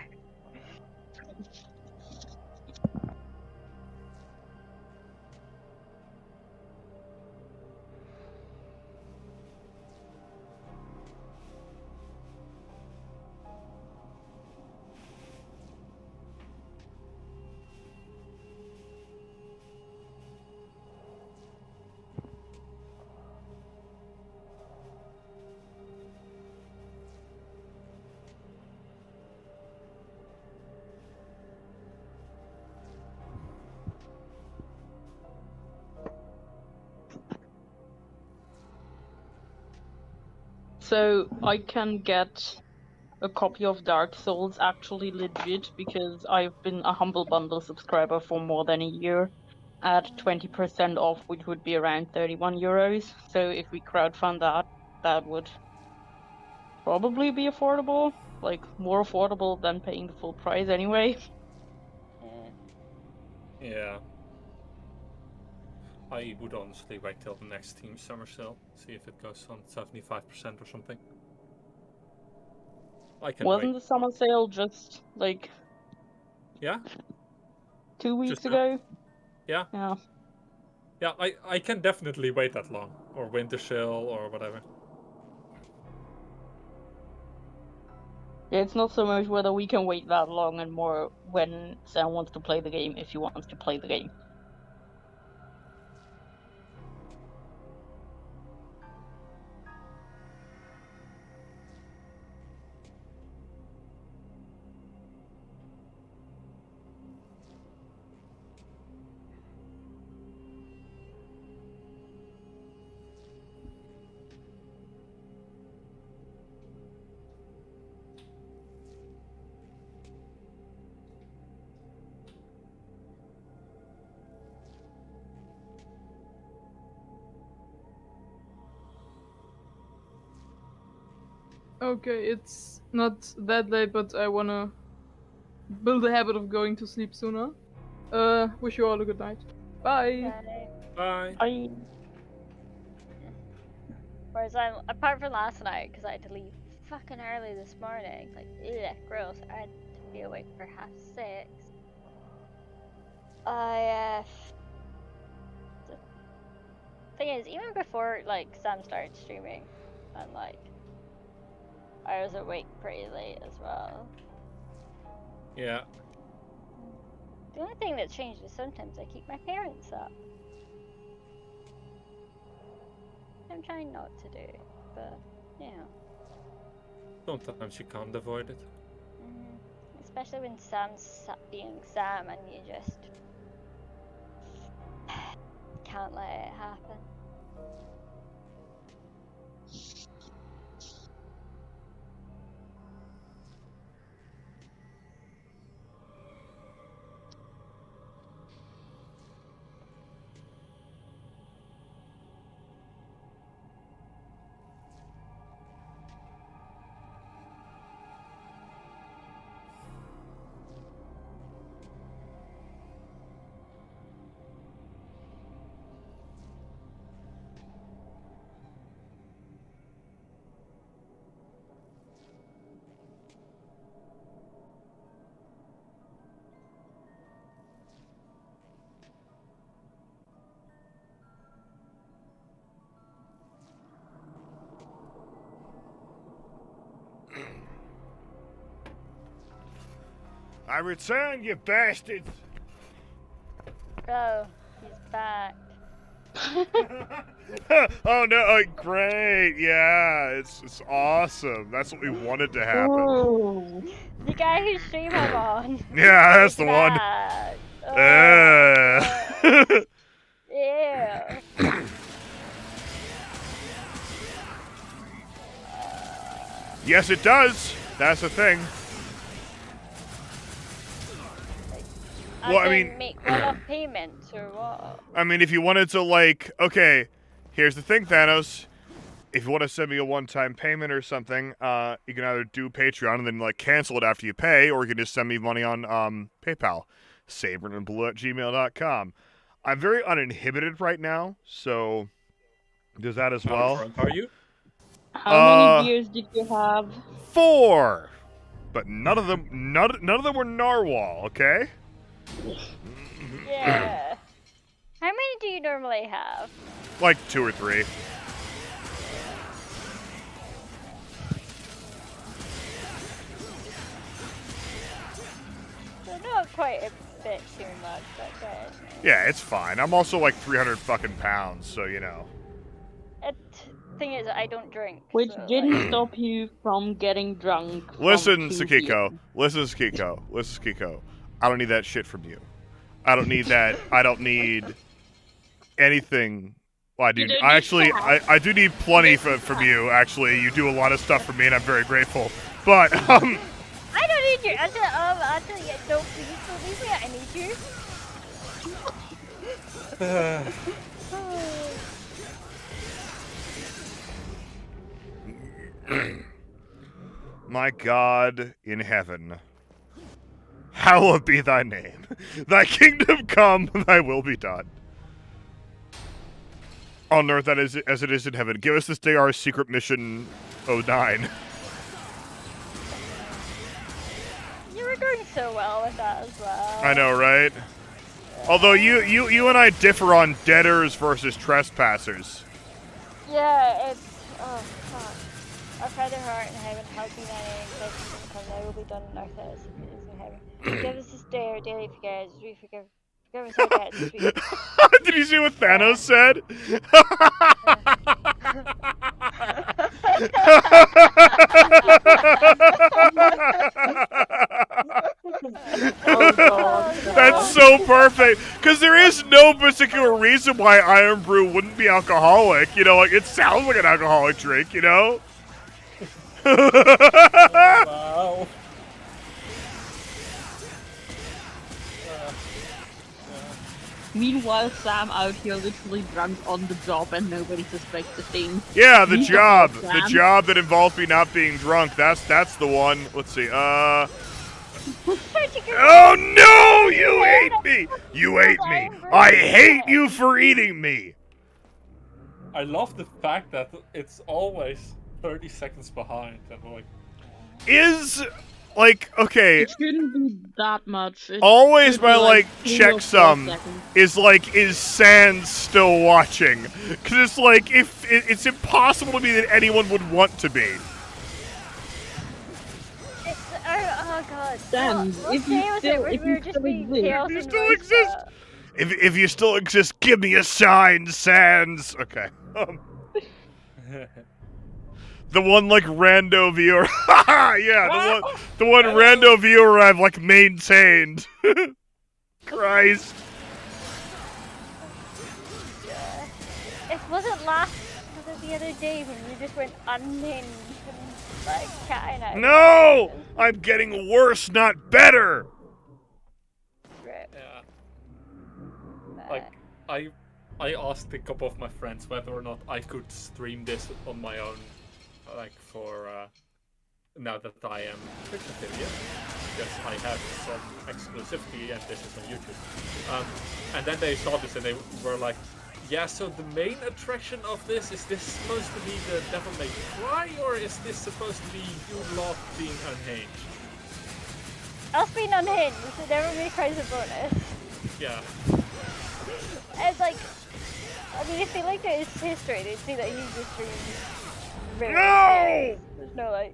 S9: So I can get a copy of Dark Souls actually legit because I've been a Humble Bundle subscriber for more than a year at 20% off, which would be around 31 euros. So if we crowdfund that, that would probably be affordable, like more affordable than paying the full price anyway.
S11: Yeah. I would honestly wait till the next Team Summer Sale, see if it goes on 75% or something. I can
S9: Wasn't
S11: wait.
S9: the summer sale just like
S11: Yeah?
S9: 2 weeks
S11: Just
S9: ago?
S11: Yeah.
S9: Yeah.
S11: Yeah, I can definitely wait that long. Or Winter Sale or whatever.
S9: Yeah, it's not so much whether we can wait that long and more when Sam wants to play the game, if he wants to play the game.
S8: Okay, it's not that late, but I wanna build a habit of going to sleep sooner. Wish you all a good night. Bye.
S11: Bye.
S9: Bye.
S3: Whereas apart from last night, because I had to leave fucking early this morning, like, ugh, gross. I had to be awake for 6:30. The thing is, even before like Sam started streaming, and like I was awake pretty late as well.
S11: Yeah.
S3: The only thing that changed is sometimes I keep my parents up. I'm trying not to do, but yeah.
S11: Sometimes you can't avoid it.
S3: Especially when Sam's being Sam and you just can't let it happen.
S1: I return, you bastards!
S3: Oh, he's back.
S1: Oh no! Oh, great! Yeah, it's awesome. That's what we wanted to happen.
S3: Ooh. The guy whose stream I'm on.
S1: Yeah, that's the one.
S3: Back. Yeah.
S1: Yes, it does. That's the thing. Well, I mean,
S3: make one-off payments or what?
S1: I mean, if you wanted to, like, okay, here's the thing, Thanos. If you want to send me a one-time payment or something, you can either do Patreon and then, like, cancel it after you pay, or you can just send me money on PayPal, sabreandblue@gmail.com. I'm very uninhibited right now, so there's that as well.
S11: How drunk are you?
S9: How many beers did you have?
S1: 4, but none of them were narwhal. Okay.
S3: Yeah. How many do you normally have?
S1: Like 2 or 3.
S3: So not quite a bit too much, but good.
S1: Yeah, it's fine. I'm also like 300 fucking pounds, so you know.
S3: Thing is, I don't drink.
S9: Which
S3: so,
S9: didn't
S3: like...
S9: stop you from getting drunk.
S1: Listen, Sakiko. Listen, Sakiko. I don't need that shit from you. I don't need that. I don't need anything. Well, I do. I do need plenty from you. Actually, you do a lot of stuff for me, and I'm very grateful. But
S3: I don't need you. Until yeah, no, please don't leave me. I need you.
S1: My God in heaven, hallowed be thy name. Thy kingdom come, thy will be done. On earth as it is in heaven. Give us this day our secret mission 09.
S3: You were doing so well with that as well.
S1: I know, right? Although you and I differ on debtors versus trespassers.
S3: Yeah, it's... Oh, fuck. Our Father who art in heaven, hallowed be thy name, thy kingdom come, thy will be done on earth as it is in heaven. Give us this day our daily forgiveness, as we forgive us our debts.
S1: Did you see what Thanos said? That's so perfect, because there is no particular reason why Iron Brew wouldn't be alcoholic. You know, like it sounds like an alcoholic drink. You know.
S11: Wow.
S9: Meanwhile, Sam out here literally drunk on the job and nobody suspects a thing.
S1: Yeah, the job that involved me not being drunk. That's the one. Let's see. Oh no! You ate me! You ate me! I hate you for eating me!
S11: I love the fact that it's always 30 seconds behind. And like,
S1: okay.
S9: It shouldn't be that much. It's
S1: always my like
S9: 3 or 4
S1: checksum
S9: seconds.
S1: is Sans still watching? Because it's like if it's impossible to be that anyone would want to be.
S3: God.
S9: Dan,
S3: what
S9: if
S3: day
S9: you
S3: was
S9: still,
S3: it when
S9: if
S3: we were
S9: you
S3: just
S9: still
S3: being
S9: exist,
S3: chaos
S1: If you
S3: and
S1: still
S3: roast
S1: exist.
S3: that?
S1: If you still exist, give me a sign, Sans. Okay. The one like rando viewer. Yeah, the one rando viewer I've like maintained. Christ.
S3: It wasn't last, was it the other day when you just went unhinged and like chatting out?
S1: No! I'm getting worse, not better.
S3: Rip.
S11: Yeah. Like, I asked a couple of my friends whether or not I could stream this on my own, like for now that I am Twitch affiliate, because I have some exclusivity and this is on YouTube. And then they saw this and they were like, yeah, so the main attraction of this, is this supposed to be the Devil May Cry, or is this supposed to be you love being unhinged?
S3: Us being unhinged, so Devil May Cry is a bonus.
S11: Yeah.
S3: It's like, I mean, if they looked at his history, they'd see that he just streams very
S1: No!
S3: There's no like.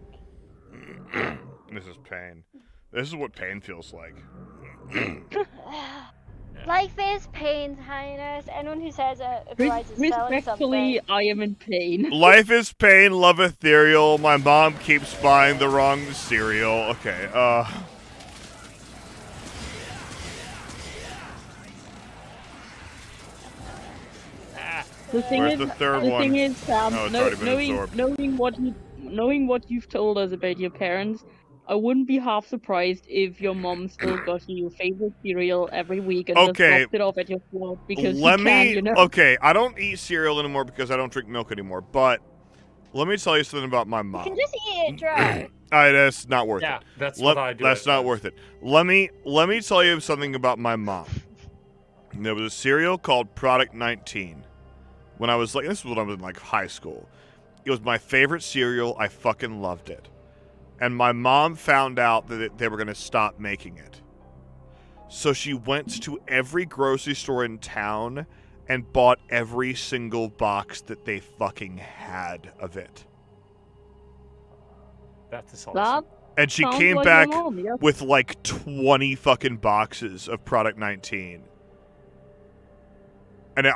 S1: This is pain. This is what pain feels like.
S3: Life is pain, Highness. Anyone who says Verizon's selling
S9: respectfully,
S3: something.
S9: I am in pain.
S1: Life is pain, love ethereal. My mom keeps buying the wrong cereal. Okay,
S9: The thing
S1: Where's
S9: is,
S1: the third one?
S9: thing is, Sam,
S1: Oh, it's already been absorbed.
S9: knowing what you've told us about your parents, I wouldn't be half surprised if your mom still got you your favorite cereal every week and just
S1: Okay.
S9: dropped it off at your floor because
S1: Let
S9: you
S1: me.
S9: can, you know.
S1: Okay, I don't eat cereal anymore because I don't drink milk anymore. But let me tell you something about my
S3: You
S1: mom.
S3: can just eat it dry.
S1: That's not worth
S11: Yeah,
S1: it.
S11: that's what I do.
S1: That's not worth it. Let me tell you something about my mom. There was a cereal called Product 19. When I was like, this was when I was in like high school. It was my favorite cereal. I fucking loved it. And my mom found out that they were going to stop making it. So she went to every grocery store in town and bought every single box that they fucking had of it.
S11: That is awesome.
S9: That
S1: And she
S9: sounds
S1: came
S9: like
S1: back
S9: your mom, yeah.
S1: with like 20 fucking boxes of Product 19. And it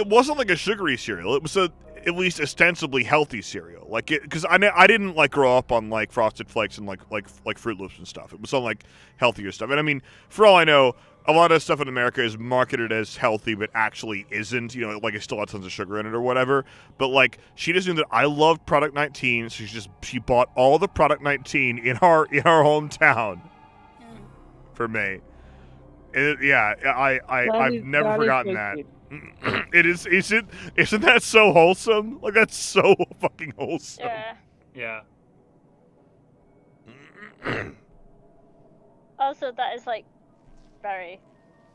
S1: wasn't like a sugary cereal. It was at least ostensibly healthy cereal. Like because I didn't like grow up on like Frosted Flakes and like Fruit Loops and stuff. It was on like healthier stuff. And I mean, for all I know, a lot of stuff in America is marketed as healthy, but actually isn't. You know, like it still has tons of sugar in it or whatever. But like she just knew that I loved Product 19, so she bought all the Product 19 in our hometown for me. I've never forgotten that. Isn't that so wholesome? Like that's so fucking wholesome.
S3: Yeah.
S11: Yeah.
S3: Also, that is like very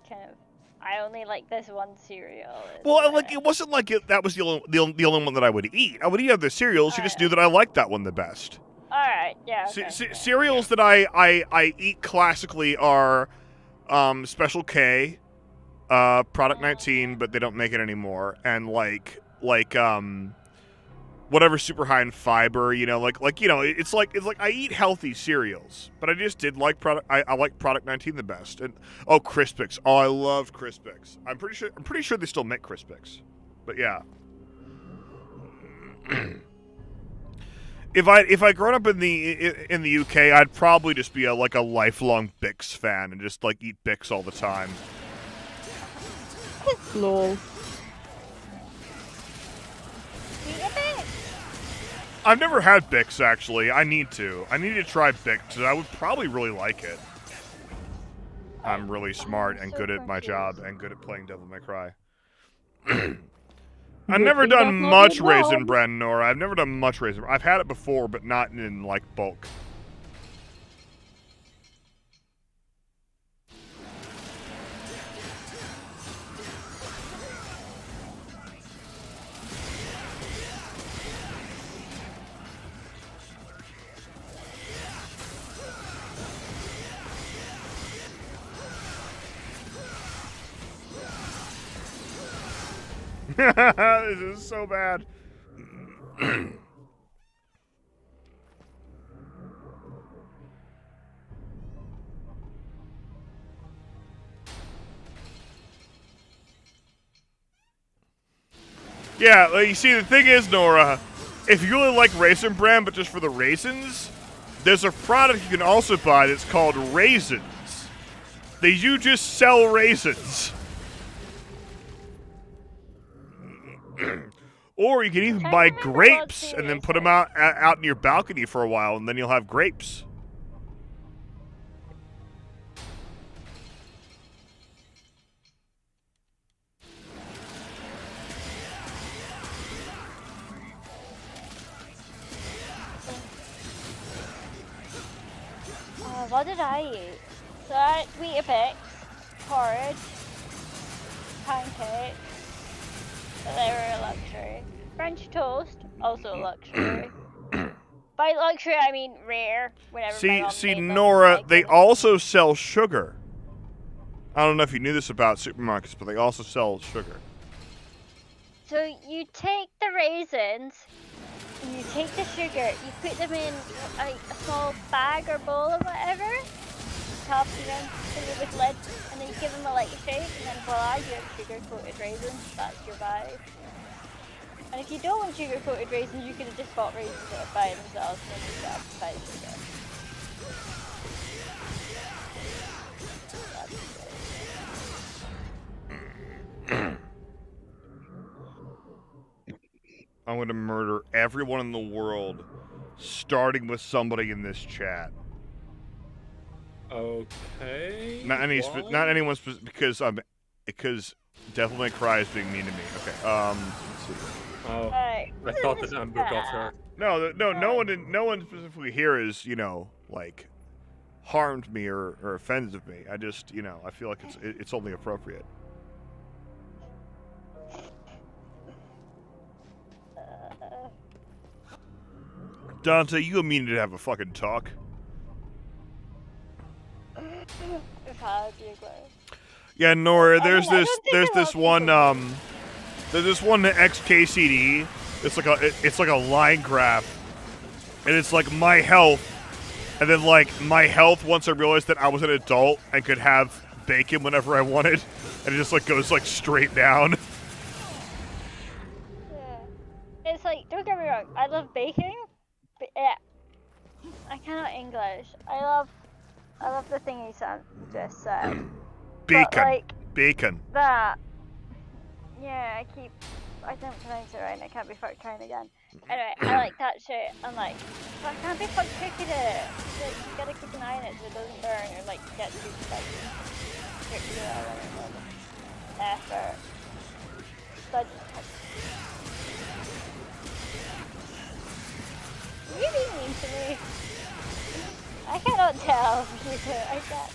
S3: kind of. I only like this one cereal.
S1: Well, like it wasn't like that was the only one that I would eat. I would eat other cereals. She just knew that I liked that one the best.
S3: All right. Yeah. Okay.
S1: Cereals that I eat classically are Special K, Product 19, but they don't make it anymore, and like whatever super high in fiber, you know, like you know, it's like I eat healthy cereals, but I just did like I like Product 19 the best. And Crispix. Oh, I loved Crispix. I'm pretty sure they still make Crispix. But yeah. If I grown up in the UK, I'd probably just be a lifelong Bix fan and just like eat Bix all the time.
S9: Lol.
S1: I've never had Bix actually. I need to try Bix. I would probably really like it. I'm really smart and good at my job and good at playing Devil May Cry. I've never done much Raisin Bran, Nora. I've never done much Raisin Bran. I've had it before, but not in, like, bulk. This is so bad. Yeah, you see, the thing is, Nora, if you really like Raisin Bran, but just for the raisins, there's a product you can also buy that's called Raisins. They do just sell raisins. Or you can even buy grapes and then put them out in your balcony for a while, and then you'll have grapes.
S3: What did I eat? So I ate Weetabix, porridge, pancakes, but they were a luxury. French toast, also a luxury. By luxury, I mean rare. Whenever my mom
S1: See,
S3: made them,
S1: Nora,
S3: like,
S1: they also sell sugar. I don't know if you knew this about supermarkets, but they also sell sugar.
S3: So you take the raisins, you take the sugar, you put them in like a small bag or bowl or whatever, top, you know, fill it with lead, and then you give them a light shake, and then voila, you have sugar-coated raisins. That's your vibe. And if you don't want sugar-coated raisins, you could have just bought raisins that are by themselves, and then you just have to buy the sugar.
S1: I'm gonna murder everyone in the world, starting with somebody in this chat.
S11: Okay.
S1: Not anyone because Devil May Cry is being mean to me. Okay. Let's see.
S11: Oh, I thought that Amber got her.
S1: No one specifically here is, like, harmed me or offended me. I just, I feel like it's only appropriate. Dante, you and me need to have a fucking talk. Yeah, Nora, there's this one XKCD. It's like a line graph, and it's like my health, and then like my health once I realized that I was an adult and could have bacon whenever I wanted, and it just like goes like straight down.
S3: Yeah, it's like, don't get me wrong, I love baking, but yeah, I cannot English. I love the thing you just said.
S1: Bacon.
S3: But, like,
S1: bacon.
S3: That. Yeah, I don't pronounce it right, and I can't be fucked trying again. Anyway, I like that shit. I'm like, but I can't be fucked cooking it. Like, you gotta keep an eye on it so it doesn't burn or like get too spicy. Effort. So I just you being mean to me? I cannot tell. I can't.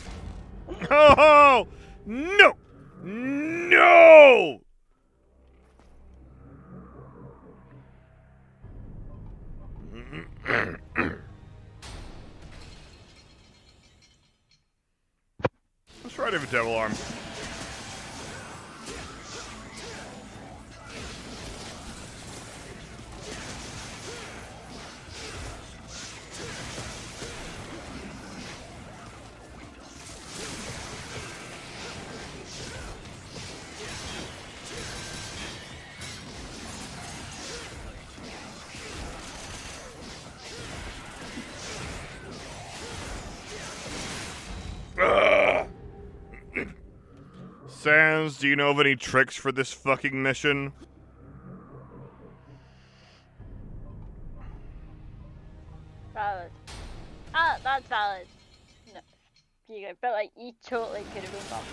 S1: Oh no! No! Let's try to have a devil arm. Sans, do you know of any tricks for this fucking mission?
S3: Valid. That's valid. No. You go. But like, you totally could have been wrong.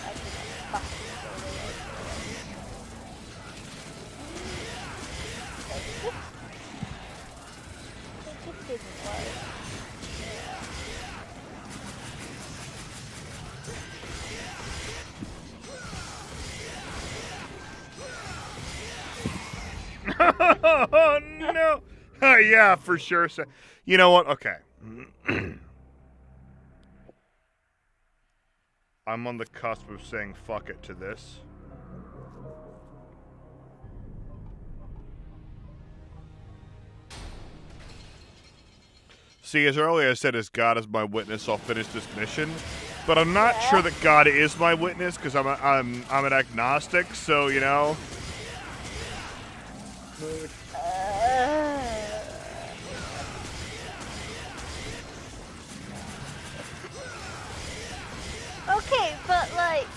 S3: I could have it just didn't work.
S1: Oh no! Yeah, for sure. So, you know what? Okay. I'm on the cusp of saying fuck it to this. See, as earlier I said, as God is my witness, I'll finish this mission. But I'm not sure that God is my witness because I'm an agnostic. So
S11: mood.
S3: Okay, but like,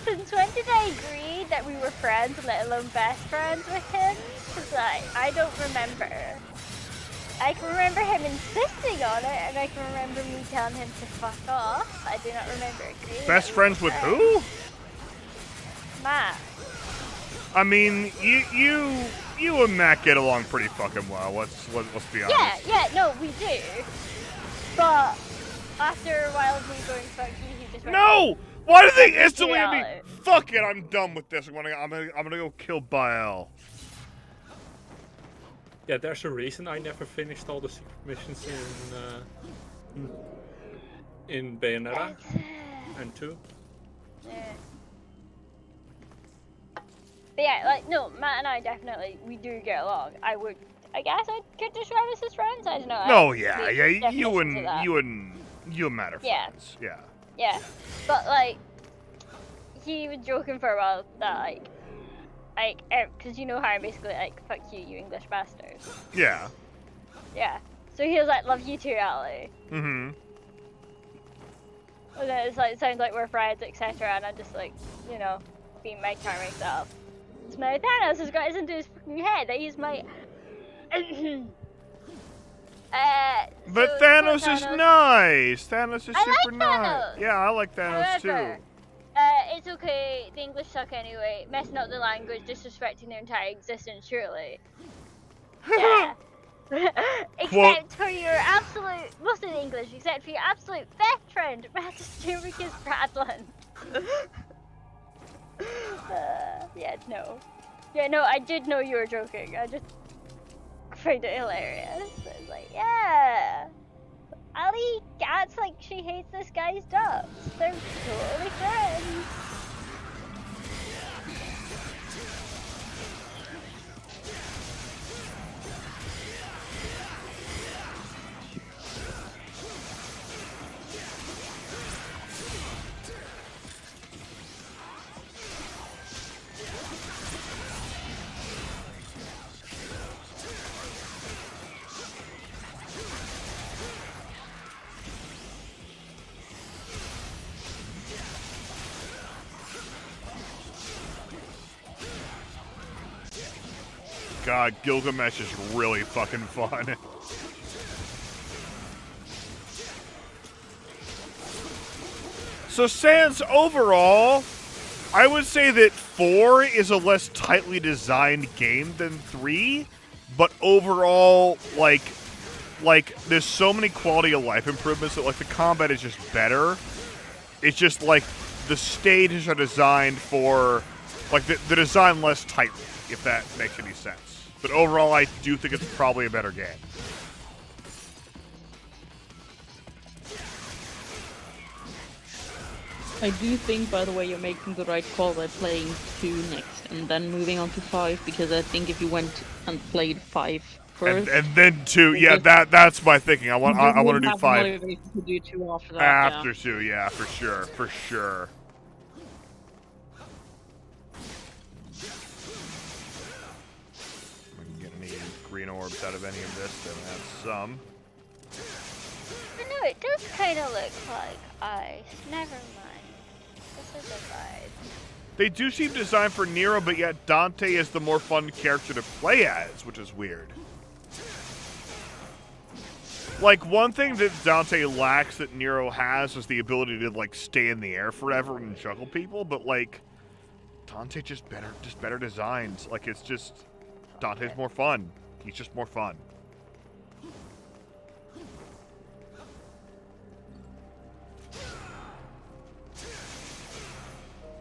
S3: since when did I agree that we were friends, let alone best friends with him? Cause I don't remember. I can remember him insisting on it, and I can remember me telling him to fuck off. I do not remember agreeing.
S1: Best friends with who?
S3: Matt.
S1: I mean, you and Matt get along pretty fucking well. Let's be honest.
S3: Yeah, no, we do. But after a while of me going fuck you, he just went,
S1: No! Why do they instantly
S3: Yeah.
S1: me? Fuck it, I'm done with this. I'm gonna go kill Baal.
S11: Yeah, there's a reason I never finished all the secret missions in Bayonetta and 2.
S3: Yeah. But yeah, like, no, Matt and I definitely, we do get along. I guess I'd could describe us as friends, I don't know.
S1: No, yeah,
S3: Definitions of that.
S1: you and Matt are
S3: Yeah.
S1: friends. Yeah.
S3: Yeah, but like, he was joking for a while that because you know how I'm basically like, fuck you, you English bastards.
S1: Yeah.
S3: Yeah. So he was like, love you too, Ali.
S1: Mm-hmm.
S3: And then it's like, sounds like we're friends, etc. And I'm just like, you know, being my charming self. It's my Thanos has got his into his fucking head. I use my.
S1: But
S3: so
S1: Thanos is
S3: Thanos-
S1: nice. Thanos is
S3: I like
S1: super nice.
S3: Thanos.
S1: Yeah, I like Thanos
S3: However,
S1: too.
S3: it's okay. The English suck anyway. Messing up the language, disrespecting their entire existence, surely. Yeah. Except for your absolute, most of the English, except for your absolute best friend, Magisterius Bradland. Yeah, no. Yeah, no, I did know you were joking. I just find it hilarious. It's like, yeah. Ali acts like she hates this guy's dogs. They're totally friends.
S1: God, Gilgamesh is really fucking fun. So Sans, overall, I would say that 4 is a less tightly designed game than 3, but overall, like there's so many quality of life improvements that like the combat is just better. It's just like the stages are designed for like the design less tightly, if that makes any sense. But overall, I do think it's probably a better game.
S9: I do think, by the way, you're making the right call by playing 2 next and then moving on to 5, because I think if you went and played 5 first...
S1: And then 2, yeah, that's my thinking. I want to do 5.
S9: To do 2 after that,
S1: After 2, yeah, for sure. Get any green orbs out of any of this, then that's some.
S3: I know, it does kind of look like ice. Never mind. This is a vibe.
S1: They do seem designed for Nero, but yet Dante is the more fun character to play as, which is weird. Like, one thing that Dante lacks that Nero has is the ability to, like, stay in the air forever and juggle people, but, like, Dante just better designed. Like, it's just, Dante's more fun. He's just more fun.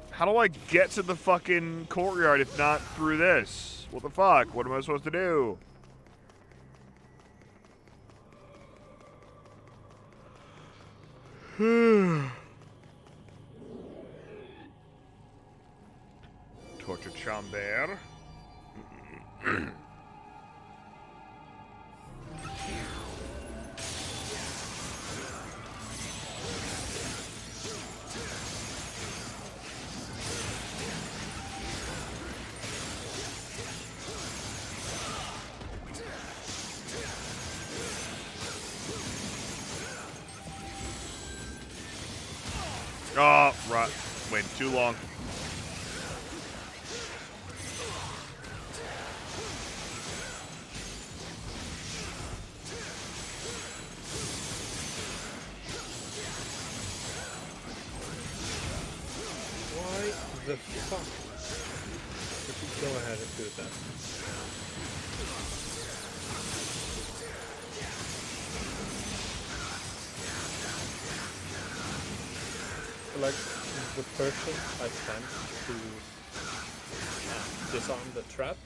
S1: How do I get to the fucking courtyard if not through this? What the fuck? What am I supposed to do? Torture chamber. Oh, right. Waited too long.
S11: Why the fuck? If we go ahead and do that. Like the person I sent to disarm the trap,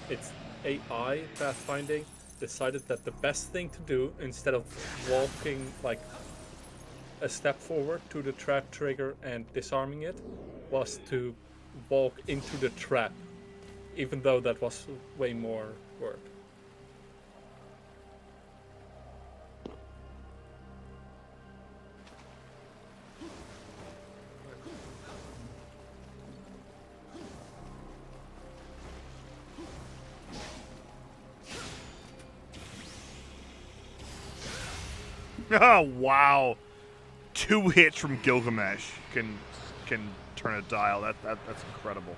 S11: its AI pathfinding decided that the best thing to do, instead of walking like a step forward to the trap trigger and disarming it, was to walk into the trap, even though that was way more work.
S1: Oh wow! 2 hits from Gilgamesh can turn a dial. That's incredible.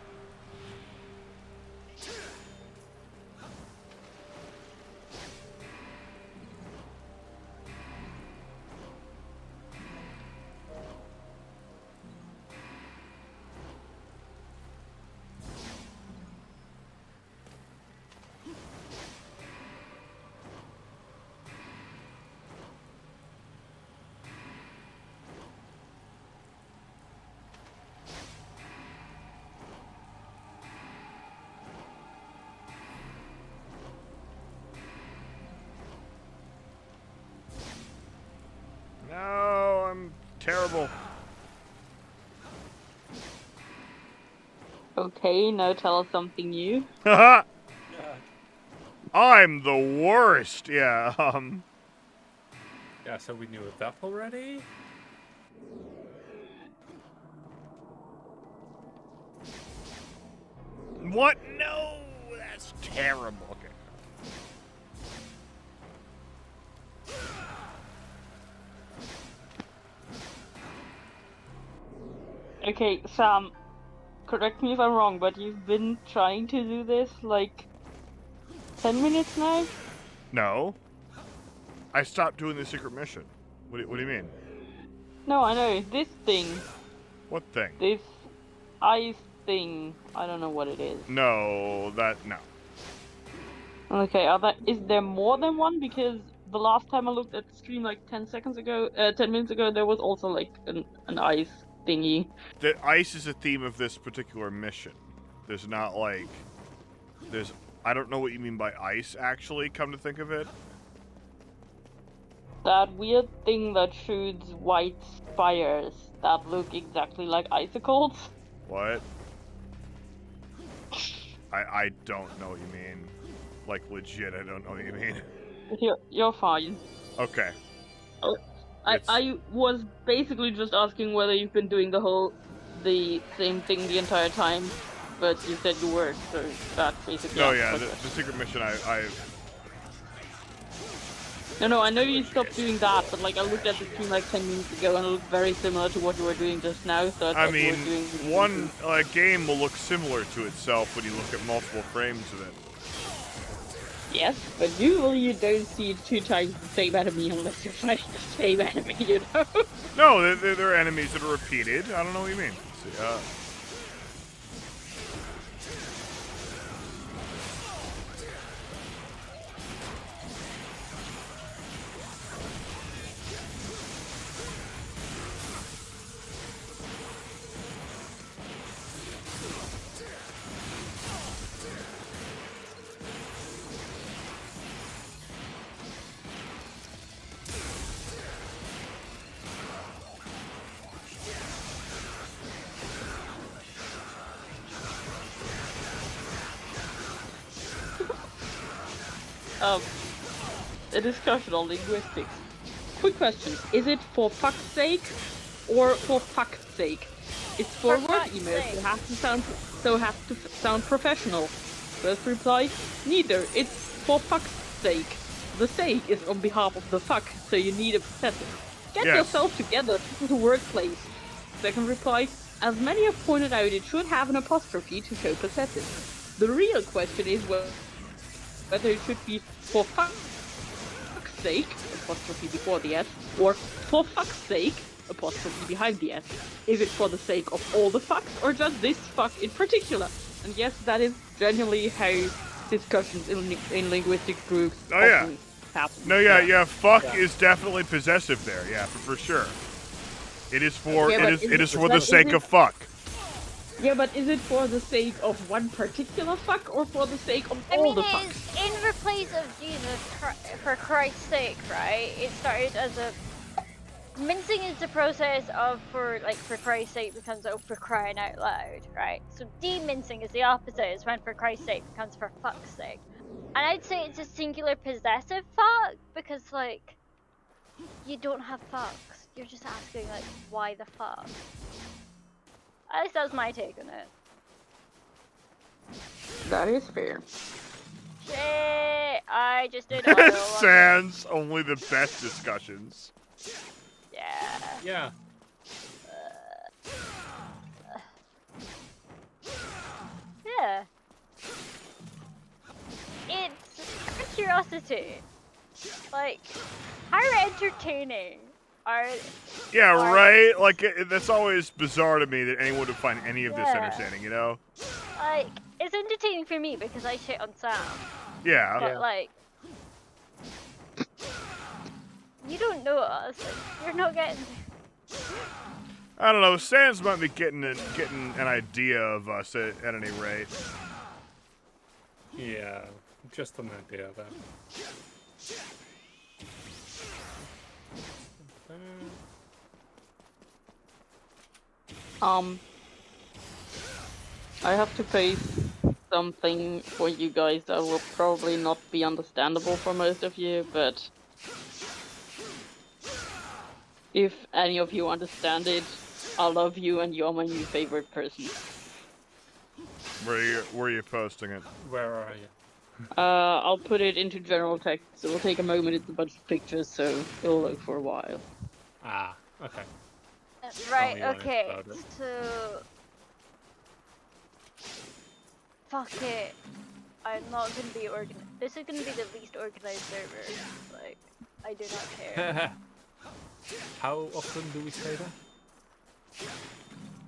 S1: No, I'm terrible.
S9: Okay, now tell us something new.
S1: Haha! I'm the worst. Yeah.
S11: Yeah, so we knew that already.
S1: What? No, that's terrible. Okay.
S9: Okay, Sam, correct me if I'm wrong, but you've been trying to do this like 10 minutes now?
S1: No. I stopped doing the secret mission. What do you mean?
S9: No, I know. This thing.
S1: What thing?
S9: This ice thing. I don't know what it is.
S1: No, no.
S9: Okay, is there more than one? Because the last time I looked at the stream like 10 minutes ago, there was also like an ice thingy.
S1: The ice is a theme of this particular mission. There's not like... I don't know what you mean by ice, actually, come to think of it.
S9: That weird thing that shoots white spires that look exactly like icicles.
S1: What? I don't know what you mean. Like, legit, I don't know what you mean.
S9: You're fine.
S1: Okay.
S9: I was basically just asking whether you've been doing the same thing the entire time, but you said you weren't, so that basically...
S1: Oh yeah, the secret mission I've...
S9: No, I know you stopped doing that, but like I looked at the stream like 10 minutes ago and it looked very similar to what you were doing just now, so I thought you were doing...
S1: one game will look similar to itself when you look at multiple frames of it.
S9: Yes, but usually you don't see 2 times the same enemy unless you're fighting the same enemy, you know?
S1: No, they're enemies that are repeated. I don't know what you mean. Let's see,
S9: a discussion on linguistics. Quick question, is it for fuck's sake or for fuck's sake? It's for word emails, so it has to sound professional. First reply, neither, it's for fuck's sake. The sake is on behalf of the fuck, so you need a possessive. Get yourself together, this is a workplace. second reply, as many have pointed out, it should have an apostrophe to show possessive. The real question is whether it should be for fuck's sake, apostrophe before the S, or for fuck's sake, apostrophe behind the S. Is it for the sake of all the fucks, or just this fuck in particular? And yes, that is generally how discussions in linguistic groups often happen.
S1: No, yeah, fuck is definitely possessive there, yeah, for sure. It is for it is for the sake of fuck.
S9: Yeah, but is it for the sake of one particular fuck or for the sake of all the fucks?
S3: In replace of Jesus, for Christ's sake, right? It started as a mincing is the process of for Christ's sake becomes for crying out loud, right? So de-mincing is the opposite. Is when for Christ's sake becomes for fuck's sake. And I'd say it's a singular possessive fuck because like you don't have fucks. You're just asking like why the fuck. At least that was my take on it.
S9: That is fair.
S3: Shit, I just did auto.
S1: Sans only the best discussions.
S3: Yeah.
S11: Yeah.
S3: Yeah. It's a curiosity. Like, how entertaining are...
S1: Yeah, right? Like, that's always bizarre to me that anyone would find any of this entertaining, you know?
S3: Like, it's entertaining for me because I shit on Sam.
S1: Yeah.
S3: But, like... You don't know us. Like, you're not getting...
S1: I don't know. Sans might be getting an idea of us at any rate.
S11: Yeah, just an idea of that.
S9: I have to face something for you guys that will probably not be understandable for most of you, but if any of you understand it, I love you and you're my new favorite person.
S1: Where are you posting it?
S11: Where are you?
S9: I'll put it into general text. It will take a moment, it's a bunch of pictures, so it'll load for a while.
S11: Ah, okay.
S3: Right, okay, so... Fuck it. I'm not gonna be organized. This is gonna be the least organized server. Like, I do not care.
S11: How often do we say that?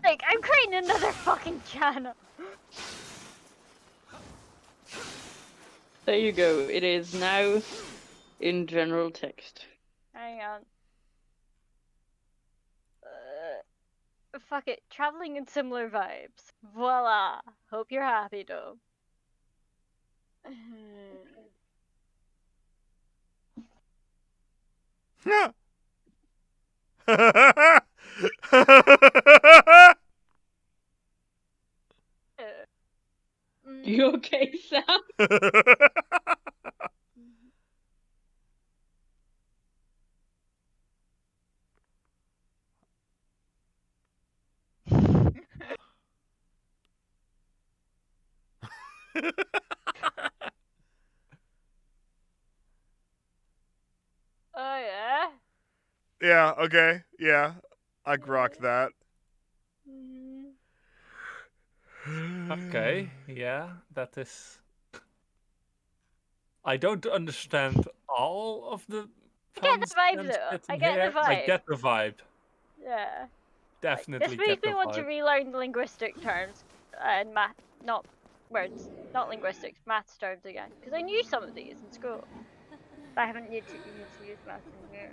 S3: Like, I'm creating another fucking channel!
S9: There you go, it is now in general text.
S3: Hang on. Fuck it, traveling in similar vibes. Voila! Hope you're happy, though.
S9: You okay, Sam?
S3: Oh yeah?
S1: Yeah, okay, yeah. I grok that.
S11: Okay, yeah, that is... I don't understand all of the...
S3: I get the vibe though. I get the vibe.
S11: I get the vibe.
S3: Yeah.
S11: Definitely
S3: This
S11: get
S3: makes
S11: the
S3: me want to
S11: vibe.
S3: relearn linguistic terms and math, not words, not linguistics, maths terms again. Because I knew some of these in school. But I haven't needed to use maths in here.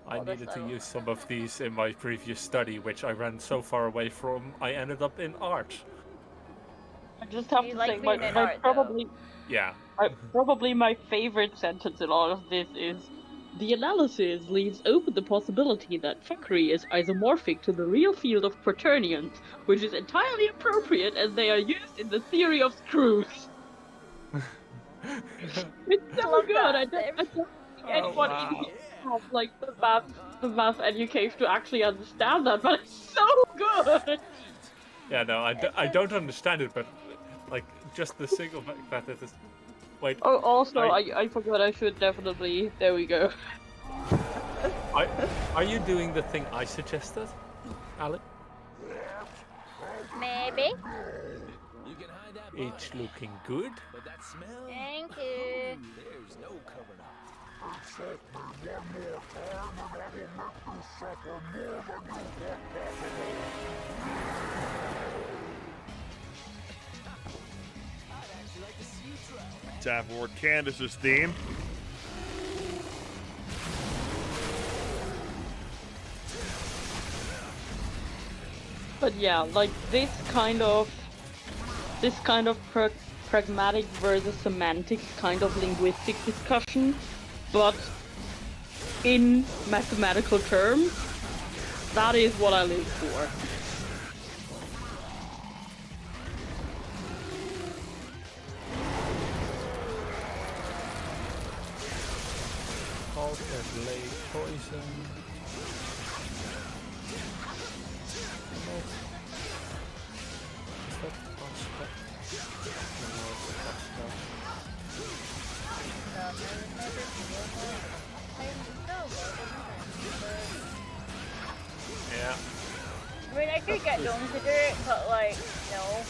S11: I needed to use some of these in my previous study, which I ran so far away from, I ended up in art.
S9: I just have
S3: You
S9: to
S3: like
S9: say,
S3: being in art, though.
S11: Yeah.
S9: Probably my favorite sentence in all of this is, the analysis leaves open the possibility that fuckery is isomorphic to the real field of quaternions, which is entirely appropriate as they are used in the theory of screws. It's so good. I don't get anyone have like the math education to actually understand that, but it's so good.
S11: Yeah, no, I don't understand it, but like just the single fact that it is. Wait.
S9: Oh, also, I forgot I should definitely. There we go.
S11: Are you doing the thing I suggested? Ali?
S3: Maybe.
S5: You can hide that
S11: It's looking good.
S5: but that smell?
S3: Thank you.
S5: There's no covering up.
S1: Time for Candace's theme.
S9: But yeah, like this kind of pragmatic versus semantic kind of linguistic discussion, but in mathematical terms, that is what I live for.
S11: Halt and lay poison. Is that possible? No, it's possible. Yeah.
S3: I mean, I could get Dome to do it, but like, no.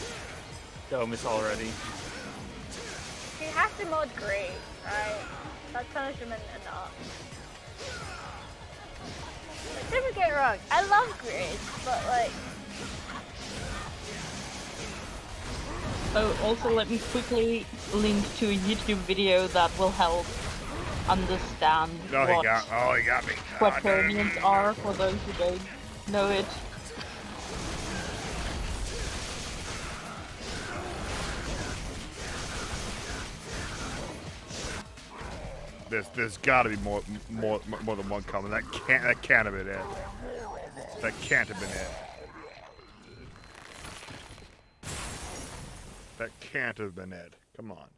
S11: Dome is already.
S3: He has to mod Grey, right? That's punishment enough. Like, don't get me wrong, I love Grays, but like...
S9: Oh, also let me quickly link to a YouTube video that will help understand
S1: Oh,
S9: what
S1: he got me.
S9: quaternions are for those who don't know it.
S1: There's got to be more than one coming. That can't have been it. That can't have been it. That can't have been it. Come on.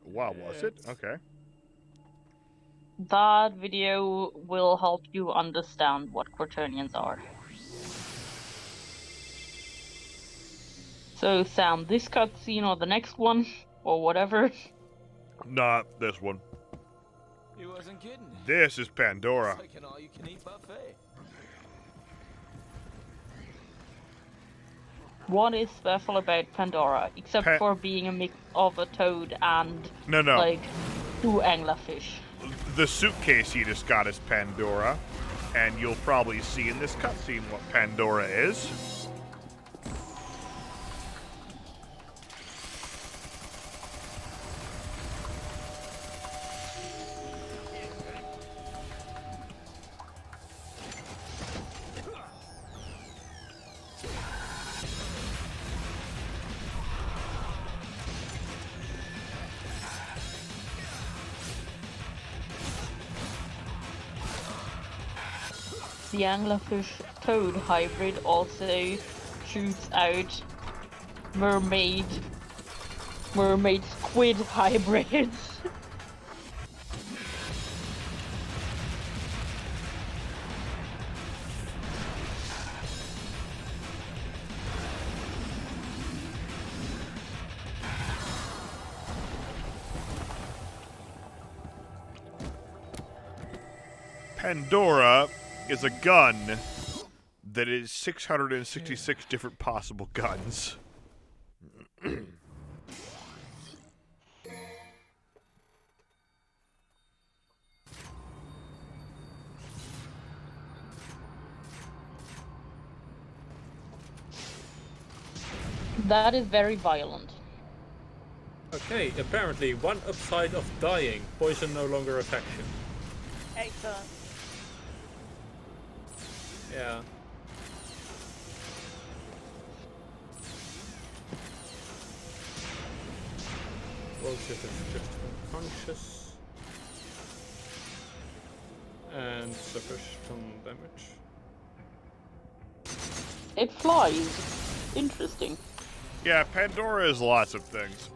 S1: Wow, was it? Okay.
S9: That video will help you understand what quaternions are. So, Sam, this cutscene or the next one, or whatever?
S1: Not this one.
S5: You wasn't kidding.
S1: This is Pandora.
S5: It's like an all-you-can-eat buffet.
S9: What is special about Pandora, except for being a mix of a toad and,
S1: No.
S9: like, 2 anglerfish?
S1: The suitcase you just got is Pandora, and you'll probably see in this cutscene what Pandora is.
S9: The anglerfish toad hybrid also shoots out mermaid squid hybrids.
S1: Pandora is a gun that is 666 different possible guns.
S9: That is very violent.
S11: Okay, apparently one upside of dying, poison no longer affects you.
S3: Excellent.
S11: Yeah. Bullshit is just unconscious. And suffers some damage.
S9: It flies. Interesting.
S1: Yeah, Pandora is lots of things.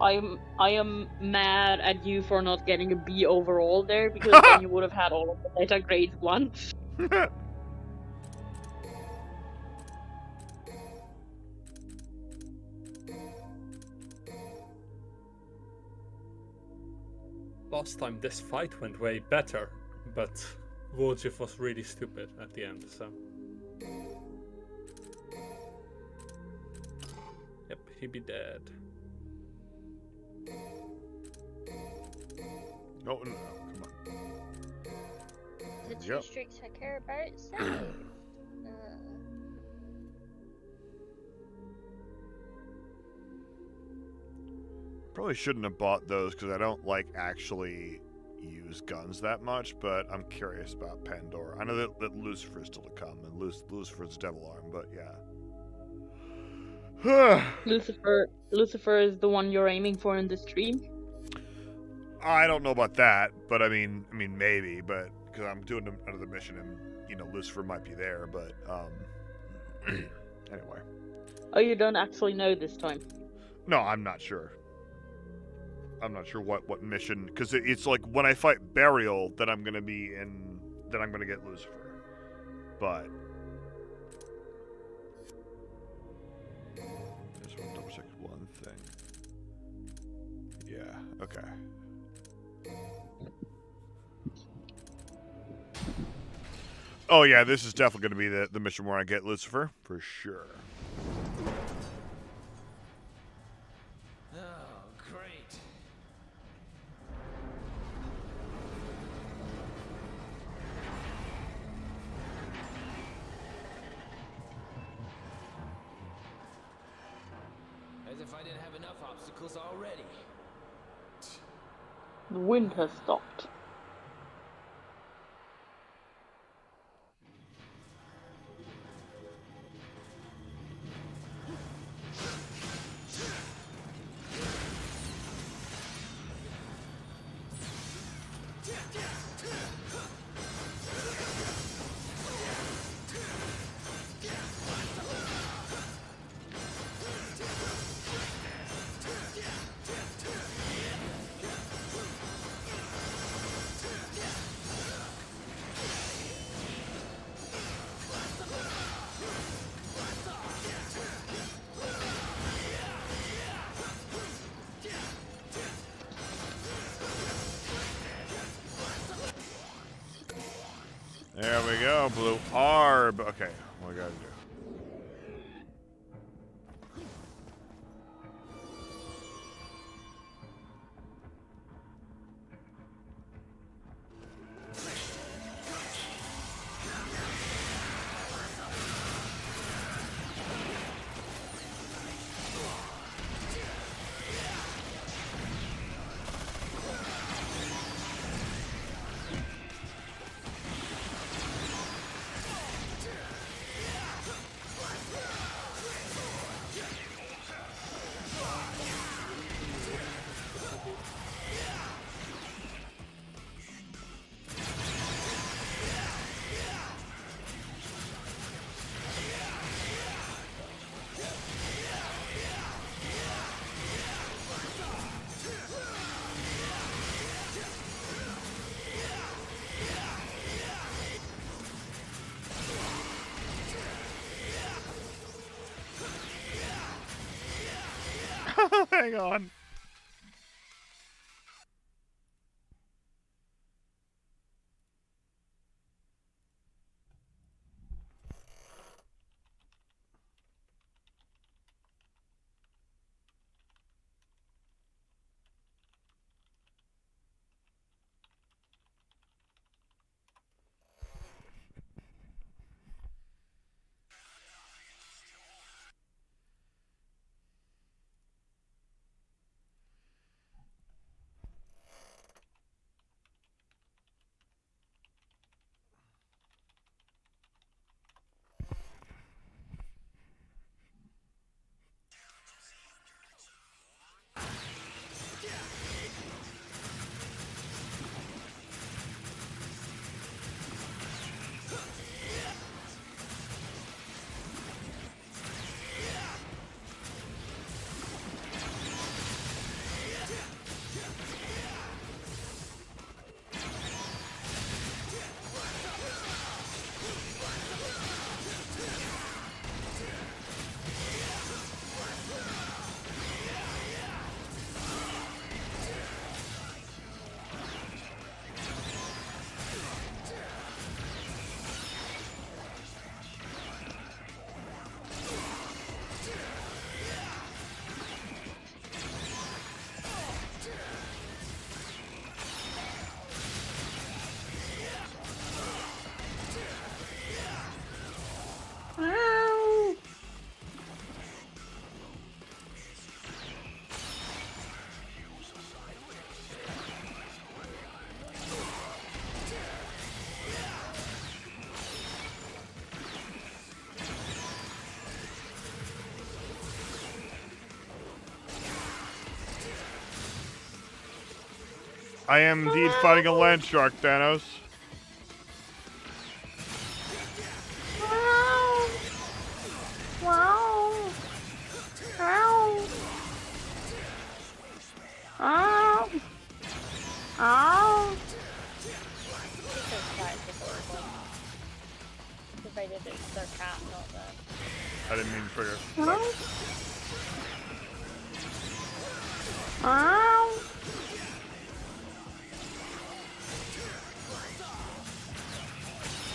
S9: I am mad at you for not getting a B overall there, because then you would have had all of the letter grades once.
S11: last time this fight went way better, but Woljif was really stupid at the end, so. Yep, he'd be dead.
S1: No, come on.
S3: The two
S1: Yep.
S3: streaks I care about, so.
S1: Probably shouldn't have bought those because I don't like actually use guns that much, but I'm curious about Pandora. I know that Lucifer's still to come, and Lucifer's Devil Arm, but yeah.
S9: Lucifer is the one you're aiming for in the stream.
S1: I don't know about that, but I mean maybe, but because I'm doing another mission and Lucifer might be there, but anyway.
S9: Oh, you don't actually know this time.
S1: No, I'm not sure. I'm not sure what mission, because it's like when I fight Burial that I'm gonna be in, then I'm gonna get Lucifer, but I just want to double check one thing. Yeah. Okay. Oh yeah, this is definitely going to be the mission where I get Lucifer, for sure.
S5: Oh, great. As if I didn't have enough obstacles already.
S9: The wind has stopped.
S1: There we go, Blue Arb. Okay, what we gotta do? Hang on. I am indeed fighting a land shark, Thanos.
S9: Wow. Wow. Ow. Ow. Ow.
S3: Divided it's their cat, not them.
S1: I didn't mean to trigger.
S9: Ow.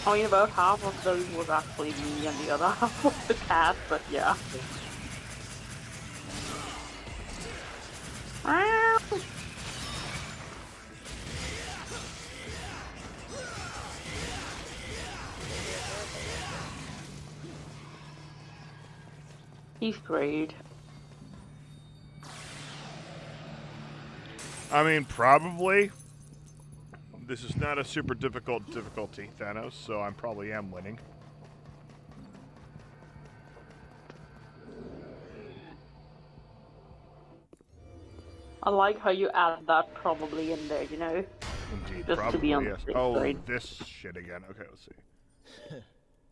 S9: I mean, about half of those was actually me and the other half was the cat, but yeah. Ow. He's great.
S1: I mean, probably. This is not a super difficulty, Thanos, so I probably am winning.
S9: I like how you add that probably in there, you know?
S1: Indeed,
S9: Just
S1: probably,
S9: to be on
S1: yes.
S9: the safe
S1: Oh,
S9: side.
S1: this shit again. Okay, let's see.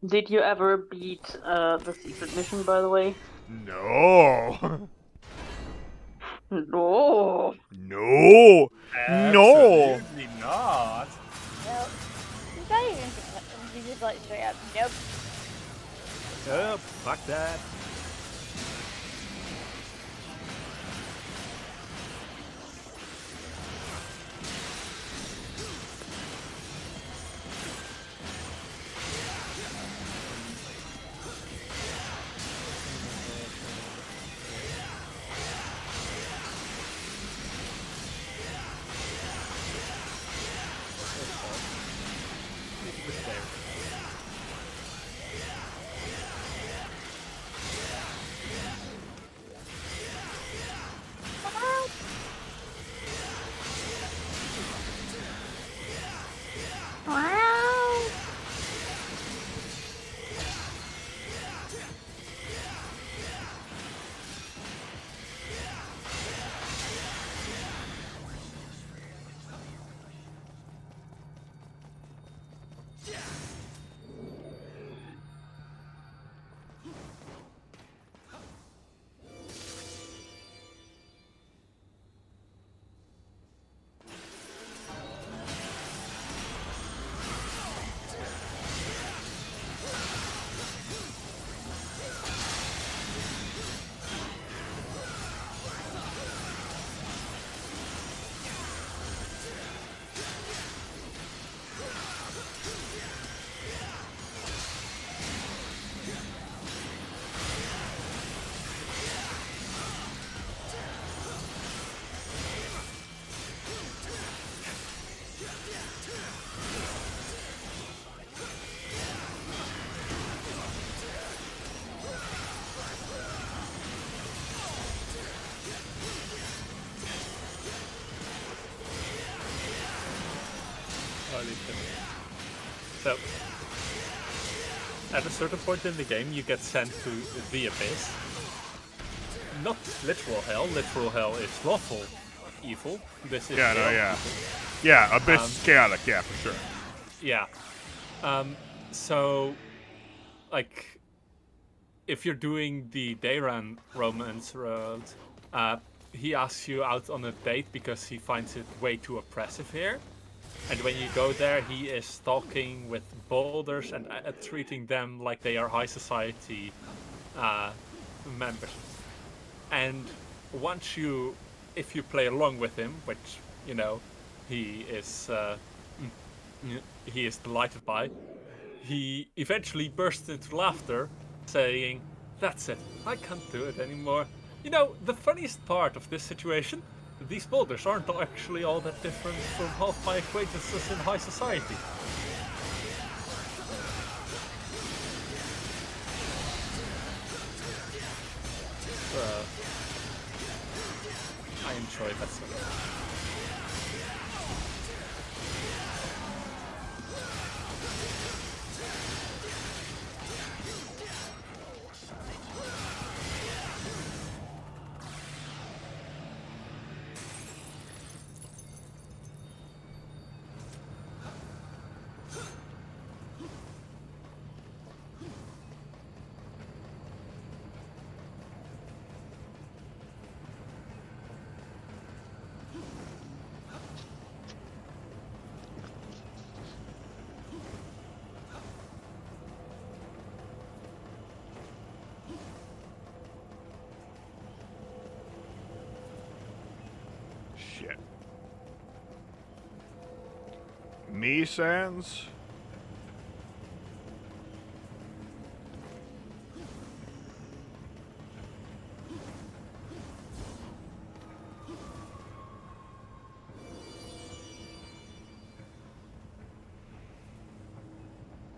S9: Did you ever beat the secret mission, by the way?
S1: No!
S9: No!
S1: No! No!
S11: Absolutely not.
S3: Well, you can't even you just like straight up, nope.
S11: Oh, fuck that.
S9: Wow!
S11: So, at a certain point in the game, you get sent to the Abyss. Not literal hell. Literal hell is lawful evil. This is
S1: Yeah, no,
S11: chaotic
S1: yeah.
S11: evil.
S1: Yeah, Abyss is chaotic, yeah, for sure.
S11: Yeah. So, like, if you're doing the Dayran romance road, he asks you out on a date because he finds it way too oppressive here. And when you go there, he is talking with boulders and treating them like they are high society members. And once you, if you play along with him, which, you know, he is delighted by, he eventually bursts into laughter, saying, "That's it, I can't do it anymore." You know, the funniest part of this situation, these boulders aren't actually all that different from half my acquaintances in high society. I enjoy that sort of.
S1: me, Sans?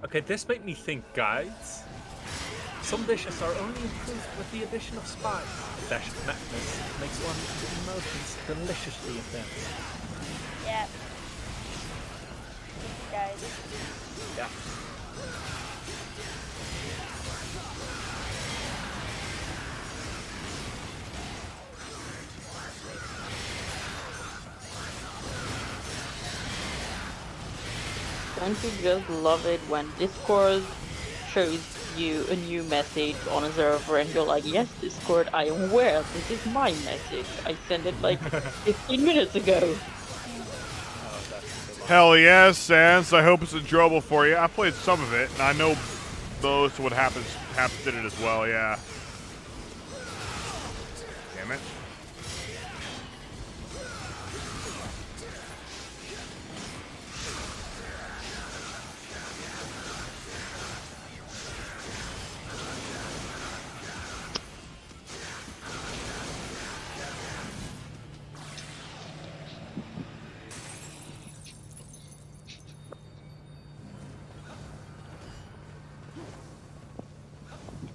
S11: Okay, this made me think, guys. Some dishes are only improved with the addition of spice. A dash of madness makes one's emotions deliciously intense.
S3: Yeah. Guys.
S11: Yeah.
S9: Don't you just love it when Discord shows you a new message on a server and you're like, yes, Discord, I am aware, this is my message. I sent it like 15 minutes ago.
S1: Hell yes, Sans. I hope it's enjoyable for you. I played some of it, and I know most of what happens in it as well, yeah. Damn it.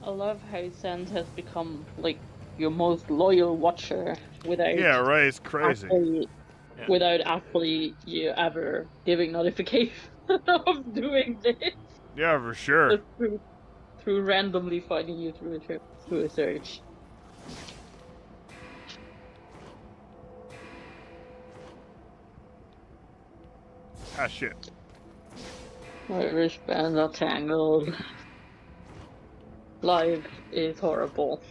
S9: I love how Sans has become like your most loyal watcher without
S1: Yeah, right, it's crazy.
S9: Without actually you ever giving notification of doing this.
S1: Yeah, for sure.
S9: Just through randomly finding you through a search.
S1: Ah, shit.
S9: My wristbands are tangled. Life is horrible.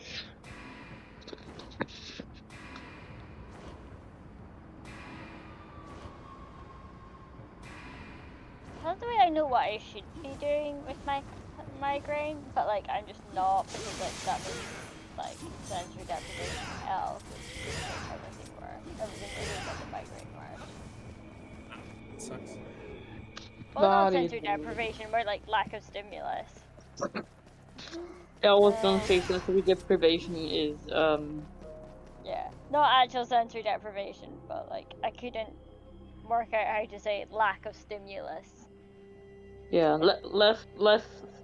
S3: Not the way I know what I should be doing with my migraine, but like I'm just not because like that means like sensory deprivation else which makes everything worse. Everything is like a migraine worse.
S11: It sucks.
S3: Well, not
S9: That is
S3: sensory deprivation, more like lack of stimulus.
S9: I was gonna say sensory deprivation is
S3: Yeah, not actual sensory deprivation, but like I couldn't work out how to say lack of stimulus.
S9: yeah, less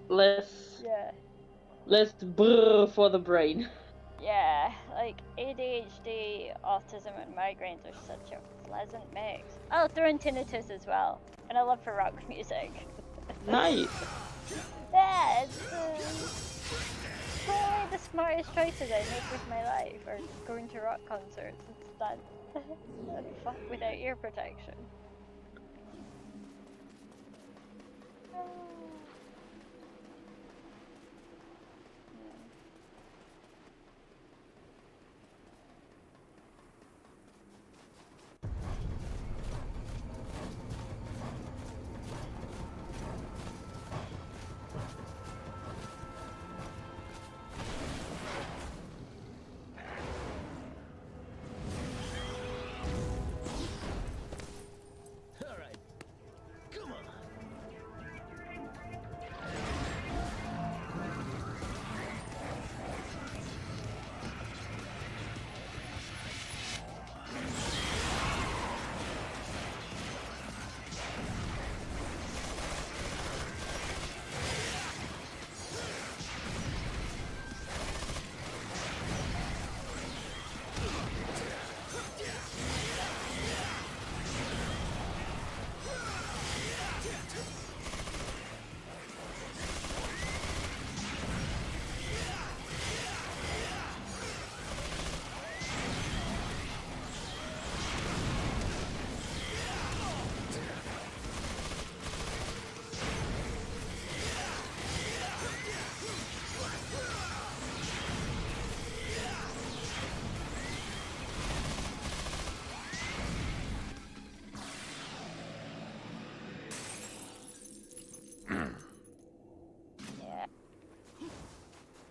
S3: Yeah.
S9: less brr for the brain.
S3: Yeah, like ADHD, autism, and migraines are such a pleasant mix. I'll throw in tinnitus as well, and I love for rock music.
S9: Nice.
S3: Yeah, it's probably the smartest choices I make with my life are going to rock concerts instead. And fuck without ear protection.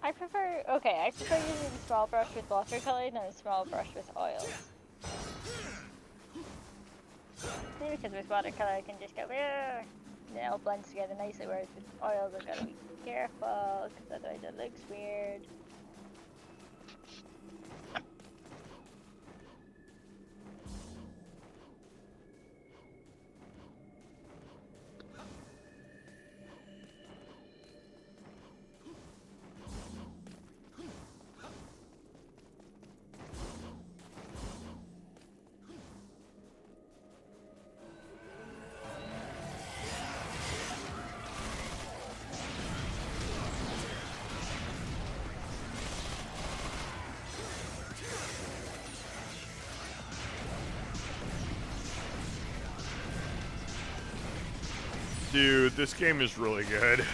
S3: I prefer using small brush with watercolor than a small brush with oils. The Maybe because with watercolor I can just go, "Arr!" and it all blends together nicely, whereas with oils I've got to be careful, because otherwise it looks weird.
S1: Dude, this game is really good.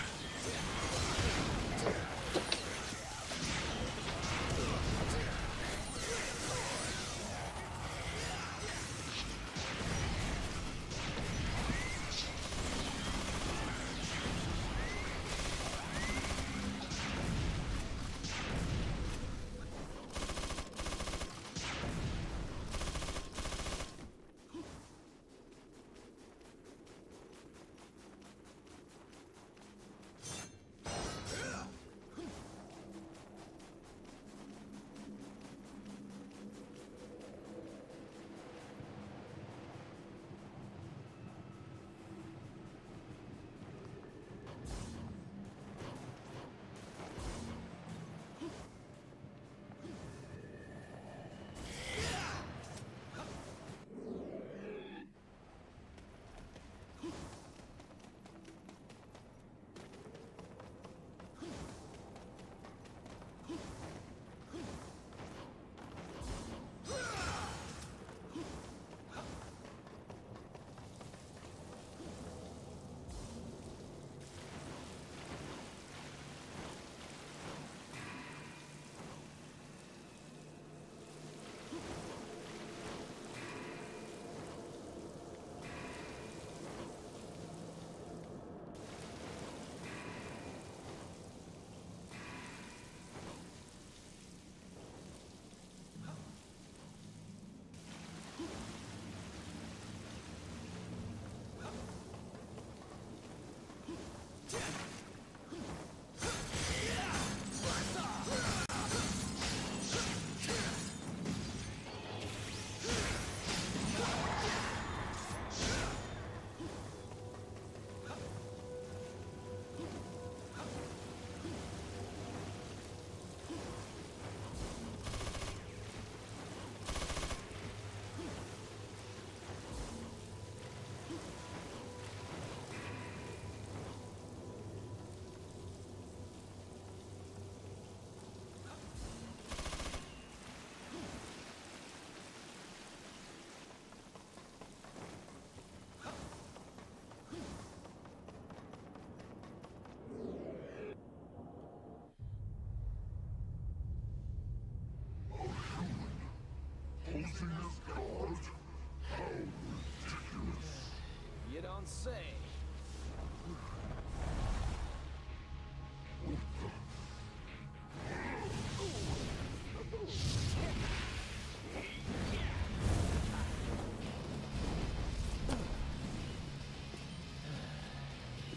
S5: You don't say.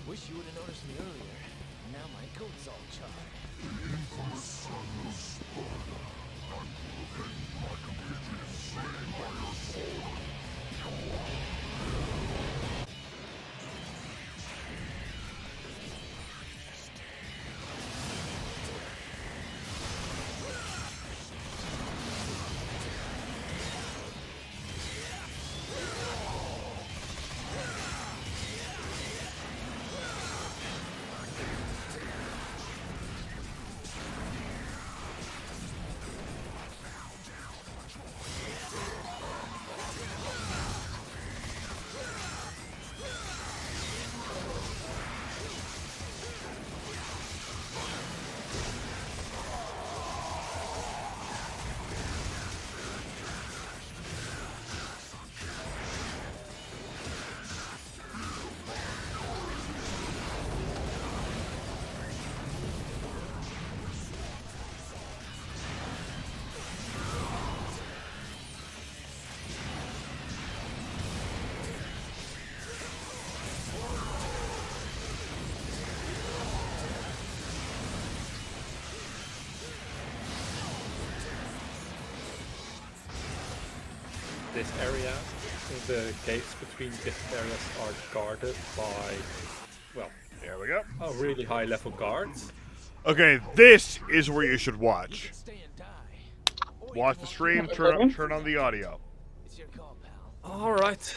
S5: Wish you would have noticed me earlier. Now my coat's all charred.
S11: this area, the gates between different areas are guarded by, well,
S1: there we go.
S11: Really high level guards.
S1: Okay, this is where you should watch. Watch the stream, turn on the audio.
S11: All right.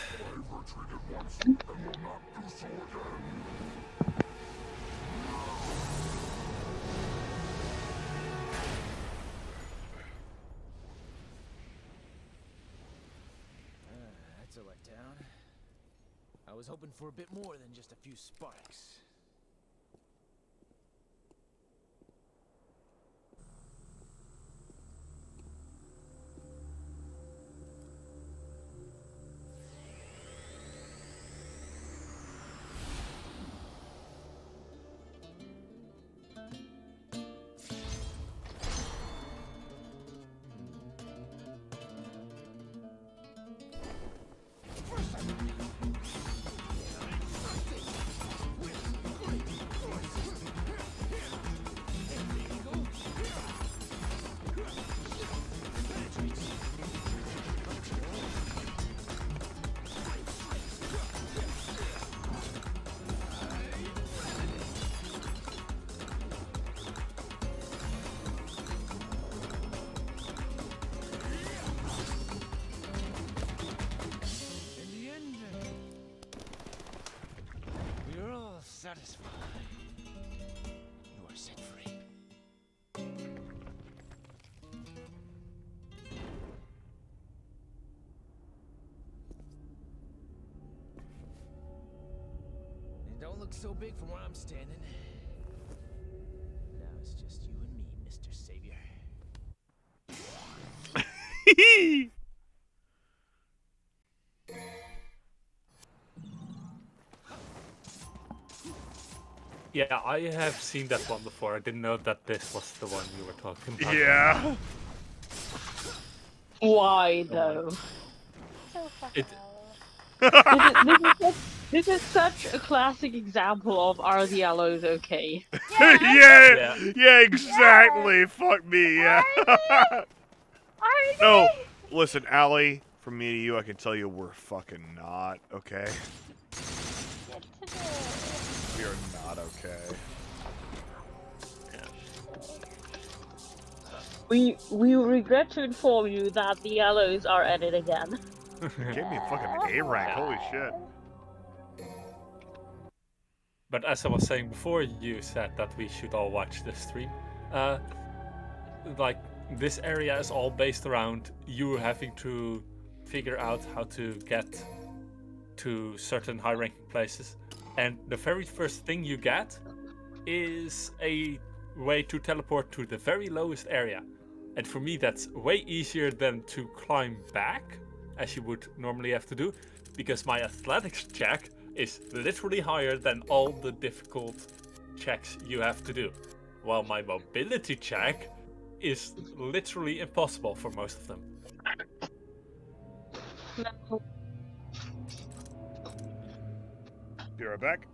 S5: That's a letdown. I was hoping for a bit more than just a few sparks. Satisfied. You are set free. It don't look so big from where I'm standing. Now it's just you and me, Mr. Savior.
S11: Yeah, I have seen that one before. I didn't know that this was the one you were talking about.
S1: Yeah.
S9: Why though?
S11: It,
S9: This is such a classic example of are the allos okay?
S1: Yeah, exactly. Fuck me, yeah. No, listen, Allie, from me to you, I can tell you we're fucking not, okay? We are not okay.
S9: We regret to inform you that the allos are at it again.
S1: Gave me a fucking A rank, holy shit.
S11: But as I was saying before, you said that we should all watch the stream. Like, this area is all based around you having to figure out how to get to certain high-ranking places. And the very first thing you get is a way to teleport to the very lowest area. And for me, that's way easier than to climb back, as you would normally have to do, because my athletics check is literally higher than all the difficult checks you have to do, while my mobility check is literally impossible for most of them.
S1: Be right back.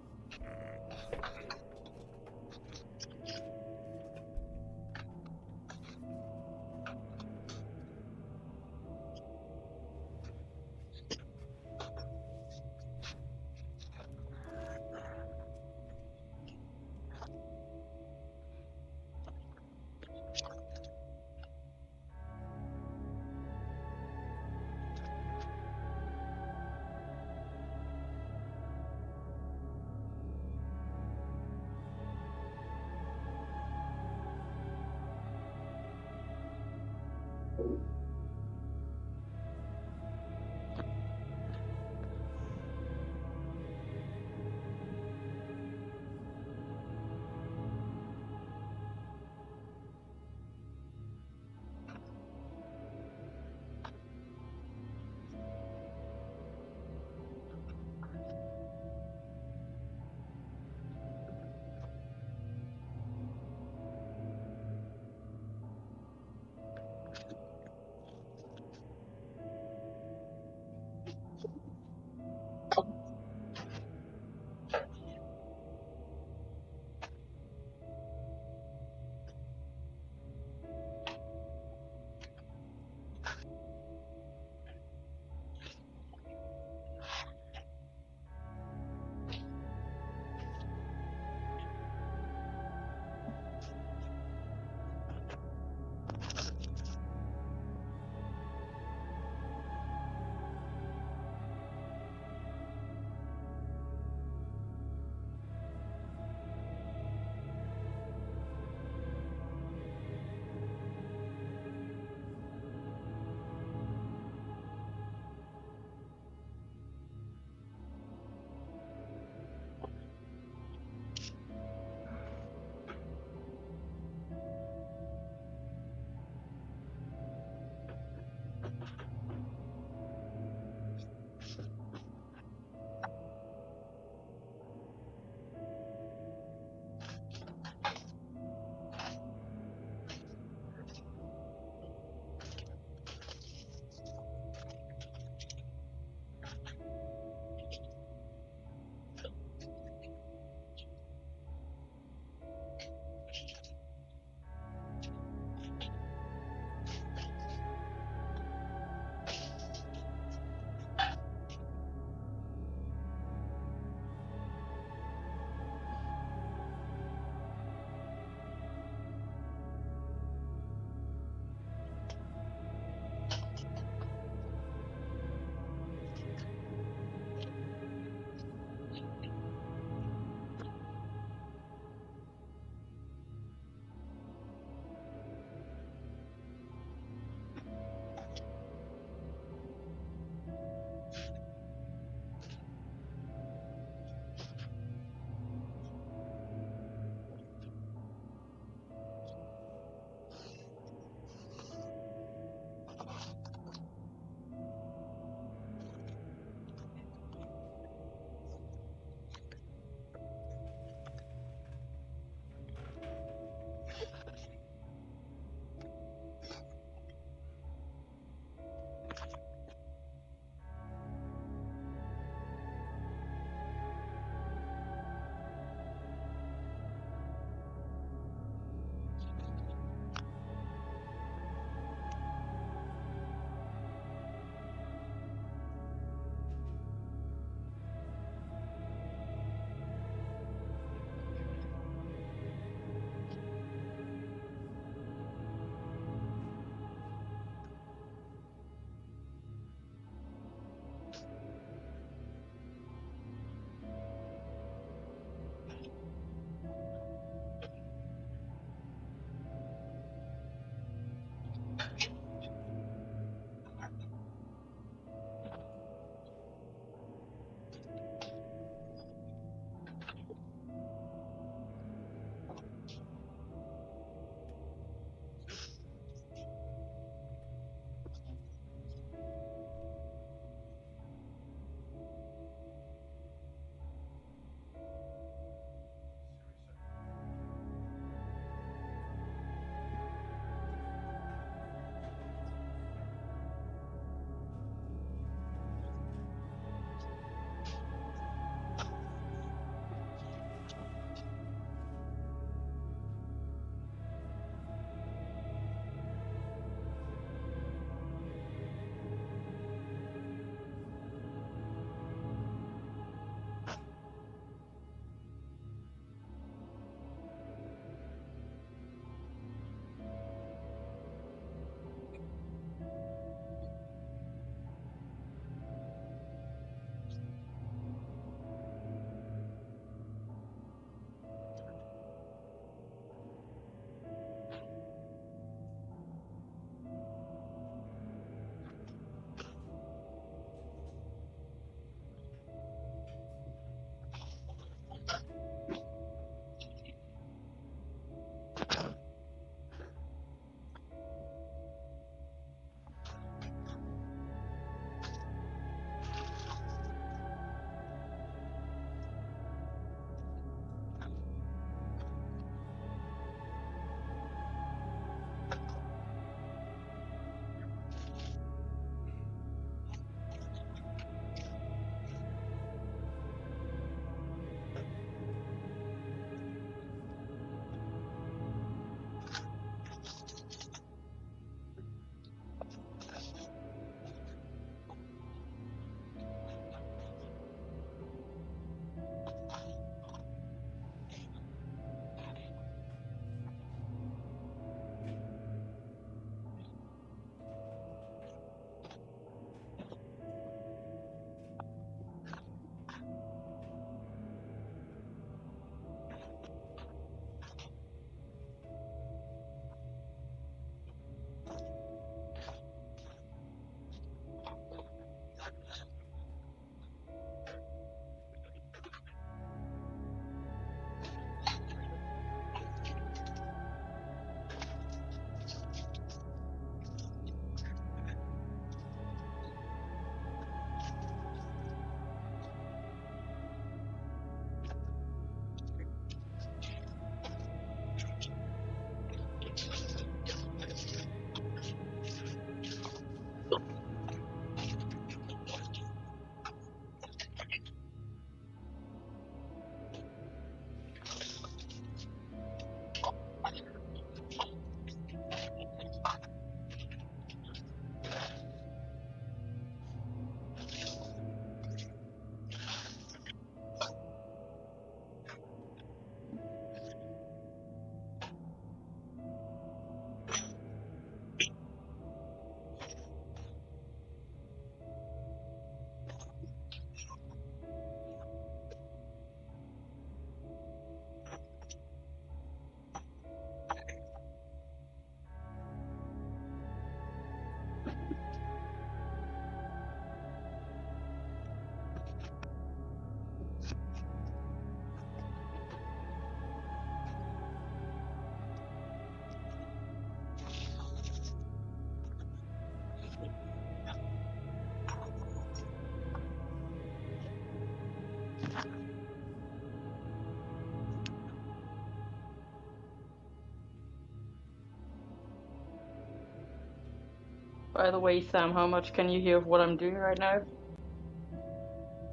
S9: By the way, Sam, how much can you hear of what I'm doing right now?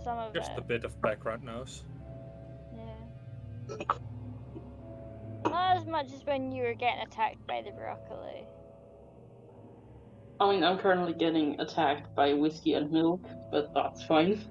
S3: Some of
S11: Just a
S3: it.
S11: bit of background noise.
S3: Yeah. Not as much as when you were getting attacked by the broccoli.
S9: I mean, I'm currently getting attacked by whiskey and milk, but that's fine.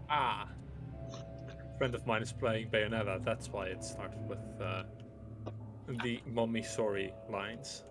S11: Ah! A friend of mine is playing Bayonetta, that's why it started with the "Mommy sorry" lines.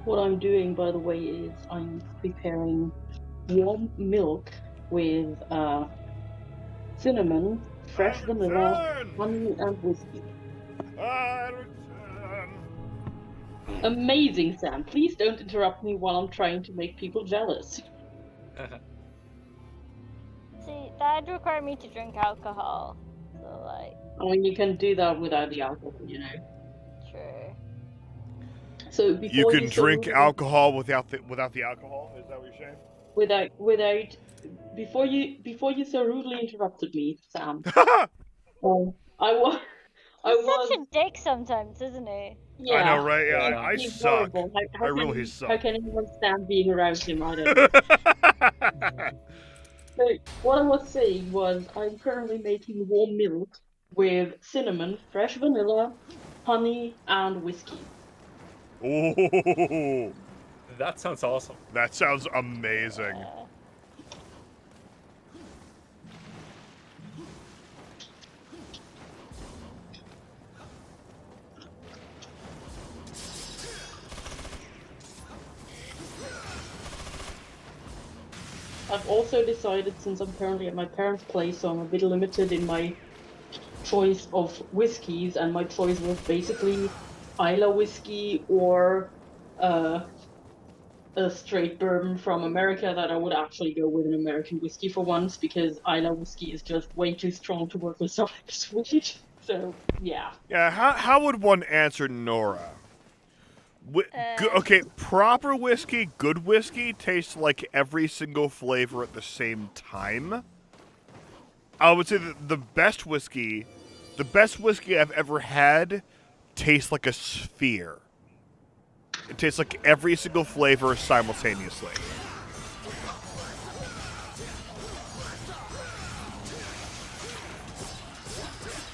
S9: What I'm doing, by the way, is I'm preparing warm milk with cinnamon, fresh vanilla, honey, and whiskey. Amazing, Sam. Please don't interrupt me while I'm trying to make people jealous.
S3: See, that'd require me to drink alcohol. So, like,
S9: I mean, you can do that without the alcohol, you know.
S3: sure.
S9: So before
S1: You can
S9: so
S1: drink
S9: rudely-
S1: alcohol without the alcohol. Is that what you're saying?
S9: without before you so rudely interrupted me, Sam. I was
S3: Such a dick sometimes, isn't he?
S9: yeah.
S1: I know, right? Yeah, I
S9: He's
S1: suck.
S9: horrible. How
S1: I
S9: can
S1: really
S9: he-
S1: suck.
S9: How can anyone stand being around him? I don't know. So what I was saying was I'm currently making warm milk
S2: with cinnamon, fresh vanilla, honey, and whiskey.
S1: Ooh,
S11: That sounds awesome.
S1: that sounds amazing.
S2: I've also decided, since I'm currently at my parents' place, so I'm a bit limited in my choice of whiskeys, and my choice was basically Isla whiskey or a straight bourbon from America, that I would actually go with an American whiskey for once, because Isla whiskey is just way too strong to work with something sweet. So, yeah.
S1: Yeah, how would one answer Nora? Okay, proper whiskey, good whiskey, tastes like every single flavor at the same time. I would say that the best whiskey I've ever had tastes like a sphere. It tastes like every single flavor simultaneously.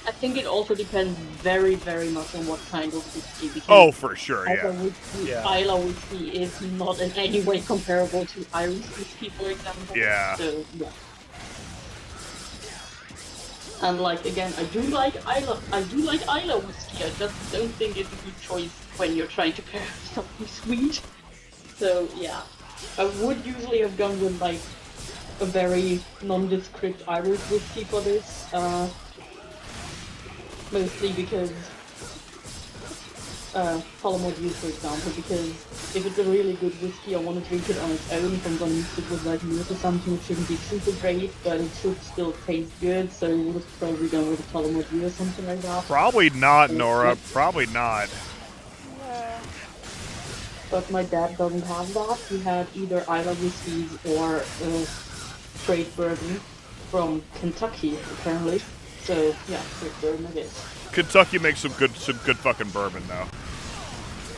S2: I think it also depends very, very much on what kind of whiskey. Because
S1: Oh, for sure, yeah.
S2: Isla whiskey is not in any way comparable to Irish whiskey, for example.
S1: Yeah.
S2: So, yeah. And like again, I do like Isla whiskey. I just don't think it's a good choice when you're trying to pair something sweet. So yeah, I would usually have gone with like a very nondescript Irish whiskey for this. Mostly because Tullamore Dew, for example, because if it's a really good whiskey, I want to drink it on its own. If I'm going to mix it with like milk or something, it shouldn't be super great, but it should still taste good, so you would have probably gone with a Tullamore Dew or something like that.
S1: Probably not, Nora. Probably not.
S2: But my dad doesn't have that. He had either Isla whiskeys or straight bourbon from Kentucky, apparently. So yeah, straight bourbon it is.
S1: Kentucky makes some good fucking bourbon though.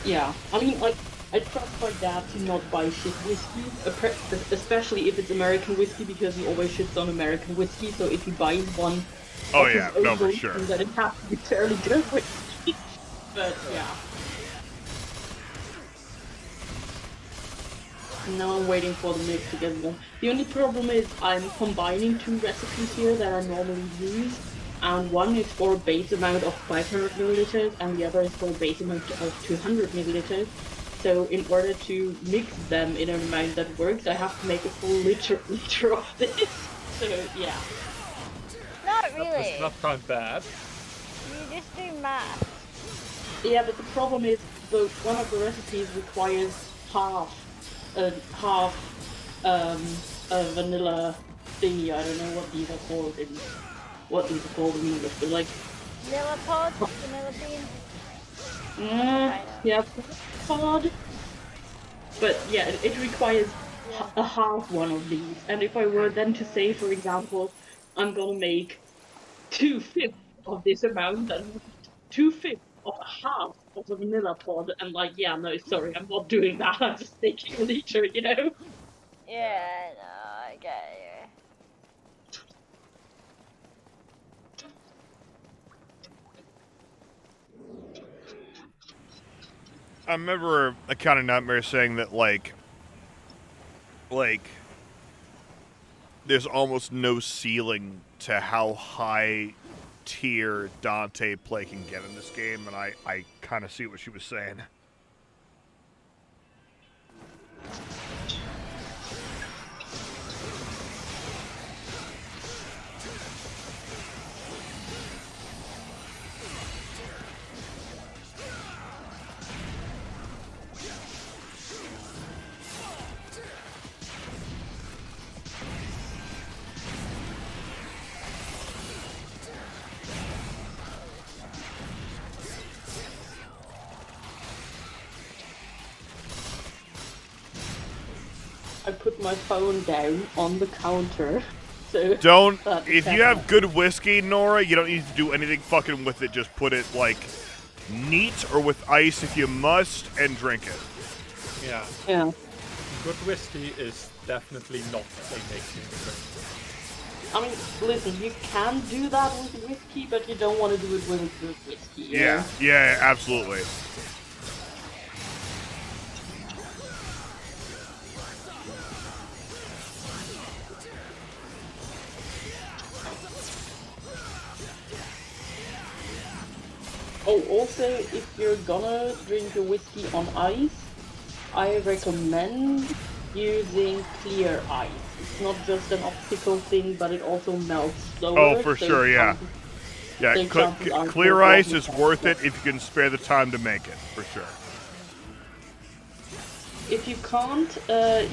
S2: Yeah, I mean, like, I trust my dad to not buy shit whiskey, especially if it's American whiskey, because he always shits on American whiskey. So if he buys one,
S1: Oh
S2: of
S1: yeah,
S2: his own
S1: no for
S2: whiskey,
S1: sure.
S2: then it has to be fairly good whiskey. But yeah. Now I'm waiting for the mix to get done. The only problem is I'm combining two recipes here that I normally use, and one is for a base amount of 500 milliliters, and the other is for a base amount of 200 milliliters. So in order to mix them in an amount that works, I have to make a full liter of this. So yeah.
S3: Not really.
S11: It's not that bad.
S3: You just do math.
S2: Yeah, but the problem is one of the recipes requires half a vanilla thingy. I don't know what these are called in English, but like
S3: Vanilla pod, vanilla bean.
S2: yeah, pod. But yeah, it requires a half one of these. And if I were then to say, for example, I'm gonna make 2/5 of this amount, and 2/5 of a half of the vanilla pod, and like, yeah, no, sorry, I'm not doing that. I'm just taking a liter, you know?
S3: Yeah, no, I get you.
S1: I remember Accounting Nightmare saying that like there's almost no ceiling to how high tier Dante play can get in this game, and I kind of see what she was saying.
S2: I put my phone down on the counter. So
S1: Don't,
S2: that
S1: if you have good whiskey, Nora, you don't need to do anything fucking with it. Just put it, like, neat or with ice if you must, and drink it.
S11: Yeah.
S2: Yeah.
S11: Good whiskey is definitely not a mixing drink.
S2: I mean, listen, you can do that with whiskey, but you don't want to do it with a good whiskey. You
S1: Yeah,
S2: know?
S1: yeah, absolutely.
S2: Oh, also, if you're gonna drink your whiskey on ice, I recommend using clear ice. It's not just an optical thing, but it also melts slower.
S1: Oh, for
S2: so
S1: sure, yeah. Yeah,
S2: so chances are
S1: clear
S2: more
S1: ice
S2: water
S1: is worth it if you can spare the time to make it, for sure.
S2: If you can't,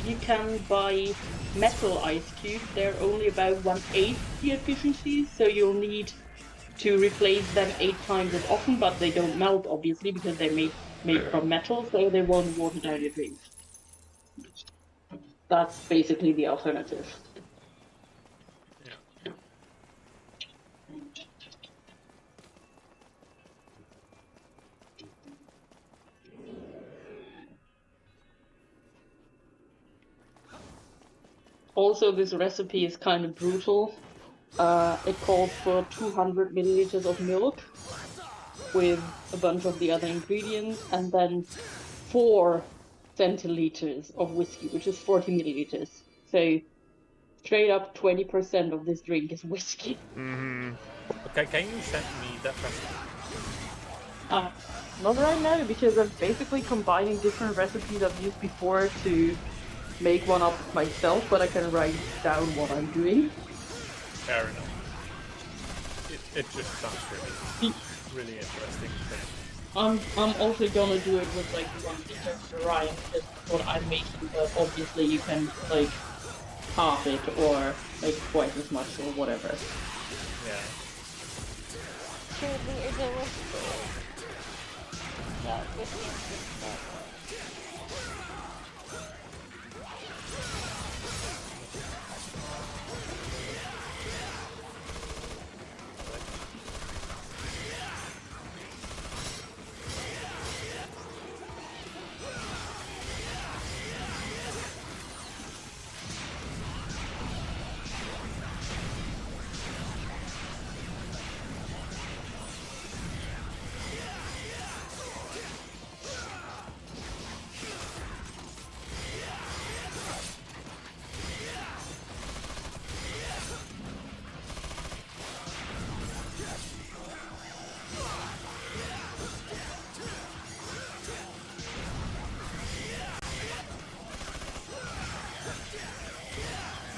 S2: you can buy metal ice cubes. They're only about 1/8 the efficiency, so you'll need to replace them 8 times as often, but they don't melt, obviously, because they're made from metal, so they won't water down your drink. That's basically the alternative. Also, this recipe is kind of brutal. It calls for 200 milliliters of milk with a bunch of the other ingredients, and then 4 centiliters of whiskey, which is 40 milliliters. So, straight up 20% of this drink is whiskey.
S1: Mm-hmm.
S11: Okay, can you send me that recipe?
S2: Not right now, because I'm basically combining different recipes I've used before to make one up myself, but I can write down what I'm doing.
S11: Fair enough. It just sounds really interesting.
S2: I'm also gonna do it with like 1 liter Ryan, because that's what I'm making, but obviously you can like half it or make twice as much or whatever.
S11: Yeah.
S3: 2 liters of whiskey. Yeah, whiskey.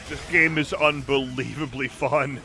S1: This game is unbelievably fun.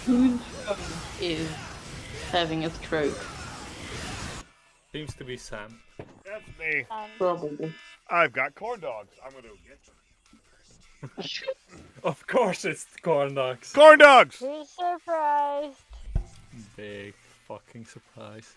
S9: Whose phone is having a stroke?
S11: Seems to be Sam.
S1: That's me.
S2: Probably.
S1: I've got corn dogs. I'm gonna get them.
S11: Of course it's corn dogs.
S1: Corn dogs!
S3: Who's surprised?
S11: Big fucking surprise.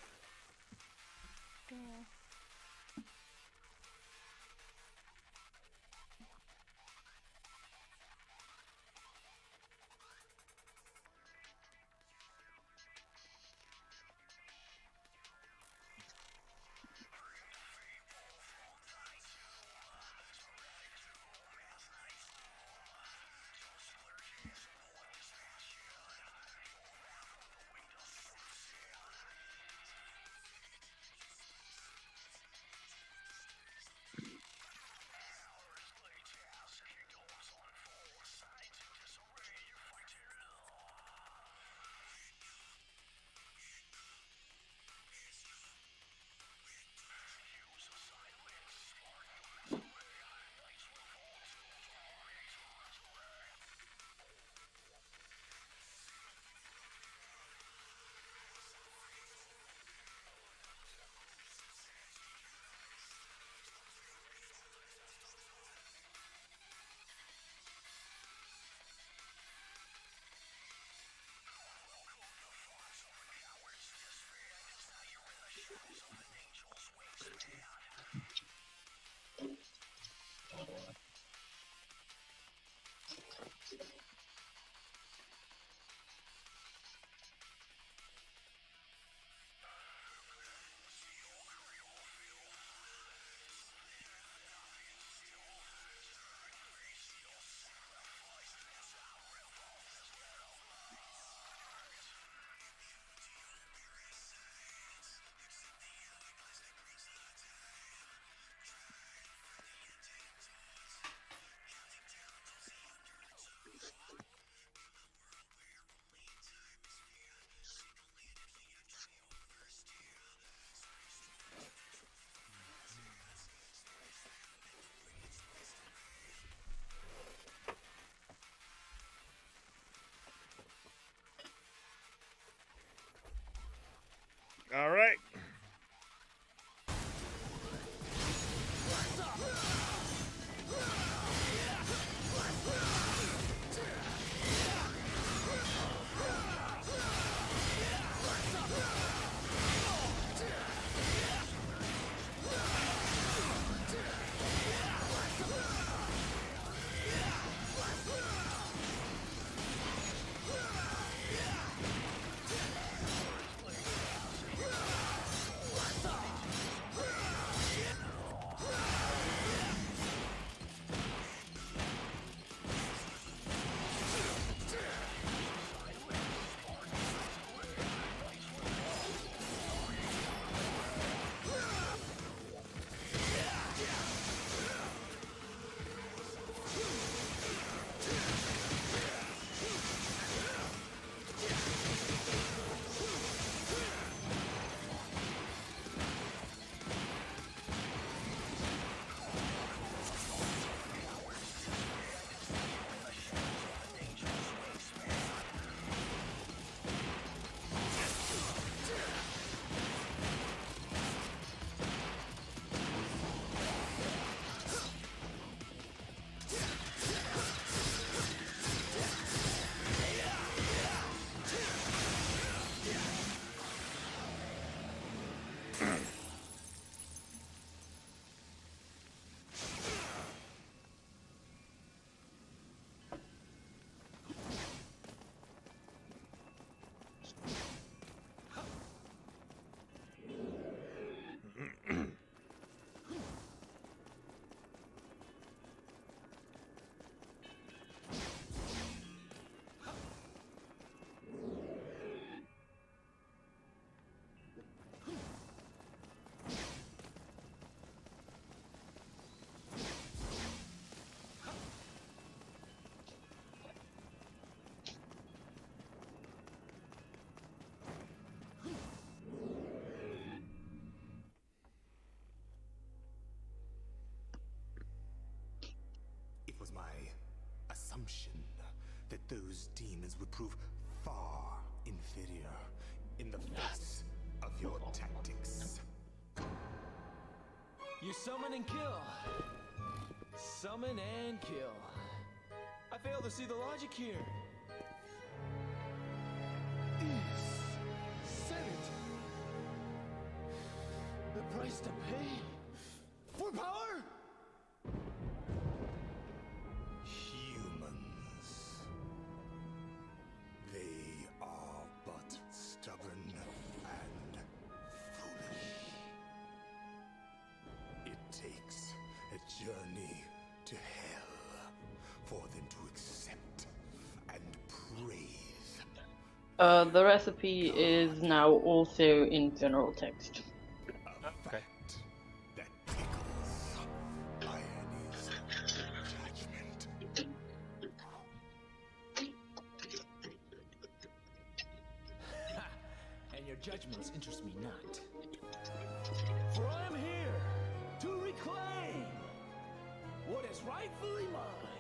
S1: All right.
S12: It was my assumption that those demons would prove far inferior in the face of your tactics.
S5: You summon and kill. Summon and kill. I fail to see the logic here. Said it. The price to pay for power?
S12: Humans. They are but stubborn and foolish. It takes a journey to hell for them to accept and praise.
S9: The recipe is now also in general text.
S11: Okay.
S12: That tickles Irony's judgment.
S5: And your judgments interest me not. For I am here to reclaim what is rightfully mine.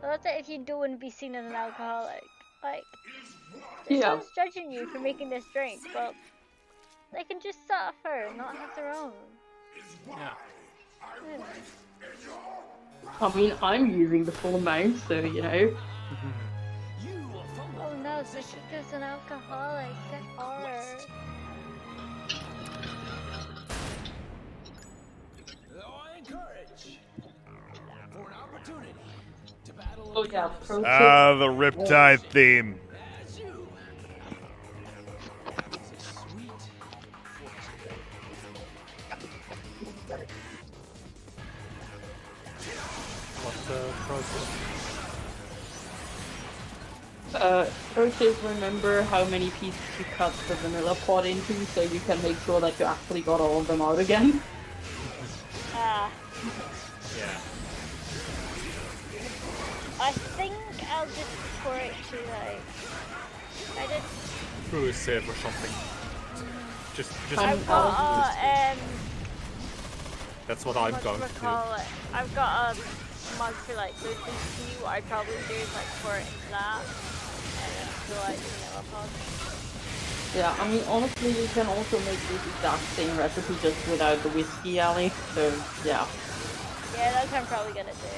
S3: I love that if you don't want to be seen as an alcoholic, like,
S9: Yeah.
S3: no one's judging you for making this drink, but they can just suffer and not have their own.
S11: Yeah.
S3: Yeah.
S9: I mean, I'm using the full amount, so you know.
S3: Oh no, so Chico's an alcoholic. Get hard.
S5: Oh, I encourage for an opportunity to battle.
S9: Oh yeah, pro tip.
S1: Ah, the Riptide theme.
S5: As you. It's a sweet
S11: What's the process?
S9: Pro tip, remember how many pieces you cut the vanilla pot into, so you can make sure that you actually got all of them out again.
S3: Ah.
S11: Yeah.
S3: I think I'll just pour it to like. I did.
S11: Brew a sieve or something. Just.
S3: I've got
S11: That's what I'm going to do.
S3: I've got a mug for like food and tea. What I probably do is like pour it into that, and then fill like vanilla pod.
S9: Yeah, I mean, honestly, you can also make this exact same recipe just without the whiskey, Ali. So, yeah.
S3: Yeah, that's what I'm probably gonna do.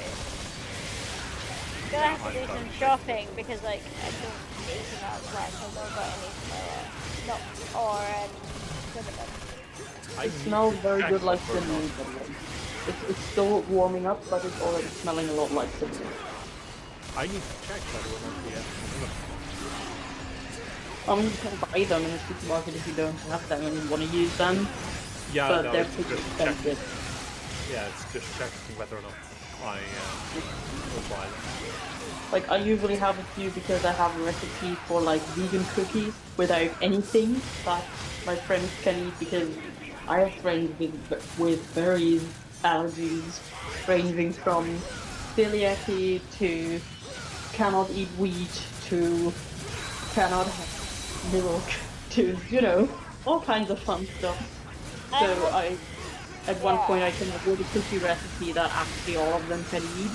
S3: Gonna have to do some shopping because like I don't eat enough much. I don't got any not or cinnamon.
S9: It smells very good like cinnamon. It's still warming up, but it's already smelling a lot like cinnamon.
S11: I need to check that one yet.
S9: I mean, you can buy them in the supermarket if you don't have them and you want to use them.
S11: Yeah,
S9: but
S11: no,
S9: they're
S11: it's
S9: pretty
S11: just
S9: expensive.
S11: Yeah, it's just checking whether or not I will buy them.
S9: Like, I usually have a few because I have a recipe for, like, vegan cookies without anything that my friends can eat, because I have friends with various allergies, ranging from celiac to cannot eat wheat to cannot have milk to, you know, all kinds of fun stuff. So at one point I came up with a cookie recipe that actually all of them can eat.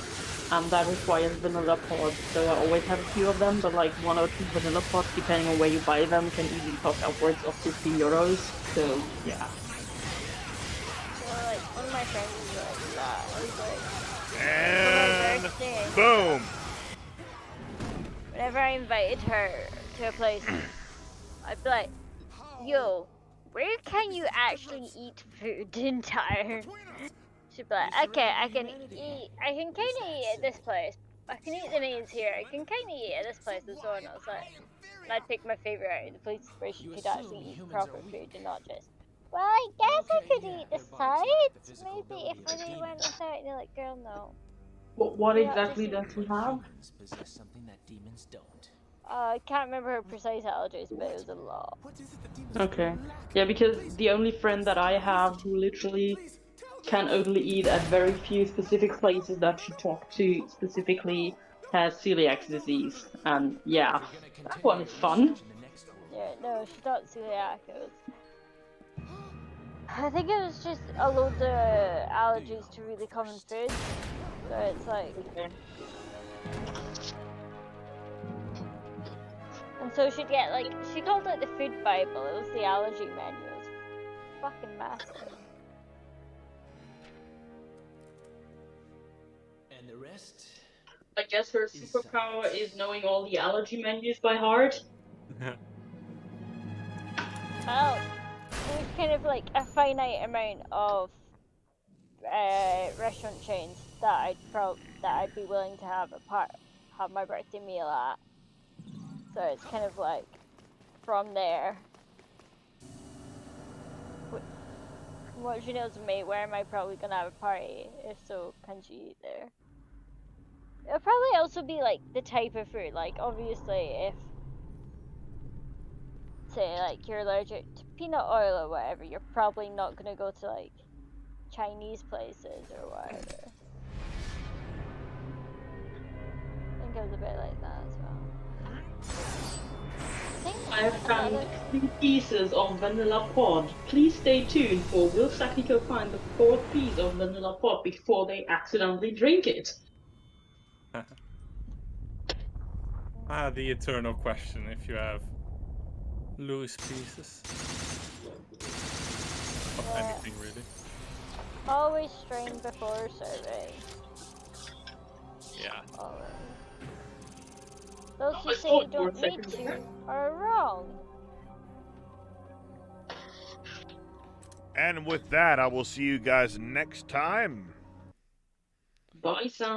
S9: And that requires vanilla pods, so I always have a few of them, but like 1 or 2 vanilla pods, depending on where you buy them, can easily cost upwards of 50 euros, so yeah.
S3: So like, one of my friends is like that, he's like,
S1: And boom!
S3: whenever I invited her to a place, I'd be like, yo, where can you actually eat food entire? She'd be like, okay, I can kind of eat at this place. I can eat the meals here. I can kind of eat at this place and so on. I was like, and I'd pick my favorite out of the places where she could actually eat proper food and not just, well, I guess I could eat the sides. Maybe if I really went with that. And you're like, girl, no.
S9: What exactly does she have?
S5: Possess something that demons don't.
S3: I can't remember her precise allergies, but it was a lot.
S9: Okay. Yeah, because the only friend that I have who literally can only eat at very few specific places that she talked to specifically has celiac disease. And yeah, that one is fun.
S3: Yeah, no, she's not celiac. I think it was just a load of allergies to really common foods. So it's like. And so she'd get like, she called it the food bible, it was the allergy menu. It was fucking massive.
S5: And the rest?
S2: I guess her superpower is knowing all the allergy menus by heart.
S3: Well, there's kind of like a finite amount of restaurant chains that I'd be willing to have my birthday meal at. So it's kind of like from there. From what she knows of me, where am I probably gonna have a party? If so, can she eat there? It'll probably also be like the type of food. Like obviously, if say like you're allergic to peanut oil or whatever, you're probably not gonna go to like Chinese places or whatever. I think it was a bit like that as well.
S2: I have found 3 pieces of vanilla pod. Please stay tuned for will Sakiko find the 4th piece of vanilla pod before they accidentally drink it?
S11: The eternal question if you have loose pieces. Of anything really.
S3: Always strain before survey.
S11: Yeah.
S3: Always. Those who say you don't need to are wrong.
S1: And with that, I will see you guys next time.
S2: Bye, Sam.